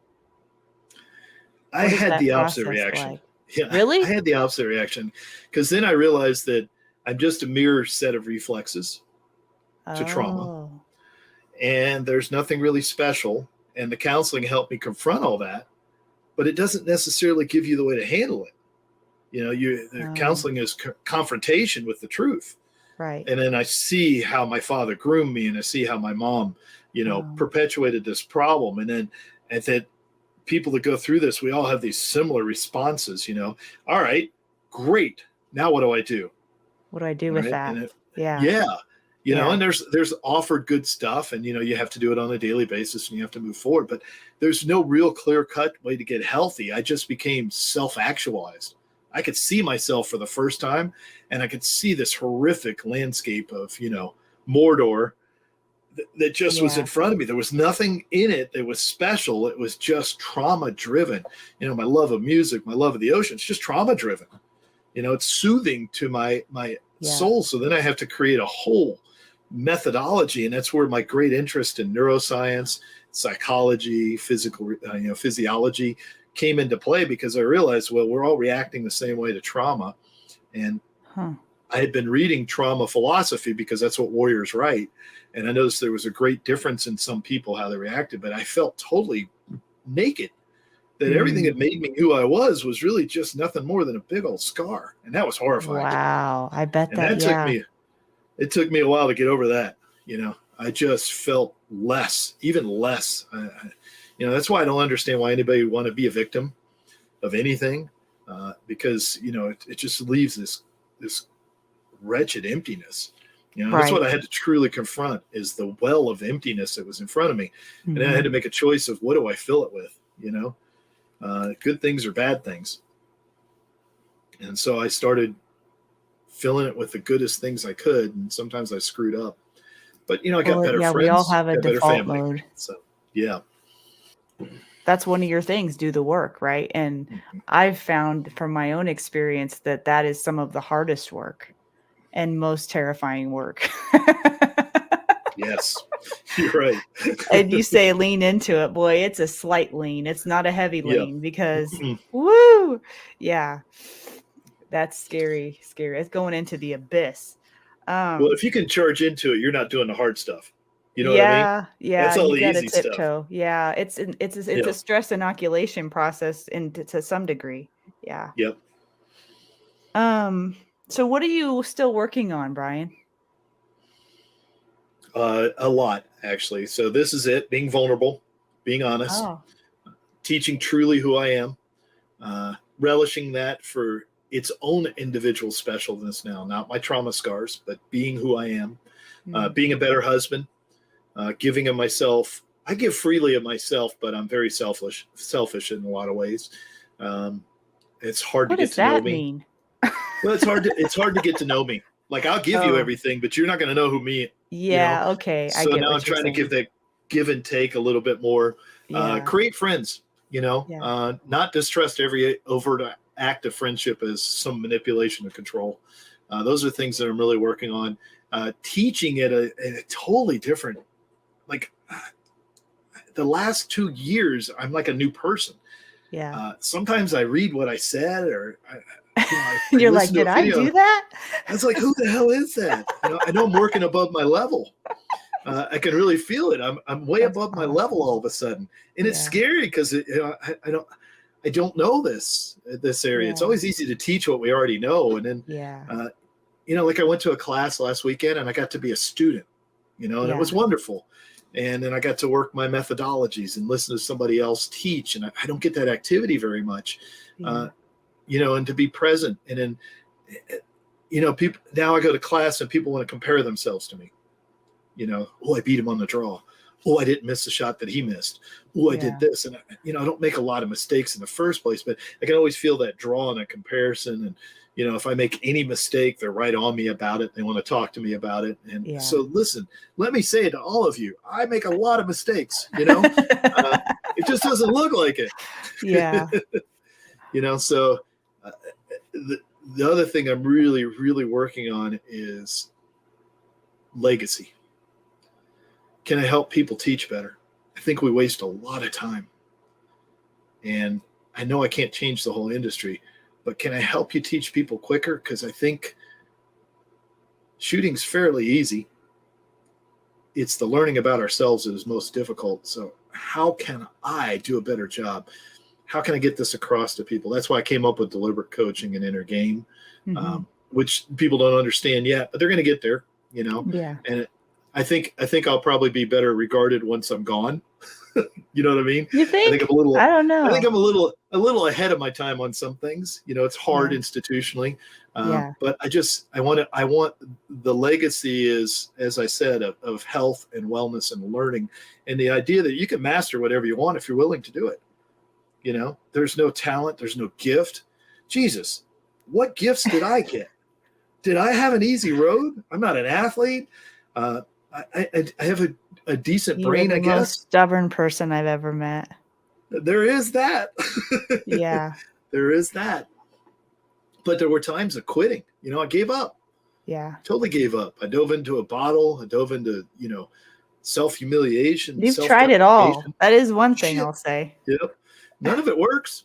I What is had that the opposite process reaction. like? Yeah, I Really? had the opposite reaction because then I realized that I'm just a mirror set of reflexes to trauma, Oh. and there's nothing really special. And the counseling helped me confront all that, but it doesn't necessarily give you the way to handle it. The Oh, counseling is confrontation with the truth. right. And then I see how my father groomed me, and I see how my mom, Oh, perpetuated this problem. And then at that people that go through this, we all have these similar responses. All right, great. Now what do I do? what do I do All with right, that? and Yeah. yeah, Yeah. and there's offered good stuff, and you have to do it on a daily basis, and you have to move forward. But there's no real clear cut way to get healthy. I just became self actualized. I could see myself for the first time, and I could see this horrific landscape of Mordor that just was in Yeah. front of me. There was nothing in it that was special. It was just trauma driven. My love of music, my love of the ocean, it's just trauma driven. It's soothing to my Yeah. soul. So then I have to create a whole methodology, and that's where my great interest in neuroscience, psychology, physiology came into play, because I realized, well, we're all reacting the same way to trauma. And Huh. I had been reading trauma philosophy because that's what warriors write. And I noticed there was a great difference in some people, how they reacted, but I felt totally naked, that everything that Mm. made me who I was really just nothing more than a big old scar. And that was horrifying to me. Wow. I bet And that, that took yeah. me, it took me a while to get over that. I just felt less, even less. That's why I don't understand why anybody would want to be a victim of anything, because, it just leaves this wretched emptiness. That's what Right. I had to truly confront, is the well of emptiness that was in front of me. And then I had Mhm. to make a choice of, what do I fill it with, good things or bad things. And so I started filling it with the goodest things I could. And sometimes I screwed up, but, I got Well, better yeah, we all friends, have a got better default family. mode. So, yeah. That's one of your things, do the work, right? And Mhm. I've found from my own experience that that is some of the hardest work and most terrifying work. Yes, you're right. And you say lean into it, boy, it's a slight lean. It's not a heavy Yeah. lean because woo, yeah, that's scary, scary. It's going into the abyss. Well, Um, if you can charge into it, you're not doing the hard stuff. You know what I mean? yeah, yeah, That's all you the gotta easy stuff. tiptoe. Yeah, it's a Yeah. stress inoculation process to some degree. Yeah. Yep. Um, so what are you still working on, Brian? A lot, actually. So this is it: being vulnerable, being honest, Oh, teaching truly who I am, relishing that for its own individual specialness now, not my trauma scars, but being who I am, mm, being a better husband, giving of myself. I give freely of myself, but I'm very selfish in a lot of ways. Um, it's hard to what get does to know that me. mean? Well, it's hard to get to know me. Like, I'll give you Oh, everything, but you're not going to know who me. You know. yeah, okay, I So get now I'm what you're trying to give saying. that give and take a little bit more. Yeah, Create friends. yeah, Not distrust every overt act of friendship as some manipulation or control. Those are things that I'm really working on. Teaching at a totally different, like, the last 2 years, I'm like a new person. yeah. Sometimes I read what I said, or I You're like, listen to "Did a I video. do that?" I was like, who the hell is that? I know I'm working above my level. I can really feel it. I'm way That's above my level awesome. all of a sudden, and it's Yeah, scary because I don't know this area. It's yeah, always easy to teach what we already know, and then yeah, uh, like, I went to a class last weekend, and I got to be a student, and it was yeah, wonderful. And then I got to work my methodologies and listen to somebody else teach, and I don't get that activity very much, uh, yeah. and to be present. And then, people, now I go to class and people want to compare themselves to me. Oh, I beat him on the draw. Oh, I didn't miss the shot that he missed. Oh, I did Yeah. this. And I don't make a lot of mistakes in the first place, but I can always feel that draw and that comparison. And, if I make any mistake, they're right on me about it. They want to talk to me about it. And Yeah. so listen, let me say it to all of you. I make a lot of mistakes, it just doesn't look like it. Yeah. So the other thing I'm really, really working on is legacy. Can I help people teach better? I think we waste a lot of time. And I know I can't change the whole industry, but can I help you teach people quicker? Because I think shooting's fairly easy. It's the learning about ourselves that is most difficult. So how can I do a better job? How can I get this across to people? That's why I came up with deliberate coaching and inner game, which people don't understand yet, but they're going to get there, Yeah. And I think I'll probably be better regarded once I'm gone. You know what I mean? You think? I think I'm a little. I don't know. I think I'm a little ahead of my time on some things. It's hard institutionally, but I want the legacy is, as I said, of health and wellness and learning, and the idea that you can master whatever you want if you're willing to do it. There's no talent, there's no gift. Jesus, what gifts did I get? Did I have an easy road? I'm not an athlete. I have a decent brain, I guess. You're the most stubborn person I've ever met. There is that. Yeah. There is that. But there were times of quitting. I gave up. Yeah. Totally gave up. I dove into a bottle. I dove into, self-humiliation. You've tried it all. That is one thing I'll say. Yep. None of it works.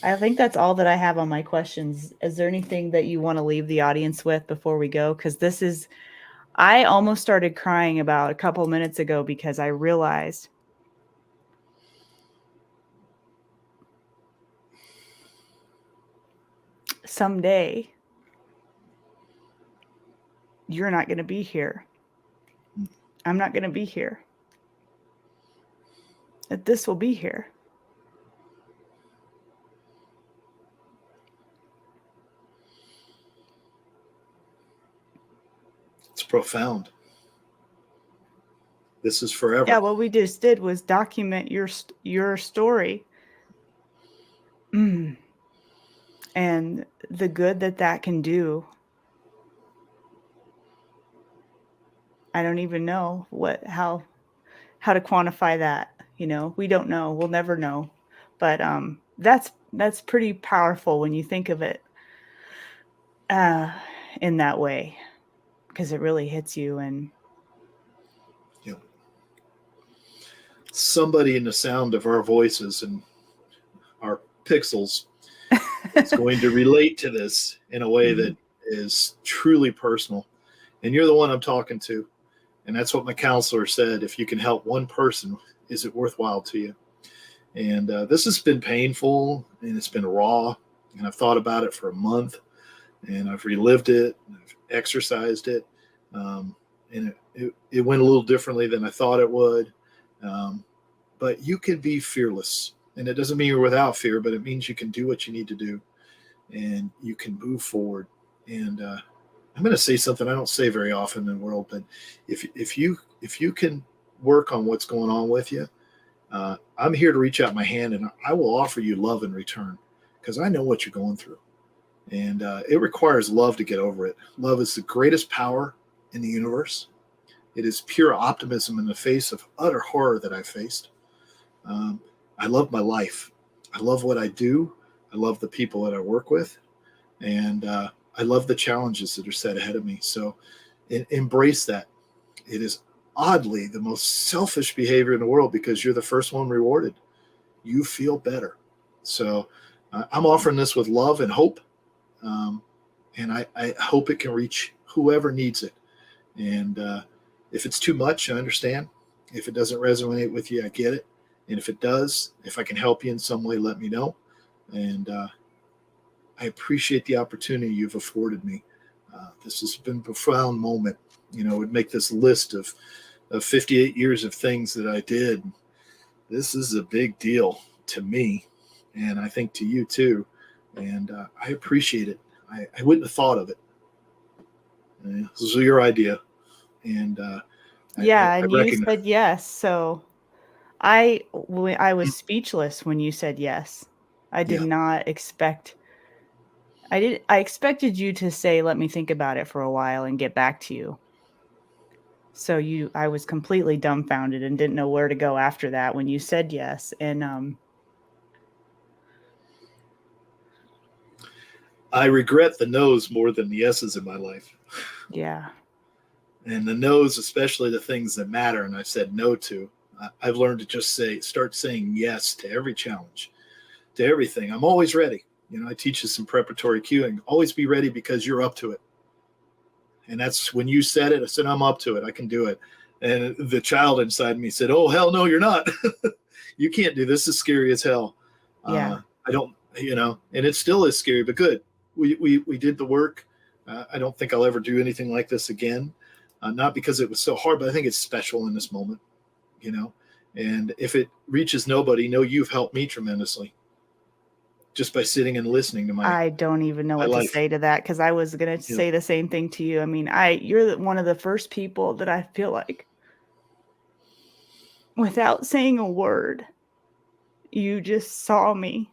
I think that's all that I have on my questions. Is there anything that you want to leave the audience with before we go? Because I almost started crying about a couple minutes ago because I realized someday you're not going to be here. I'm not going to be here. That this will be here. It's profound. This is forever. Yeah, what we just did was document your story. And the good that can do. I don't even know how to quantify that. We don't know. We'll never know. But that's pretty powerful when you think of it in that way, because it really hits you. And somebody in the sound of our voices and our pixels is going to relate to this in a way that is truly personal. And you're the one I'm talking to. And that's what my counselor said. If you can help one person, is it worthwhile to you? And this has been painful, and it's been raw. And I've thought about it for a month, and I've relived it, and I've exercised it. And it went a little differently than I thought it would. But you can be fearless. And it doesn't mean you're without fear, but it means you can do what you need to do, and you can move forward. And I'm going to say something I don't say very often in the world, but if you can work on what's going on with you, I'm here to reach out my hand, and I will offer you love in return, because I know what you're going through. And it requires love to get over it. Love is the greatest power in the universe. It is pure optimism in the face of utter horror that I faced. I love my life. I love what I do. I love the people that I work with. And I love the challenges that are set ahead of me. So embrace that. It is oddly the most selfish behavior in the world, because you're the first one rewarded. You feel better. So I'm offering this with love and hope. And I hope it can reach whoever needs it. And if it's too much, I understand. If it doesn't resonate with you, I get it. And if it does, if I can help you in some way, let me know. And I appreciate the opportunity you've afforded me. This has been a profound moment. Would make this list of 58 years of things that I did. This is a big deal to me, and I think to you too. And I appreciate it. I wouldn't have thought of it. This was your idea. And and you said yes. So I was speechless when you said yes. I did Yeah. not expect. I expected you to say, "Let me think about it for a while and get back to you." So I was completely dumbfounded and didn't know where to go after that when you said yes. And I regret the no's more than the yeses in my life. yeah, And the no's, especially the things that matter, and I've said no to. I've learned to just start saying yes to every challenge, to everything. I'm always ready. I teach you some preparatory cueing. Always be ready because you're up to it. And that's when you said it. I said, I'm up to it. I can do it. And the child inside me said, oh, hell no, you're not. You can't do this. This is scary as hell. yeah. I don't, and it still is scary, but good. We did the work. I don't think I'll ever do anything like this again. Not because it was so hard, but I think it's special in this moment, and if it reaches nobody, know you've helped me tremendously just by sitting and listening to I don't even know what to life. say to that, because I was going to say the same thing to you. I mean, you're one of the first people that I feel like, without saying a word, you just saw me.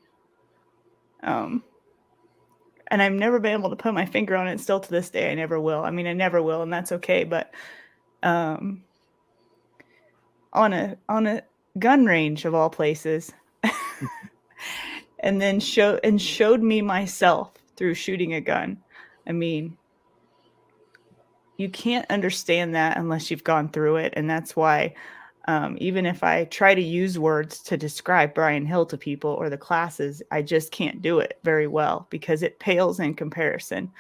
And I've never been able to put my finger on it still to this day. I never will. I mean, I never will, and that's okay. But on a gun range of all places, and then showed me myself through shooting a gun. I mean, you can't understand that unless you've gone through it. And that's why, even if I try to use words to describe Brian Hill to people or the classes, I just can't do it very well because it pales in comparison.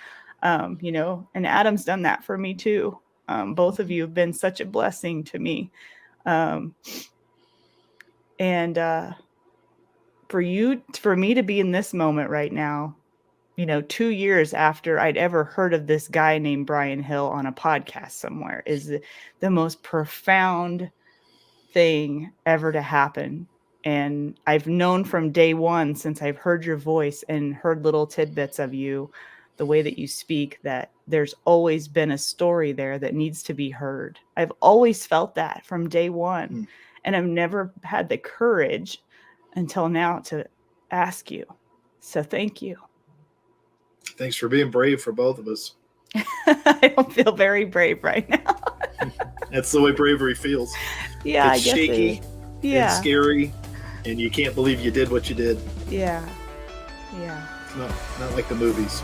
And Adam's done that for me too. Both of you have been such a blessing to me. And for me to be in this moment right now, 2 years after I'd ever heard of this guy named Brian Hill on a podcast somewhere, is the most profound thing ever to happen. And I've known from day one, since I've heard your voice and heard little tidbits of you, the way that you speak, that there's always been a story there that needs to be heard. I've always felt that from day one. And I've never had the courage until now to ask you. So thank you. Thanks for being brave for both of us. I don't feel very brave right now. That's the way bravery feels. Yeah, it's shaky. Yeah. It's scary, and you can't believe you did what you did. Yeah. It's not like the movies.